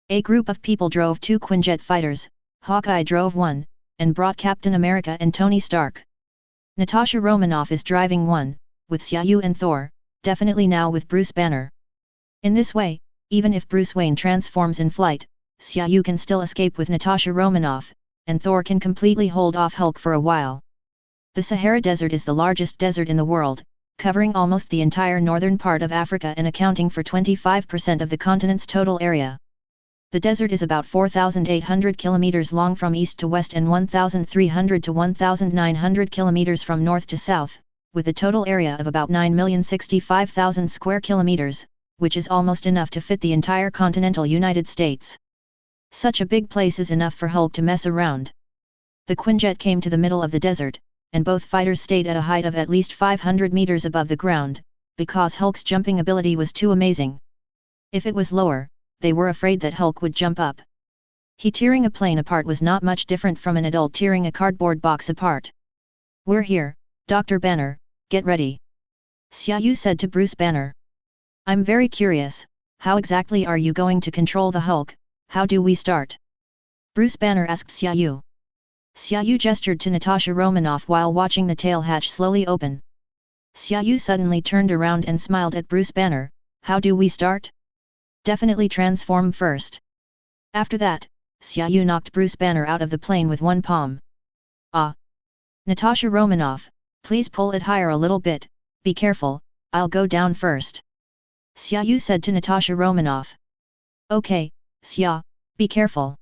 A group of people drove 2 Quinjet fighters, Hawkeye drove one, and brought Captain America and Tony Stark. Natasha Romanoff is driving one, with Xia Yu and Thor, definitely now with Bruce Banner. In this way, even if Bruce Wayne transforms in flight, Xia Yu can still escape with Natasha Romanoff, and Thor can completely hold off Hulk for a while. The Sahara Desert is the largest desert in the world, covering almost the entire northern part of Africa and accounting for 25% of the continent's total area. The desert is about 4,800 kilometers long from east to west and 1,300 to 1,900 kilometers from north to south, with a total area of about 9,065,000 square kilometers, which is almost enough to fit the entire continental United States. Such a big place is enough for Hulk to mess around. The Quinjet came to the middle of the desert, and both fighters stayed at a height of at least 500 meters above the ground, because Hulk's jumping ability was too amazing. If it was lower, they were afraid that Hulk would jump up. He tearing a plane apart was not much different from an adult tearing a cardboard box apart. We're here, Dr. Banner, get ready. Xia Yu said to Bruce Banner. I'm very curious, how exactly are you going to control the Hulk? How do we start? Bruce Banner asked Xia Yu. Xia Yu gestured to Natasha Romanoff while watching the tail hatch slowly open. Xia Yu suddenly turned around and smiled at Bruce Banner. How do we start? Definitely transform first. After that, Xia Yu knocked Bruce Banner out of the plane with one palm. Ah! Natasha Romanoff, please pull it higher a little bit, be careful, I'll go down first. Xia Yu said to Natasha Romanoff. Okay, Xia, be careful.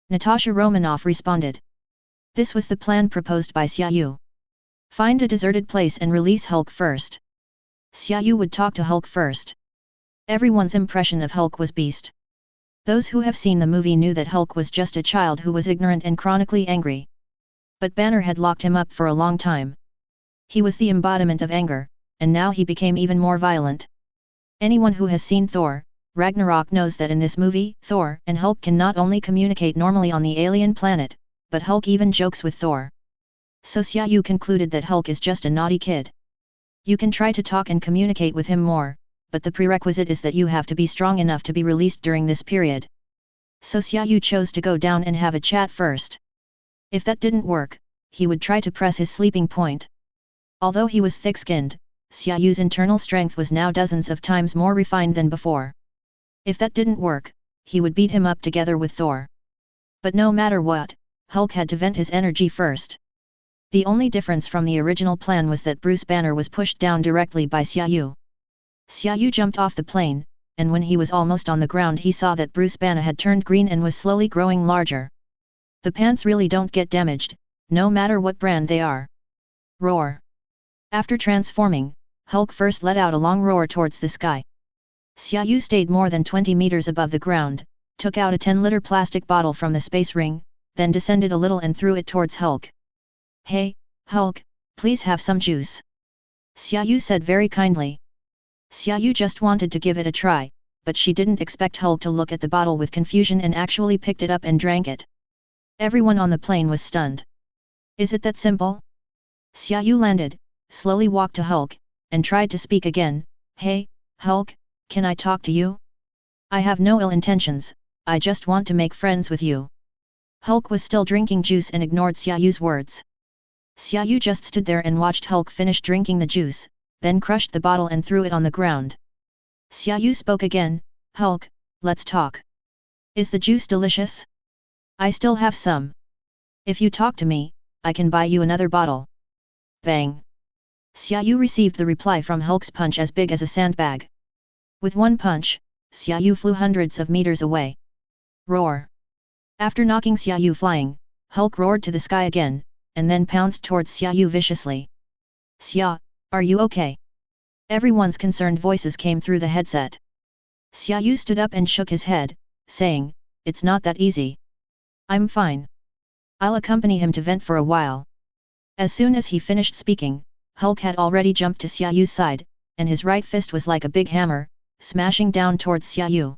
Natasha Romanoff responded. This was the plan proposed by Xia Yu. Find a deserted place and release Hulk first. Xia Yu would talk to Hulk first. Everyone's impression of Hulk was beast. Those who have seen the movie knew that Hulk was just a child who was ignorant and chronically angry. But Banner had locked him up for a long time. He was the embodiment of anger, and now he became even more violent. Anyone who has seen Thor Ragnarok knows that in this movie, Thor and Hulk can not only communicate normally on the alien planet, but Hulk even jokes with Thor. So Xia Yu concluded that Hulk is just a naughty kid. You can try to talk and communicate with him more, but the prerequisite is that you have to be strong enough to be released during this period. So Xia Yu chose to go down and have a chat first. If that didn't work, he would try to press his sleeping point. Although he was thick-skinned, Xia Yu's internal strength was now dozens of times more refined than before. If that didn't work, he would beat him up together with Thor. But no matter what, Hulk had to vent his energy first. The only difference from the original plan was that Bruce Banner was pushed down directly by Xia Yu. Xia Yu jumped off the plane, and when he was almost on the ground he saw that Bruce Banner had turned green and was slowly growing larger. The pants really don't get damaged, no matter what brand they are. Roar. After transforming, Hulk first let out a long roar towards the sky. Xia Yu stayed more than 20 meters above the ground, took out a 10-liter plastic bottle from the space ring, then descended a little and threw it towards Hulk. "Hey, Hulk, please have some juice," Xia Yu said very kindly. Xia Yu just wanted to give it a try, but she didn't expect Hulk to look at the bottle with confusion and actually picked it up and drank it. Everyone on the plane was stunned. "Is it that simple?" Xia Yu landed, slowly walked to Hulk, and tried to speak again. "Hey, Hulk, can I talk to you? I have no ill intentions, I just want to make friends with you." Hulk was still drinking juice and ignored Xia Yu's words. Xia Yu just stood there and watched Hulk finish drinking the juice, then crushed the bottle and threw it on the ground. Xia Yu spoke again, "Hulk, let's talk. Is the juice delicious? I still have some. If you talk to me, I can buy you another bottle." Bang! Xia Yu received the reply from Hulk's punch as big as a sandbag. With one punch, Xia Yu flew hundreds of meters away. Roar! After knocking Xia Yu flying, Hulk roared to the sky again, and then pounced towards Xia Yu viciously. "Xia, are you okay?" Everyone's concerned voices came through the headset. Xia Yu stood up and shook his head, saying, "It's not that easy. I'm fine. I'll accompany him to vent for a while." As soon as he finished speaking, Hulk had already jumped to Xia Yu's side, and his right fist was like a big hammer, smashing down towards Xia Yu.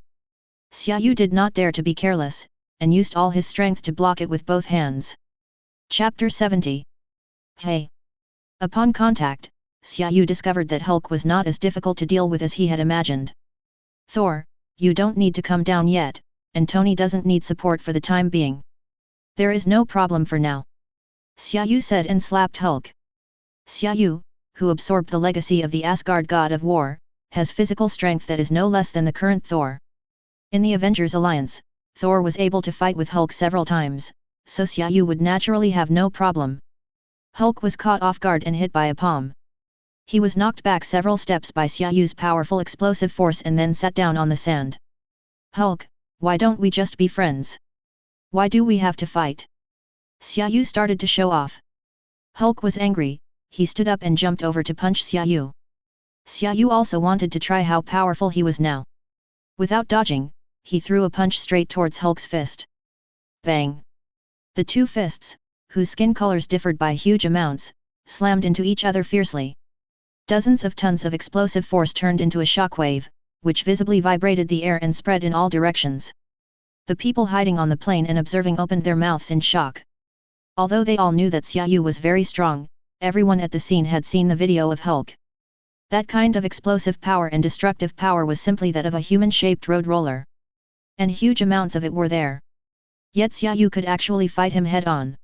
Xia Yu did not dare to be careless, and used all his strength to block it with both hands. Chapter 70. Hey! Upon contact, Xia Yu discovered that Hulk was not as difficult to deal with as he had imagined. "Thor, you don't need to come down yet, and Tony doesn't need support for the time being. There is no problem for now," Xia Yu said and slapped Hulk. Xia Yu, who absorbed the legacy of the Asgard god of war, has physical strength that is no less than the current Thor. In the Avengers Alliance, Thor was able to fight with Hulk several times, so Xia Yu would naturally have no problem. Hulk was caught off guard and hit by a palm. He was knocked back several steps by Xia Yu's powerful explosive force and then sat down on the sand. "Hulk, why don't we just be friends? Why do we have to fight?" Xia Yu started to show off. Hulk was angry, he stood up and jumped over to punch Xia Yu. Xia Yu also wanted to try how powerful he was now. Without dodging, he threw a punch straight towards Hulk's fist. Bang! The two fists, whose skin colors differed by huge amounts, slammed into each other fiercely. Dozens of tons of explosive force turned into a shockwave, which visibly vibrated the air and spread in all directions. The people hiding on the plane and observing opened their mouths in shock. Although they all knew that Xia Yu was very strong, everyone at the scene had seen the video of Hulk. That kind of explosive power and destructive power was simply that of a human-shaped road roller. And huge amounts of it were there. Yet Xia Yu could actually fight him head-on.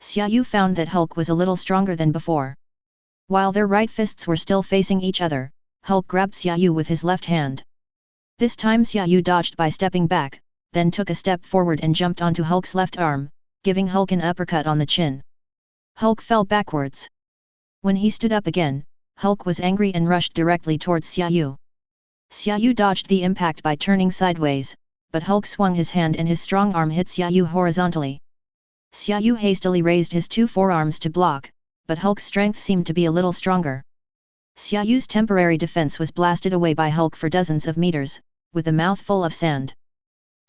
Xia Yu found that Hulk was a little stronger than before. While their right fists were still facing each other, Hulk grabbed Xia Yu with his left hand. This time Xia Yu dodged by stepping back, then took a step forward and jumped onto Hulk's left arm, giving Hulk an uppercut on the chin. Hulk fell backwards. When he stood up again, Hulk was angry and rushed directly towards Xia Yu. Xia Yu dodged the impact by turning sideways, but Hulk swung his hand and his strong arm hit Xia Yu horizontally. Xia Yu hastily raised his two forearms to block, but Hulk's strength seemed to be a little stronger. Xia Yu's temporary defense was blasted away by Hulk for dozens of meters, with a mouth full of sand.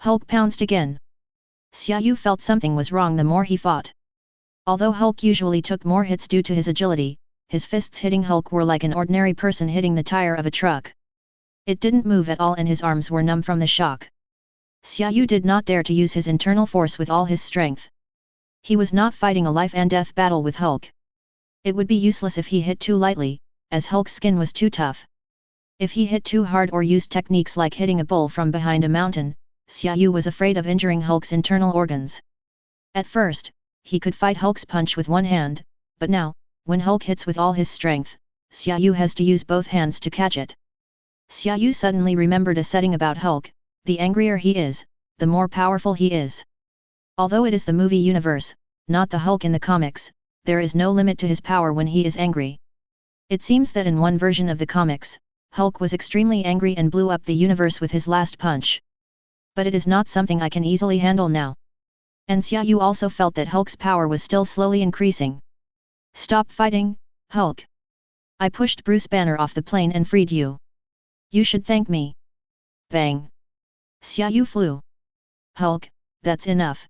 Hulk pounced again. Xia Yu felt something was wrong the more he fought. Although Hulk usually took more hits due to his agility, his fists hitting Hulk were like an ordinary person hitting the tire of a truck. It didn't move at all and his arms were numb from the shock. Xia Yu did not dare to use his internal force with all his strength. He was not fighting a life-and-death battle with Hulk. It would be useless if he hit too lightly, as Hulk's skin was too tough. If he hit too hard or used techniques like hitting a bull from behind a mountain, Xia Yu was afraid of injuring Hulk's internal organs. At first, he could fight Hulk's punch with one hand, but now, when Hulk hits with all his strength, Xia Yu has to use both hands to catch it. Xia Yu suddenly remembered a setting about Hulk: the angrier he is, the more powerful he is. Although it is the movie universe, not the Hulk in the comics, there is no limit to his power when he is angry. It seems that in one version of the comics, Hulk was extremely angry and blew up the universe with his last punch. But it is not something I can easily handle now. And Xia Yu also felt that Hulk's power was still slowly increasing. Stop fighting, Hulk. I pushed Bruce Banner off the plane and freed you. You should thank me. Bang. Xia Yu flew. Hulk, that's enough.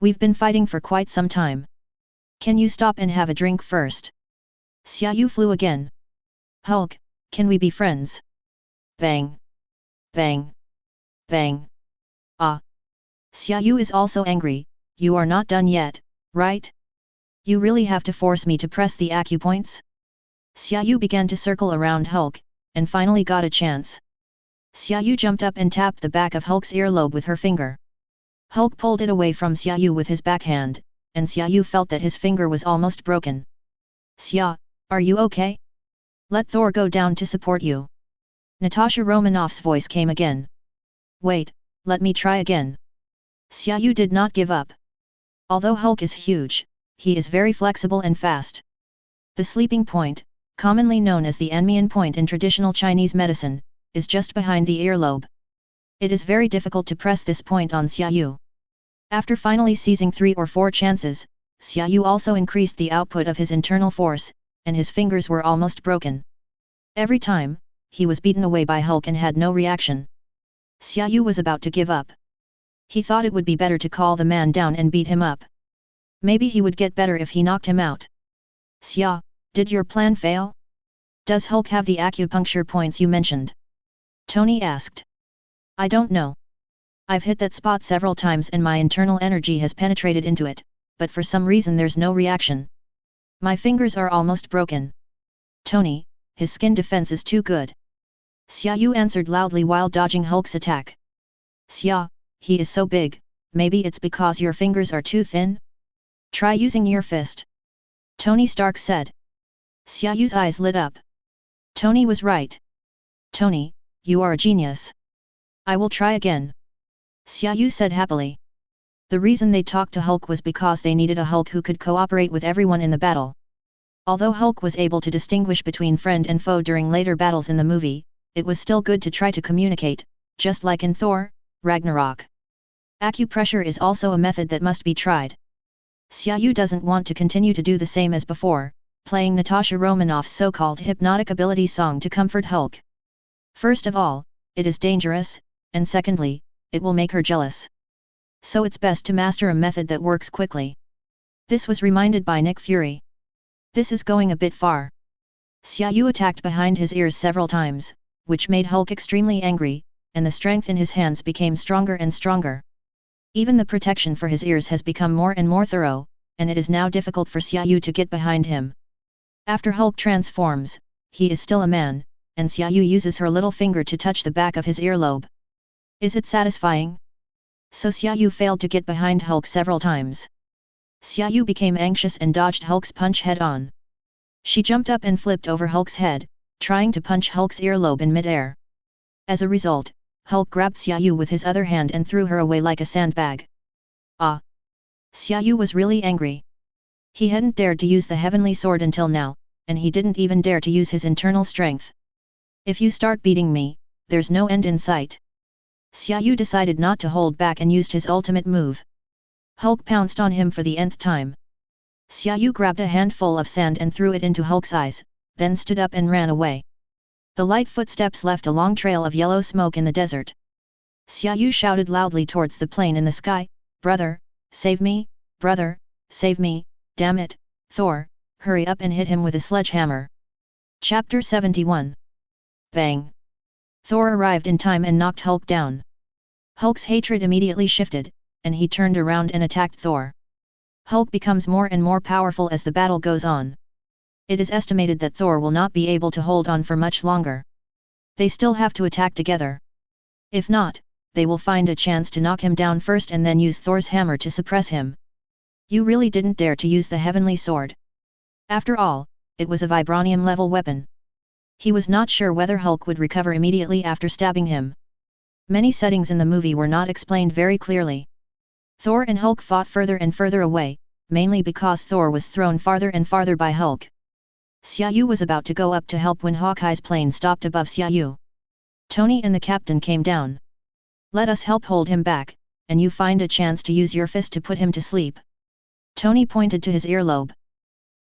We've been fighting for quite some time. Can you stop and have a drink first? Xia Yu flew again. Hulk, can we be friends? Bang. Bang. Bang. Ah. Xia Yu is also angry. You are not done yet, right? You really have to force me to press the acupoints? Xia Yu began to circle around Hulk, and finally got a chance. Xia Yu jumped up and tapped the back of Hulk's earlobe with her finger. Hulk pulled it away from Xia Yu with his backhand, and Xia Yu felt that his finger was almost broken. Xia, are you okay? Let Thor go down to support you. Natasha Romanoff's voice came again. Wait, let me try again. Xia Yu did not give up. Although Hulk is huge, he is very flexible and fast. The sleeping point, commonly known as the Anmian point in traditional Chinese medicine, is just behind the earlobe. It is very difficult to press this point on Xia Yu. After finally seizing 3 or 4 chances, Xia Yu also increased the output of his internal force, and his fingers were almost broken. Every time, he was beaten away by Hulk and had no reaction. Xia Yu was about to give up. He thought it would be better to call the man down and beat him up. Maybe he would get better if he knocked him out. Xia, did your plan fail? Does Hulk have the acupuncture points you mentioned? Tony asked. I don't know. I've hit that spot several times and my internal energy has penetrated into it, but for some reason there's no reaction. My fingers are almost broken. Tony, his skin defense is too good. Xia Yu answered loudly while dodging Hulk's attack. Xia, he is so big, maybe it's because your fingers are too thin? Try using your fist. Tony Stark said. Xia Yu's eyes lit up. Tony was right. Tony, you are a genius. I will try again. Xia Yu said happily. The reason they talked to Hulk was because they needed a Hulk who could cooperate with everyone in the battle. Although Hulk was able to distinguish between friend and foe during later battles in the movie, it was still good to try to communicate, just like in Thor, Ragnarok. Acupressure is also a method that must be tried. Xia Yu doesn't want to continue to do the same as before, playing Natasha Romanoff's so-called hypnotic ability song to comfort Hulk. First of all, it is dangerous, and secondly, it will make her jealous. So it's best to master a method that works quickly. This was reminded by Nick Fury. This is going a bit far. Xia Yu attacked behind his ears several times, which made Hulk extremely angry, and the strength in his hands became stronger and stronger. Even the protection for his ears has become more and more thorough, and it is now difficult for Xia Yu to get behind him. After Hulk transforms, he is still a man, and Xia Yu uses her little finger to touch the back of his earlobe. Is it satisfying? So Xia Yu failed to get behind Hulk several times. Xia Yu became anxious and dodged Hulk's punch head-on. She jumped up and flipped over Hulk's head, trying to punch Hulk's earlobe in mid-air. As a result, Hulk grabbed Xia Yu with his other hand and threw her away like a sandbag. Ah! Xia Yu was really angry. He hadn't dared to use the heavenly sword until now, and he didn't even dare to use his internal strength. If you start beating me, there's no end in sight. Xia Yu decided not to hold back and used his ultimate move. Hulk pounced on him for the nth time. Xia Yu grabbed a handful of sand and threw it into Hulk's eyes, then stood up and ran away. The light footsteps left a long trail of yellow smoke in the desert. Xia Yu shouted loudly towards the plane in the sky, "Brother, save me, brother, save me, damn it, Thor, hurry up and hit him with a sledgehammer." Chapter 71. Bang! Thor arrived in time and knocked Hulk down. Hulk's hatred immediately shifted, and he turned around and attacked Thor. Hulk becomes more and more powerful as the battle goes on. It is estimated that Thor will not be able to hold on for much longer. They still have to attack together. If not, they will find a chance to knock him down first and then use Thor's hammer to suppress him. You really didn't dare to use the heavenly sword. After all, it was a vibranium-level weapon. He was not sure whether Hulk would recover immediately after stabbing him. Many settings in the movie were not explained very clearly. Thor and Hulk fought further and further away, mainly because Thor was thrown farther and farther by Hulk. Xia Yu was about to go up to help when Hawkeye's plane stopped above Xia Yu. Tony and the captain came down. Let us help hold him back, and you find a chance to use your fist to put him to sleep. Tony pointed to his earlobe.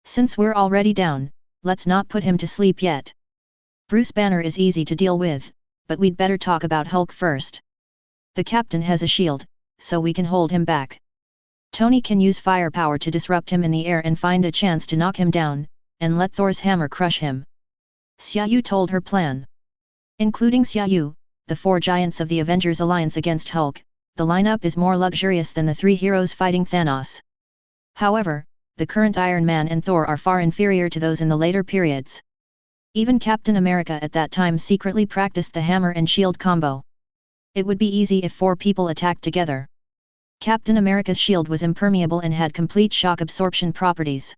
Since we're already down, let's not put him to sleep yet. Bruce Banner is easy to deal with, but we'd better talk about Hulk first. The captain has a shield, so we can hold him back. Tony can use firepower to disrupt him in the air and find a chance to knock him down, and let Thor's hammer crush him. Xia Yu told her plan. Including Xia Yu, the 4 giants of the Avengers Alliance against Hulk, the lineup is more luxurious than the 3 heroes fighting Thanos. However, the current Iron Man and Thor are far inferior to those in the later periods. Even Captain America at that time secretly practiced the hammer and shield combo. It would be easy if 4 people attacked together. Captain America's shield was impermeable and had complete shock absorption properties.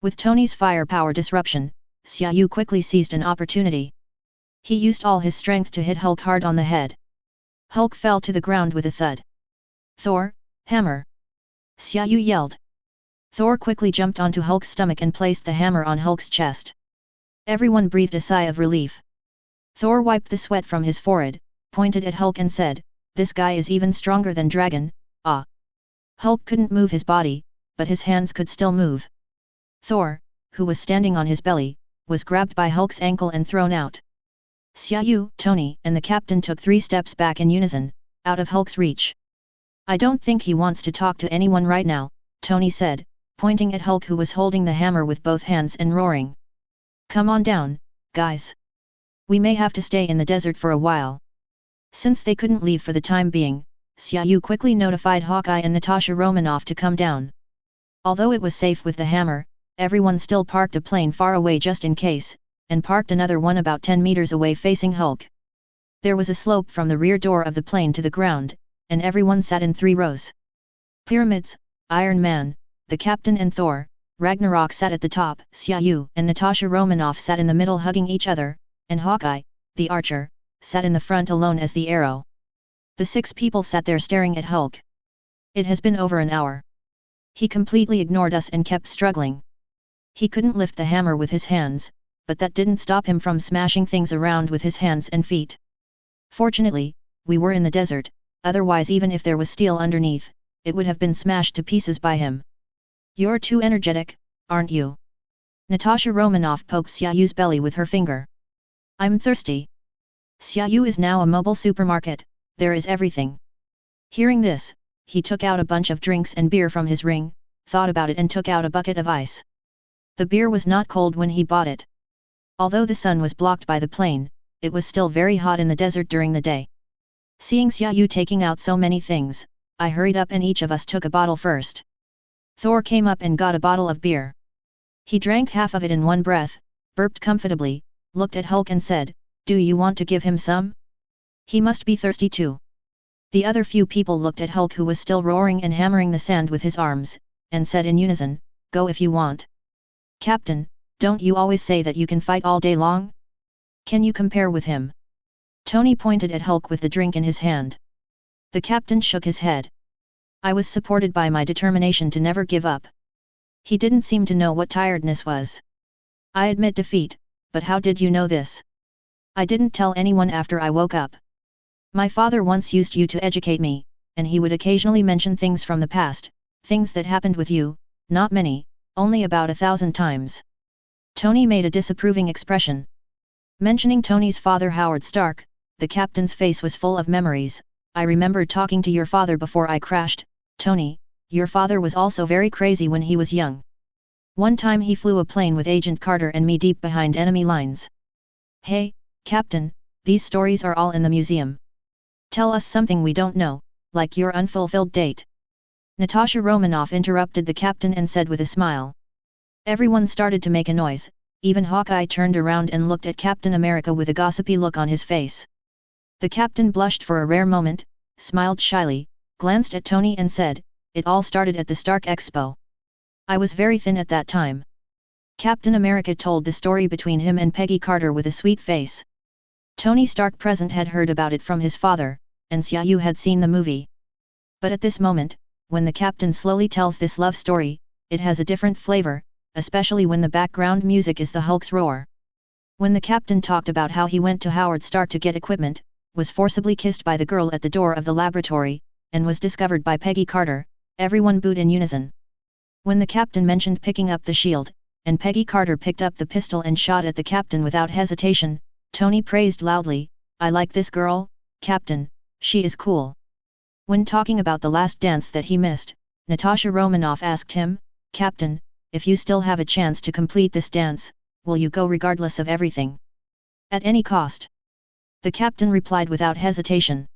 With Tony's firepower disruption, Xia Yu quickly seized an opportunity. He used all his strength to hit Hulk hard on the head. Hulk fell to the ground with a thud. Thor, hammer! Xia Yu yelled. Thor quickly jumped onto Hulk's stomach and placed the hammer on Hulk's chest. Everyone breathed a sigh of relief. Thor wiped the sweat from his forehead, pointed at Hulk and said, "This guy is even stronger than Dragon, ah." Hulk couldn't move his body, but his hands could still move. Thor, who was standing on his belly, was grabbed by Hulk's ankle and thrown out. Xia Yu, Tony and the captain took 3 steps back in unison, out of Hulk's reach. "I don't think he wants to talk to anyone right now," Tony said, pointing at Hulk who was holding the hammer with both hands and roaring. "Come on down, guys. We may have to stay in the desert for a while." Since they couldn't leave for the time being, Xia Yu quickly notified Hawkeye and Natasha Romanoff to come down. Although it was safe with the hammer, everyone still parked a plane far away just in case, and parked another one about 10 meters away facing Hulk. There was a slope from the rear door of the plane to the ground, and everyone sat in 3 rows. Pyramids, Iron Man, the captain and Thor, Ragnarok sat at the top, Xia Yu and Natasha Romanoff sat in the middle hugging each other, and Hawkeye, the archer, sat in the front alone as the arrow. The 6 people sat there staring at Hulk. It has been over an hour. He completely ignored us and kept struggling. He couldn't lift the hammer with his hands, but that didn't stop him from smashing things around with his hands and feet. Fortunately, we were in the desert, otherwise even if there was steel underneath, it would have been smashed to pieces by him. "You're too energetic, aren't you?" Natasha Romanoff poked Xia Yu's belly with her finger. "I'm thirsty." Xia Yu is now a mobile supermarket, there is everything. Hearing this, he took out a bunch of drinks and beer from his ring, thought about it and took out a bucket of ice. The beer was not cold when he bought it. Although the sun was blocked by the plane, it was still very hot in the desert during the day. Seeing Xia Yu taking out so many things, I hurried up and each of us took a bottle first. Thor came up and got a bottle of beer. He drank half of it in one breath, burped comfortably, looked at Hulk and said, "Do you want to give him some? He must be thirsty too." The other few people looked at Hulk who was still roaring and hammering the sand with his arms, and said in unison, "Go if you want." "Captain, don't you always say that you can fight all day long? Can you compare with him?" Tony pointed at Hulk with the drink in his hand. The captain shook his head. "I was supported by my determination to never give up." He didn't seem to know what tiredness was. "I admit defeat, but how did you know this?" "I didn't tell anyone after I woke up. My father once used you to educate me, and he would occasionally mention things from the past, things that happened with you, not many, only about 1,000 times." Tony made a disapproving expression. Mentioning Tony's father Howard Stark, the captain's face was full of memories. "I remembered talking to your father before I crashed, Tony. Your father was also very crazy when he was young. One time he flew a plane with Agent Carter and me deep behind enemy lines." "Hey, Captain, these stories are all in the museum. Tell us something we don't know, like your unfulfilled date." Natasha Romanoff interrupted the captain and said with a smile. Everyone started to make a noise, even Hawkeye turned around and looked at Captain America with a gossipy look on his face. The captain blushed for a rare moment, smiled shyly, glanced at Tony and said, "It all started at the Stark Expo. I was very thin at that time." Captain America told the story between him and Peggy Carter with a sweet face. Tony Stark present had heard about it from his father, and Xia Yu had seen the movie. But at this moment, when the captain slowly tells this love story, it has a different flavor, especially when the background music is the Hulk's roar. When the captain talked about how he went to Howard Stark to get equipment, was forcibly kissed by the girl at the door of the laboratory, and was discovered by Peggy Carter, everyone booed in unison. When the captain mentioned picking up the shield, and Peggy Carter picked up the pistol and shot at the captain without hesitation, Tony praised loudly, "I like this girl, Captain, she is cool." When talking about the last dance that he missed, Natasha Romanoff asked him, "Captain, if you still have a chance to complete this dance, will you go regardless of everything? At any cost?" The captain replied without hesitation.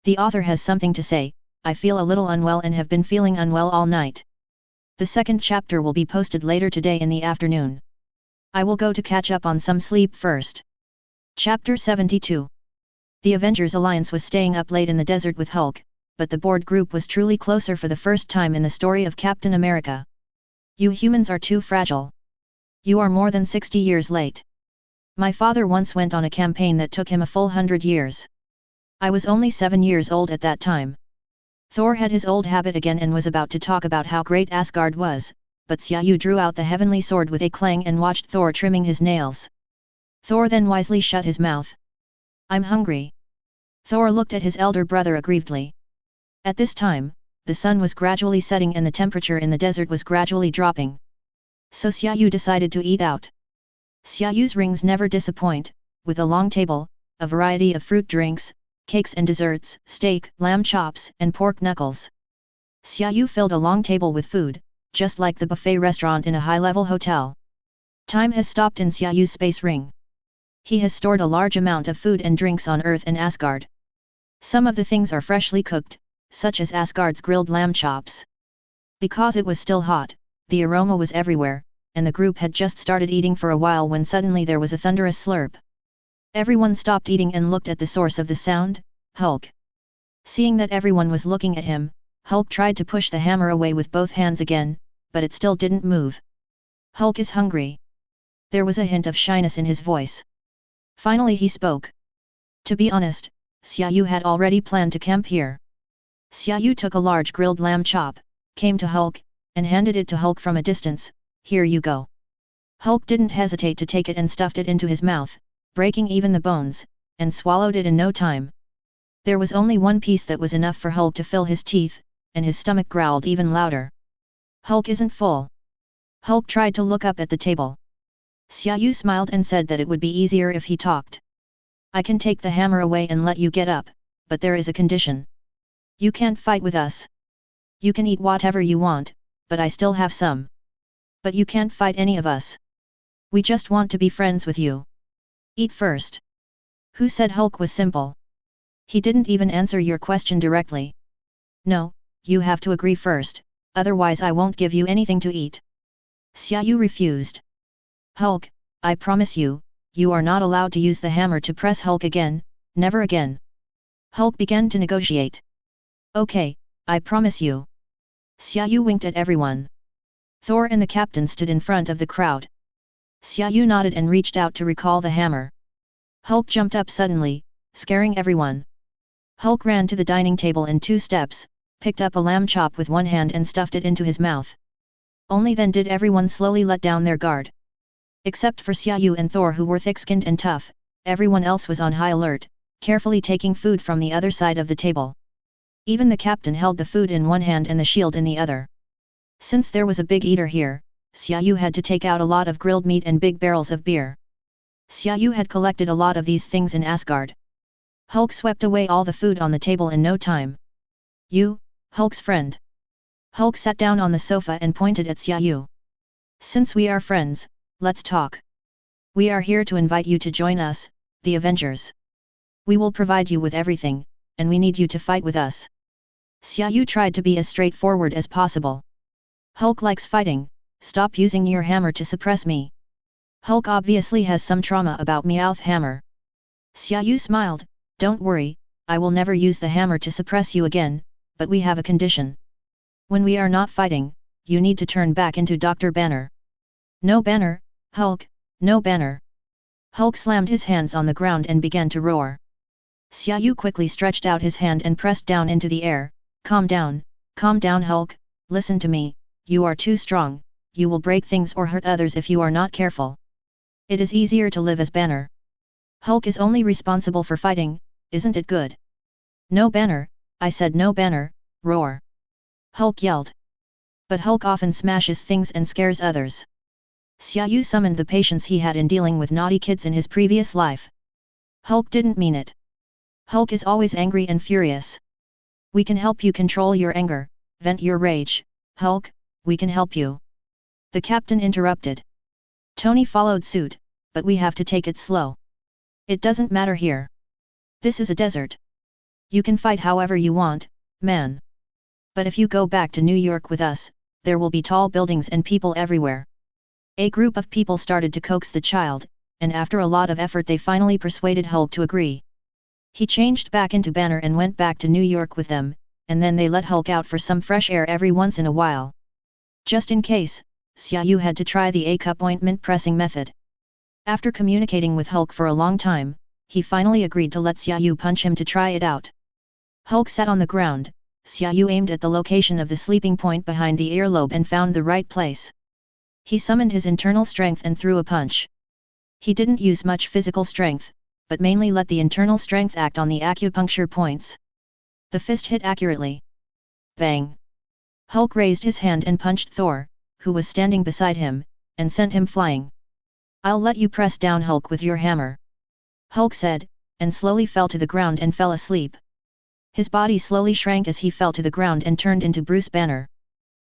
"The author has something to say, I feel a little unwell and have been feeling unwell all night. The second chapter will be posted later today in the afternoon. I will go to catch up on some sleep first." Chapter 72. The Avengers Alliance was staying up late in the desert with Hulk, but the board group was truly closer for the first time in the story of Captain America. "You humans are too fragile. You are more than 60 years late. My father once went on a campaign that took him a full 100 years. I was only 7 years old at that time." Thor had his old habit again and was about to talk about how great Asgard was, but Xia Yu drew out the heavenly sword with a clang and watched Thor trimming his nails. Thor then wisely shut his mouth. "I'm hungry." Thor looked at his elder brother aggrievedly. At this time, the sun was gradually setting and the temperature in the desert was gradually dropping. So Xia Yu decided to eat out. Xia Yu's rings never disappoint, with a long table, a variety of fruit drinks, cakes and desserts, steak, lamb chops, and pork knuckles. Xia Yu filled a long table with food, just like the buffet restaurant in a high-level hotel. Time has stopped in Xia Yu's space ring. He has stored a large amount of food and drinks on Earth and Asgard. Some of the things are freshly cooked, such as Asgard's grilled lamb chops. Because it was still hot, the aroma was everywhere, and the group had just started eating for a while when suddenly there was a thunderous slurp. Everyone stopped eating and looked at the source of the sound, Hulk. Seeing that everyone was looking at him, Hulk tried to push the hammer away with both hands again, but it still didn't move. "Hulk is hungry." There was a hint of shyness in his voice. Finally he spoke. To be honest, Xia Yu had already planned to camp here. Xia Yu took a large grilled lamb chop, came to Hulk, and handed it to Hulk from a distance. "Here you go." Hulk didn't hesitate to take it and stuffed it into his mouth, breaking even the bones, and swallowed it in no time. There was only one piece that was enough for Hulk to fill his teeth, and his stomach growled even louder. "Hulk isn't full." Hulk tried to look up at the table. Xia Yu smiled and said that it would be easier if he talked. "I can take the hammer away and let you get up, but there is a condition. You can't fight with us. You can eat whatever you want, but I still have some. But you can't fight any of us. We just want to be friends with you. Eat first." Who said Hulk was simple? He didn't even answer your question directly. "No, you have to agree first, otherwise I won't give you anything to eat." Xia Yu refused. "Hulk, I promise you, you are not allowed to use the hammer to press Hulk again, never again." Hulk began to negotiate. "Okay, I promise you." Xia Yu winked at everyone. Thor and the captain stood in front of the crowd. Xia Yu nodded and reached out to recall the hammer. Hulk jumped up suddenly, scaring everyone. Hulk ran to the dining table in 2 steps, picked up a lamb chop with one hand and stuffed it into his mouth. Only then did everyone slowly let down their guard. Except for Xia Yu and Thor, who were thick-skinned and tough, everyone else was on high alert, carefully taking food from the other side of the table. Even the captain held the food in one hand and the shield in the other. Since there was a big eater here, Xia Yu had to take out a lot of grilled meat and big barrels of beer. Xia Yu had collected a lot of these things in Asgard. Hulk swept away all the food on the table in no time. "You, Hulk's friend." Hulk sat down on the sofa and pointed at Xia Yu. "Since we are friends, let's talk. We are here to invite you to join us, the Avengers. We will provide you with everything, and we need you to fight with us." Xia Yu tried to be as straightforward as possible. "Hulk likes fighting, stop using your hammer to suppress me. Hulk obviously has some trauma about Meowth hammer." Xia Yu smiled, "Don't worry, I will never use the hammer to suppress you again, but we have a condition. When we are not fighting, you need to turn back into Dr. Banner." "No Banner, Hulk, no Banner." Hulk slammed his hands on the ground and began to roar. Xia Yu quickly stretched out his hand and pressed down into the air. Calm Calm down Hulk, listen to me, you are too strong, you will break things or hurt others if you are not careful. It is easier to live as Banner. Hulk is only responsible for fighting, isn't it good? No Banner, I said no Banner, roar. Hulk yelled. But Hulk often smashes things and scares others. Xia Yu summoned the patience he had in dealing with naughty kids in his previous life. Hulk didn't mean it. Hulk is always angry and furious. We can help you control your anger, vent your rage, Hulk, we can help you. The captain interrupted. Tony followed suit, but we have to take it slow. It doesn't matter here. This is a desert. You can fight however you want, man. But if you go back to New York with us, there will be tall buildings and people everywhere. A group of people started to coax the child, and after a lot of effort they finally persuaded Hulk to agree. He changed back into Banner and went back to New York with them, and then they let Hulk out for some fresh air every once in a while. Just in case, Xia Yu had to try the A-cup ointment pressing method. After communicating with Hulk for a long time, he finally agreed to let Xia Yu punch him to try it out. Hulk sat on the ground, Xia Yu aimed at the location of the sleeping point behind the earlobe and found the right place. He summoned his internal strength and threw a punch. He didn't use much physical strength, but mainly let the internal strength act on the acupuncture points. The fist hit accurately. Bang! Hulk raised his hand and punched Thor, who was standing beside him, and sent him flying. I'll let you press down Hulk with your hammer. Hulk said, and slowly fell to the ground and fell asleep. His body slowly shrank as he fell to the ground and turned into Bruce Banner.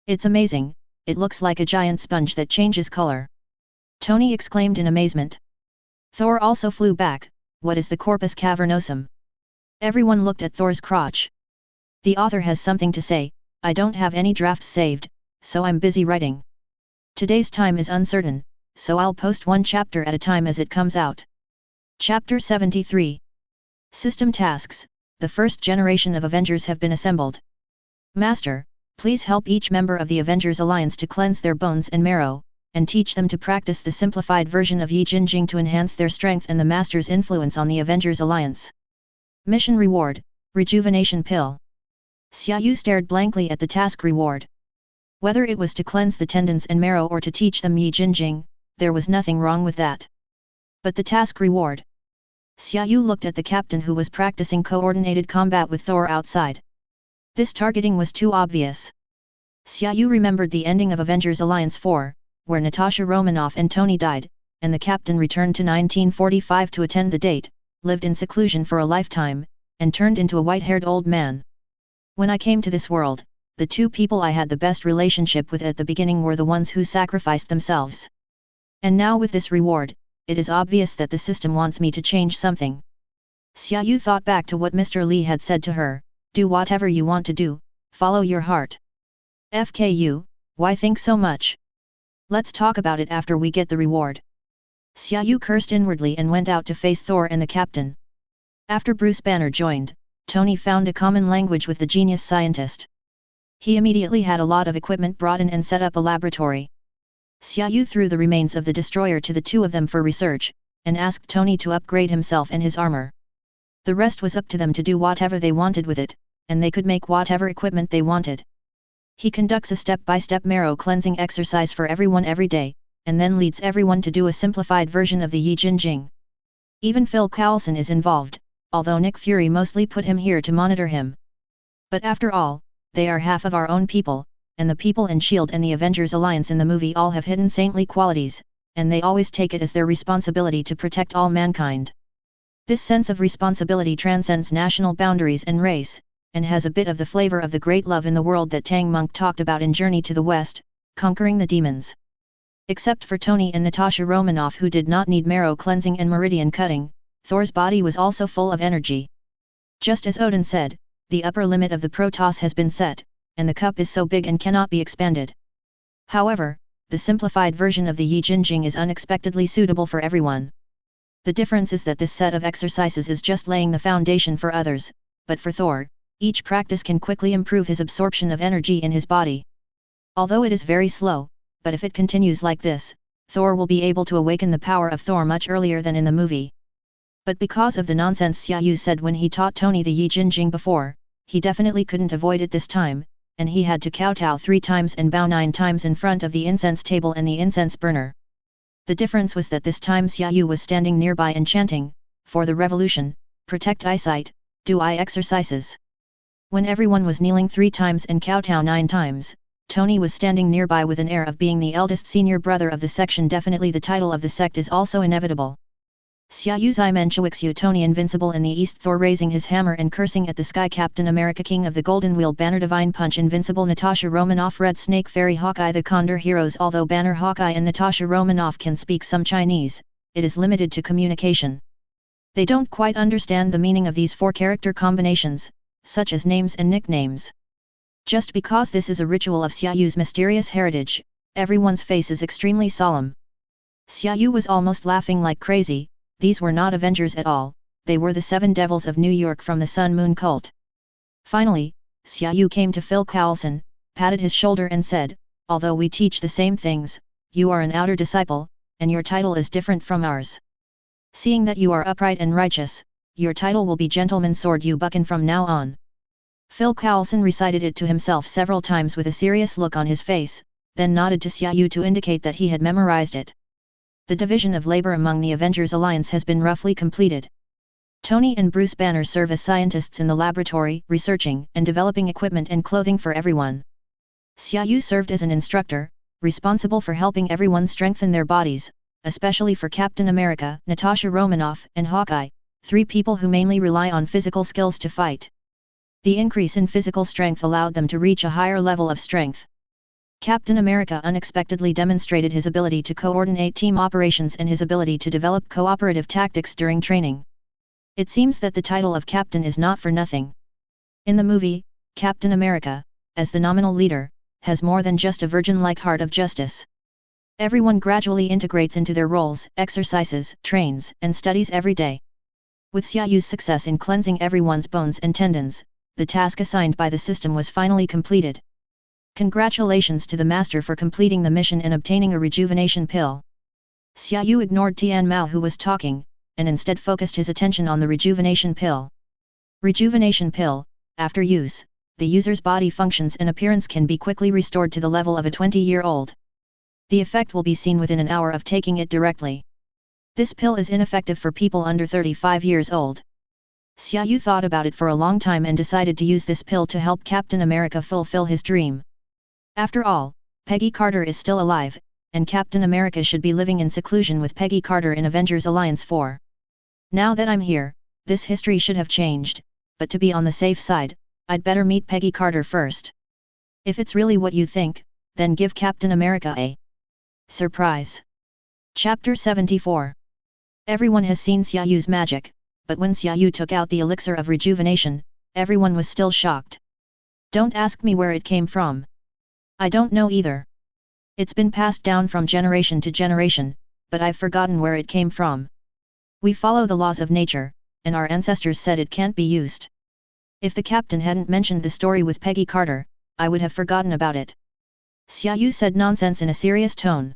It's amazing, it looks like a giant sponge that changes color. Tony exclaimed in amazement. Thor also flew back, what is the corpus cavernosum? Everyone looked at Thor's crotch. The author has something to say, I don't have any drafts saved, so I'm busy writing. Today's time is uncertain, so I'll post one chapter at a time as it comes out. Chapter 73. System Tasks. The first generation of Avengers have been assembled. Master, please help each member of the Avengers Alliance to cleanse their bones and marrow, and teach them to practice the simplified version of Yi Jin Jing to enhance their strength and the Master's influence on the Avengers Alliance. Mission Reward, Rejuvenation Pill. Xia Yu stared blankly at the task reward. Whether it was to cleanse the tendons and marrow or to teach them Yi Jin Jing, there was nothing wrong with that. But the task reward. Xia Yu looked at the captain who was practicing coordinated combat with Thor outside. This targeting was too obvious. Xia Yu remembered the ending of Avengers Alliance 4, where Natasha Romanoff and Tony died, and the captain returned to 1945 to attend the date, lived in seclusion for a lifetime, and turned into a white-haired old man. When I came to this world, the two people I had the best relationship with at the beginning were the ones who sacrificed themselves. And now with this reward, it is obvious that the system wants me to change something. Xia Yu thought back to what Mr. Li had said to her, do whatever you want to do, follow your heart. FKU, why think so much? Let's talk about it after we get the reward. Xia Yu cursed inwardly and went out to face Thor and the captain. After Bruce Banner joined, Tony found a common language with the genius scientist. He immediately had a lot of equipment brought in and set up a laboratory. Xia Yu threw the remains of the destroyer to the two of them for research, and asked Tony to upgrade himself and his armor. The rest was up to them to do whatever they wanted with it, and they could make whatever equipment they wanted. He conducts a step-by-step marrow cleansing exercise for everyone every day, and then leads everyone to do a simplified version of the Yi Jin Jing. Even Phil Coulson is involved, although Nick Fury mostly put him here to monitor him. But after all, they are half of our own people, and the people in S.H.I.E.L.D. and the Avengers Alliance in the movie all have hidden saintly qualities, and they always take it as their responsibility to protect all mankind. This sense of responsibility transcends national boundaries and race, and has a bit of the flavor of the great love in the world that Tang Monk talked about in Journey to the West, Conquering the Demons. Except for Tony and Natasha Romanoff, who did not need marrow cleansing and meridian cutting, Thor's body was also full of energy. Just as Odin said, the upper limit of the Protoss has been set, and the cup is so big and cannot be expanded. However, the simplified version of the Yi Jin Jing is unexpectedly suitable for everyone. The difference is that this set of exercises is just laying the foundation for others, but for Thor, each practice can quickly improve his absorption of energy in his body. Although it is very slow, but if it continues like this, Thor will be able to awaken the power of Thor much earlier than in the movie. But because of the nonsense Xia Yu said when he taught Tony the Yi Jin Jing before, he definitely couldn't avoid it this time, and he had to kowtow 3 times and bow 9 times in front of the incense table and the incense burner. The difference was that this time Xia Yu was standing nearby and chanting, "For the revolution, protect eyesight, do eye exercises." When everyone was kneeling 3 times and kowtow 9 times, Tony was standing nearby with an air of being the eldest senior brother of the section. Definitely the title of the sect is also inevitable. Xia Yu's Imen Chuixu Tony Invincible in the East, Thor raising his hammer and cursing at the sky, Captain America King of the Golden Wheel, Banner Divine Punch Invincible, Natasha Romanoff Red Snake Fairy Hawkeye the Condor Heroes. Although Banner, Hawkeye and Natasha Romanoff can speak some Chinese, it is limited to communication. They don't quite understand the meaning of these 4 character combinations, such as names and nicknames. Just because this is a ritual of Xia Yu's mysterious heritage, everyone's face is extremely solemn. Xia Yu was almost laughing like crazy. These were not Avengers at all, they were the 7 devils of New York from the Sun Moon cult. Finally, Xia Yu came to Phil Coulson, patted his shoulder and said, "Although we teach the same things, you are an outer disciple, and your title is different from ours. Seeing that you are upright and righteous, your title will be Gentleman Sword You Buckin from now on." Phil Coulson recited it to himself several times with a serious look on his face, then nodded to Xia Yu to indicate that he had memorized it. The division of labor among the Avengers Alliance has been roughly completed. Tony and Bruce Banner serve as scientists in the laboratory, researching and developing equipment and clothing for everyone. Xia Yu served as an instructor, responsible for helping everyone strengthen their bodies, especially for Captain America, Natasha Romanoff, and Hawkeye, 3 people who mainly rely on physical skills to fight. The increase in physical strength allowed them to reach a higher level of strength. Captain America unexpectedly demonstrated his ability to coordinate team operations and his ability to develop cooperative tactics during training. It seems that the title of Captain is not for nothing. In the movie, Captain America, as the nominal leader, has more than just a virgin-like heart of justice. Everyone gradually integrates into their roles, exercises, trains, and studies every day. With Xia Yu's success in cleansing everyone's bones and tendons, the task assigned by the system was finally completed. Congratulations to the Master for completing the mission and obtaining a rejuvenation pill. Xia Yu ignored Tian Mao who was talking, and instead focused his attention on the rejuvenation pill. Rejuvenation pill, after use, the user's body functions and appearance can be quickly restored to the level of a 20-year-old. The effect will be seen within an hour of taking it directly. This pill is ineffective for people under 35 years old. Xia Yu thought about it for a long time and decided to use this pill to help Captain America fulfill his dream. After all, Peggy Carter is still alive, and Captain America should be living in seclusion with Peggy Carter in Avengers Alliance 4. Now that I'm here, this history should have changed, but to be on the safe side, I'd better meet Peggy Carter first. If it's really what you think, then give Captain America a surprise. Chapter 74. Everyone has seen Xia Yu's magic, but when Xia Yu took out the elixir of rejuvenation, everyone was still shocked. Don't ask me where it came from. I don't know either. It's been passed down from generation to generation, but I've forgotten where it came from. We follow the laws of nature, and our ancestors said it can't be used. If the captain hadn't mentioned the story with Peggy Carter, I would have forgotten about it. Xia Yu said nonsense in a serious tone.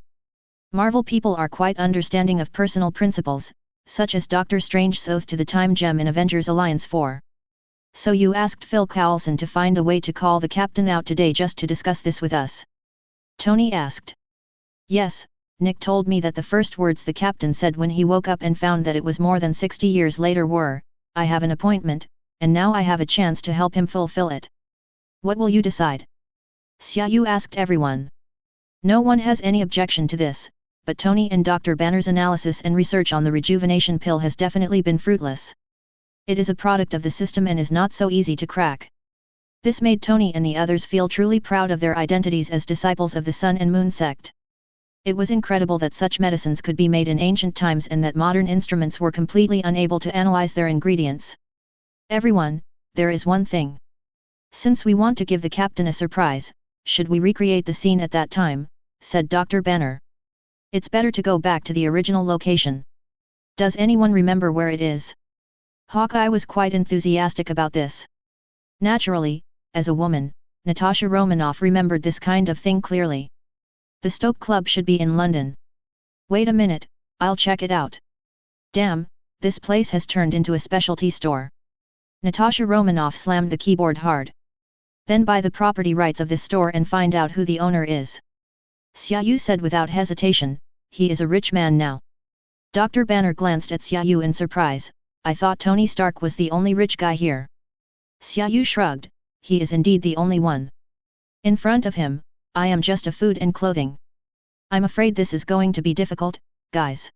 Marvel people are quite understanding of personal principles, such as Doctor Strange's oath to the Time Gem in Avengers Alliance 4. So you asked Phil Coulson to find a way to call the captain out today just to discuss this with us? Tony asked. Yes, Nick told me that the first words the captain said when he woke up and found that it was more than 60 years later were, "I have an appointment, and now I have a chance to help him fulfill it." What will you decide? Xia Yu asked everyone. No one has any objection to this, but Tony and Dr. Banner's analysis and research on the rejuvenation pill has definitely been fruitless. It is a product of the system and is not so easy to crack. This made Tony and the others feel truly proud of their identities as disciples of the Sun and Moon sect. It was incredible that such medicines could be made in ancient times and that modern instruments were completely unable to analyze their ingredients. Everyone, there is one thing. Since we want to give the captain a surprise, should we recreate the scene at that time, said Dr. Banner. It's better to go back to the original location. Does anyone remember where it is? Hawkeye was quite enthusiastic about this. Naturally, as a woman, Natasha Romanoff remembered this kind of thing clearly. The Stoke Club should be in London. Wait a minute, I'll check it out. Damn, this place has turned into a specialty store. Natasha Romanoff slammed the keyboard hard. Then buy the property rights of this store and find out who the owner is. Xia Yu said without hesitation, he is a rich man now. Dr. Banner glanced at Xia Yu in surprise, I thought Tony Stark was the only rich guy here. Xia Yu shrugged, he is indeed the only one. In front of him, I am just a food and clothing. I'm afraid this is going to be difficult, guys.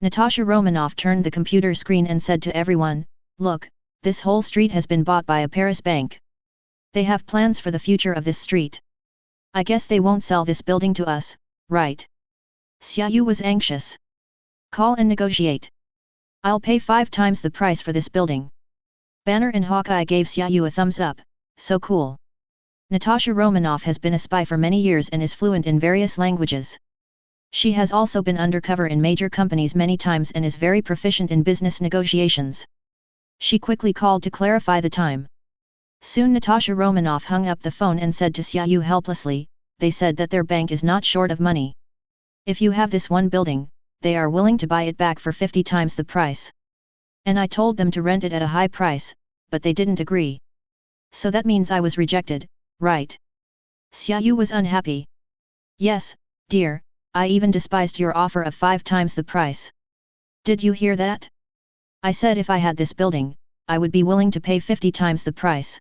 Natasha Romanoff turned the computer screen and said to everyone, look, this whole street has been bought by a Paris bank. They have plans for the future of this street. I guess they won't sell this building to us, right? Xia Yu was anxious. Call and negotiate. I'll pay 5 times the price for this building. Banner and Hawkeye gave Xia Yu a thumbs up, so cool. Natasha Romanoff has been a spy for many years and is fluent in various languages. She has also been undercover in major companies many times and is very proficient in business negotiations. She quickly called to clarify the time. Soon Natasha Romanoff hung up the phone and said to Xia Yu helplessly, they said that their bank is not short of money. If you have this one building, they are willing to buy it back for 50 times the price. And I told them to rent it at a high price, but they didn't agree. So that means I was rejected, right? Xia Yu was unhappy. Yes, dear, I even despised your offer of 5 times the price. Did you hear that? I said if I had this building, I would be willing to pay 50 times the price.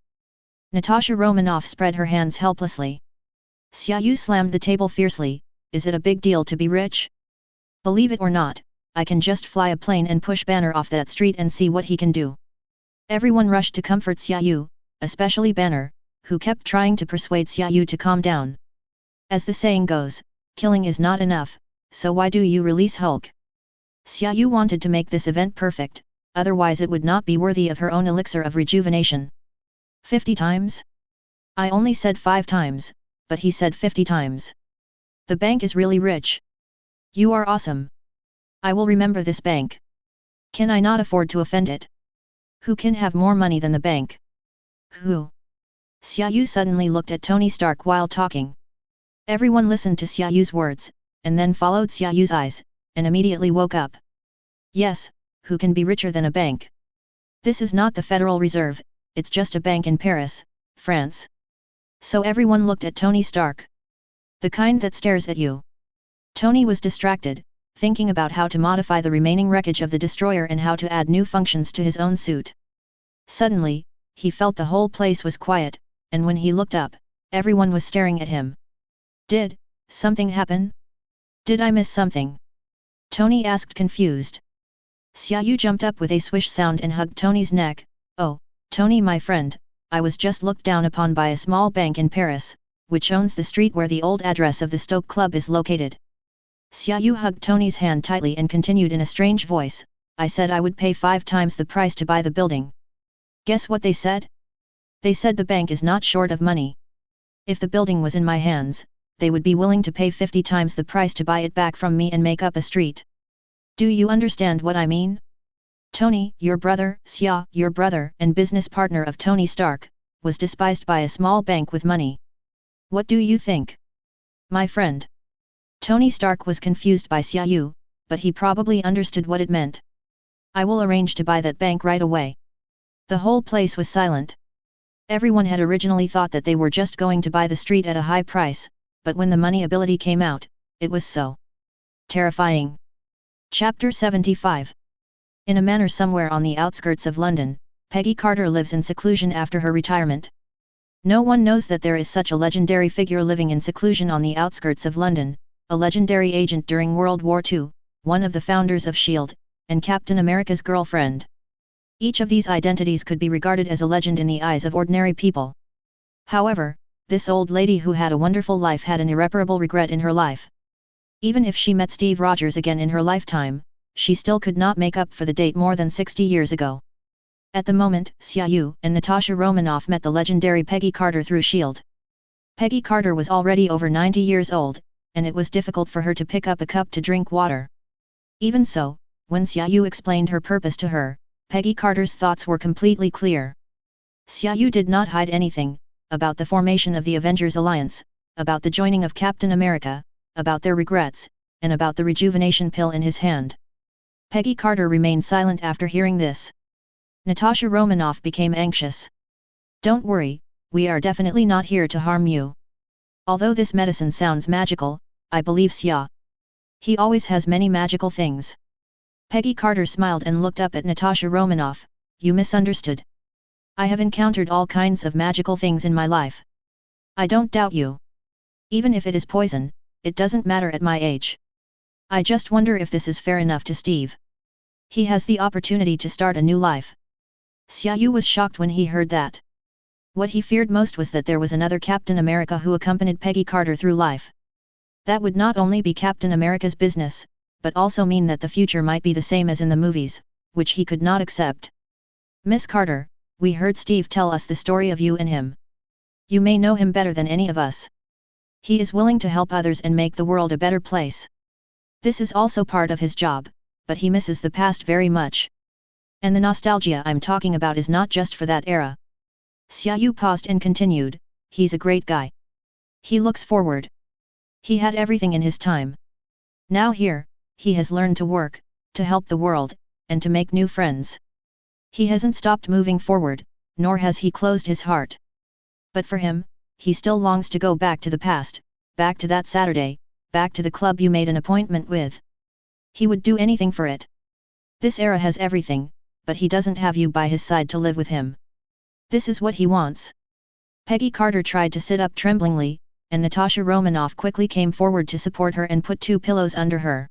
Natasha Romanoff spread her hands helplessly. Xia Yu slammed the table fiercely, is it a big deal to be rich? Believe it or not, I can just fly a plane and push Banner off that street and see what he can do. Everyone rushed to comfort Xia Yu, especially Banner, who kept trying to persuade Xia Yu to calm down. As the saying goes, killing is not enough, so why do you release Hulk? Xia Yu wanted to make this event perfect, otherwise it would not be worthy of her own elixir of rejuvenation. 50 times? I only said 5 times, but he said 50 times. The bank is really rich. You are awesome. I will remember this bank. Can I not afford to offend it? Who can have more money than the bank? Who? Xia Yu suddenly looked at Tony Stark while talking. Everyone listened to Xia Yu's words, and then followed Xia Yu's eyes, and immediately woke up. Yes, who can be richer than a bank? This is not the Federal Reserve, it's just a bank in Paris, France. So everyone looked at Tony Stark. The kind that stares at you. Tony was distracted, thinking about how to modify the remaining wreckage of the destroyer and how to add new functions to his own suit. Suddenly, he felt the whole place was quiet, and when he looked up, everyone was staring at him. Did something happen? Did I miss something? Tony asked confused. Xia Yu jumped up with a swish sound and hugged Tony's neck. Oh, Tony my friend, I was just looked down upon by a small bank in Paris, which owns the street where the old address of the Stoke Club is located. Xia Yu hugged Tony's hand tightly and continued in a strange voice, I said I would pay 5 times the price to buy the building. Guess what they said? They said the bank is not short of money. If the building was in my hands, they would be willing to pay 50 times the price to buy it back from me and make up a street. Do you understand what I mean? Tony, your brother, Xia, your brother and business partner of Tony Stark, was despised by a small bank with money. What do you think? My friend. Tony Stark was confused by Xia Yu, but he probably understood what it meant. I will arrange to buy that bank right away. The whole place was silent. Everyone had originally thought that they were just going to buy the street at a high price, but when the money ability came out, it was so terrifying. Chapter 75. In a manor somewhere on the outskirts of London, Peggy Carter lives in seclusion after her retirement. No one knows that there is such a legendary figure living in seclusion on the outskirts of London, a legendary agent during World War II, one of the founders of S.H.I.E.L.D., and Captain America's girlfriend. Each of these identities could be regarded as a legend in the eyes of ordinary people. However, this old lady who had a wonderful life had an irreparable regret in her life. Even if she met Steve Rogers again in her lifetime, she still could not make up for the date more than 60 years ago. At the moment, Xia Yu and Natasha Romanoff met the legendary Peggy Carter through S.H.I.E.L.D. Peggy Carter was already over 90 years old, and it was difficult for her to pick up a cup to drink water. Even so, when Xia Yu explained her purpose to her, Peggy Carter's thoughts were completely clear. Xia Yu did not hide anything, about the formation of the Avengers Alliance, about the joining of Captain America, about their regrets, and about the rejuvenation pill in his hand. Peggy Carter remained silent after hearing this. Natasha Romanoff became anxious. Don't worry, we are definitely not here to harm you. Although this medicine sounds magical, I believe Xia. He always has many magical things. Peggy Carter smiled and looked up at Natasha Romanoff. You misunderstood. I have encountered all kinds of magical things in my life. I don't doubt you. Even if it is poison, it doesn't matter at my age. I just wonder if this is fair enough to Steve. He has the opportunity to start a new life. Xia Yu was shocked when he heard that. What he feared most was that there was another Captain America who accompanied Peggy Carter through life. That would not only be Captain America's business, but also mean that the future might be the same as in the movies, which he could not accept. Miss Carter, we heard Steve tell us the story of you and him. You may know him better than any of us. He is willing to help others and make the world a better place. This is also part of his job, but he misses the past very much. And the nostalgia I'm talking about is not just for that era. Xia Yu paused and continued, he's a great guy. He looks forward. He had everything in his time. Now here, he has learned to work, to help the world, and to make new friends. He hasn't stopped moving forward, nor has he closed his heart. But for him, he still longs to go back to the past, back to that Saturday, back to the club you made an appointment with. He would do anything for it. This era has everything, but he doesn't have you by his side to live with him. This is what he wants. Peggy Carter tried to sit up tremblingly, and Natasha Romanoff quickly came forward to support her and put 2 pillows under her.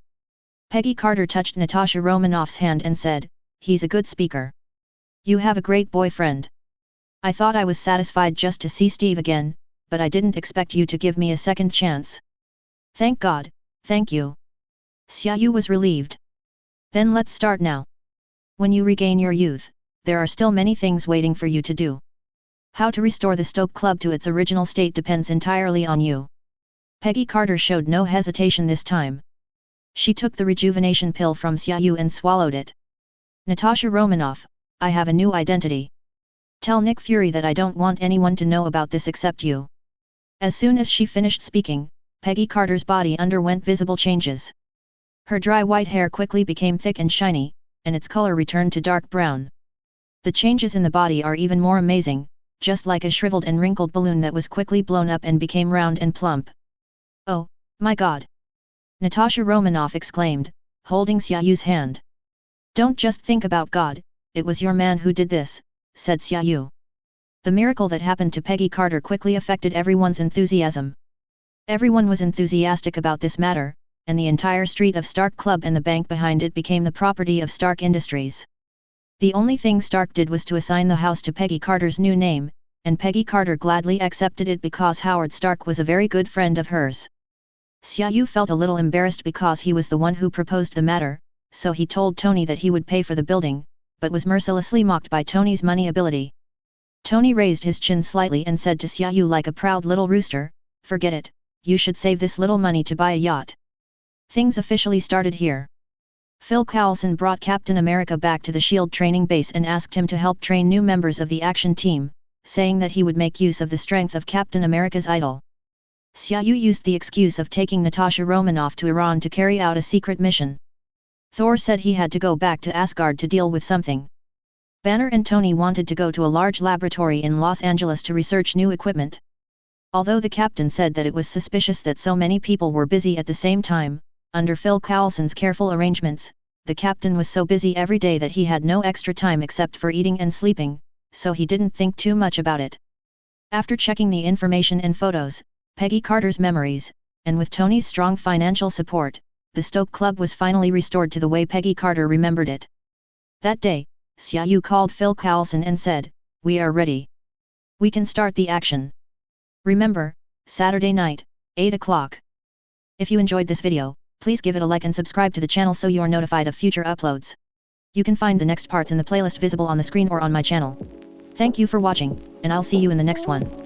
Peggy Carter touched Natasha Romanoff's hand and said, he's a good speaker. You have a great boyfriend. I thought I was satisfied just to see Steve again, but I didn't expect you to give me a second chance. Thank God, thank you. Xia Yu was relieved. Then let's start now. When you regain your youth, there are still many things waiting for you to do. How to restore the Stoke Club to its original state depends entirely on you. Peggy Carter showed no hesitation this time. She took the rejuvenation pill from Xia Yu and swallowed it. Natasha Romanoff, I have a new identity. Tell Nick Fury that I don't want anyone to know about this except you. As soon as she finished speaking, Peggy Carter's body underwent visible changes. Her dry white hair quickly became thick and shiny, and its color returned to dark brown. The changes in the body are even more amazing, just like a shriveled and wrinkled balloon that was quickly blown up and became round and plump. Oh, my God! Natasha Romanoff exclaimed, holding Xia Yu's hand. Don't just think about God, it was your man who did this, said Xia Yu. The miracle that happened to Peggy Carter quickly affected everyone's enthusiasm. Everyone was enthusiastic about this matter, and the entire street of Stark Club and the bank behind it became the property of Stark Industries. The only thing Stark did was to assign the house to Peggy Carter's new name, and Peggy Carter gladly accepted it because Howard Stark was a very good friend of hers. Xia Yu felt a little embarrassed because he was the one who proposed the matter, so he told Tony that he would pay for the building, but was mercilessly mocked by Tony's money ability. Tony raised his chin slightly and said to Xia Yu like a proud little rooster, forget it, you should save this little money to buy a yacht. Things officially started here. Phil Coulson brought Captain America back to the SHIELD training base and asked him to help train new members of the action team, saying that he would make use of the strength of Captain America's idol. Xia Yu used the excuse of taking Natasha Romanoff to Iran to carry out a secret mission. Thor said he had to go back to Asgard to deal with something. Banner and Tony wanted to go to a large laboratory in Los Angeles to research new equipment. Although the captain said that it was suspicious that so many people were busy at the same time, under Phil Coulson's careful arrangements, the captain was so busy every day that he had no extra time except for eating and sleeping, so he didn't think too much about it. After checking the information and photos, Peggy Carter's memories, and with Tony's strong financial support, the Stoke Club was finally restored to the way Peggy Carter remembered it. That day, Xia Yu called Phil Coulson and said, "We are ready. We can start the action. Remember, Saturday night, 8 o'clock. If you enjoyed this video, please give it a like and subscribe to the channel so you're notified of future uploads. You can find the next parts in the playlist visible on the screen or on my channel. Thank you for watching, and I'll see you in the next one.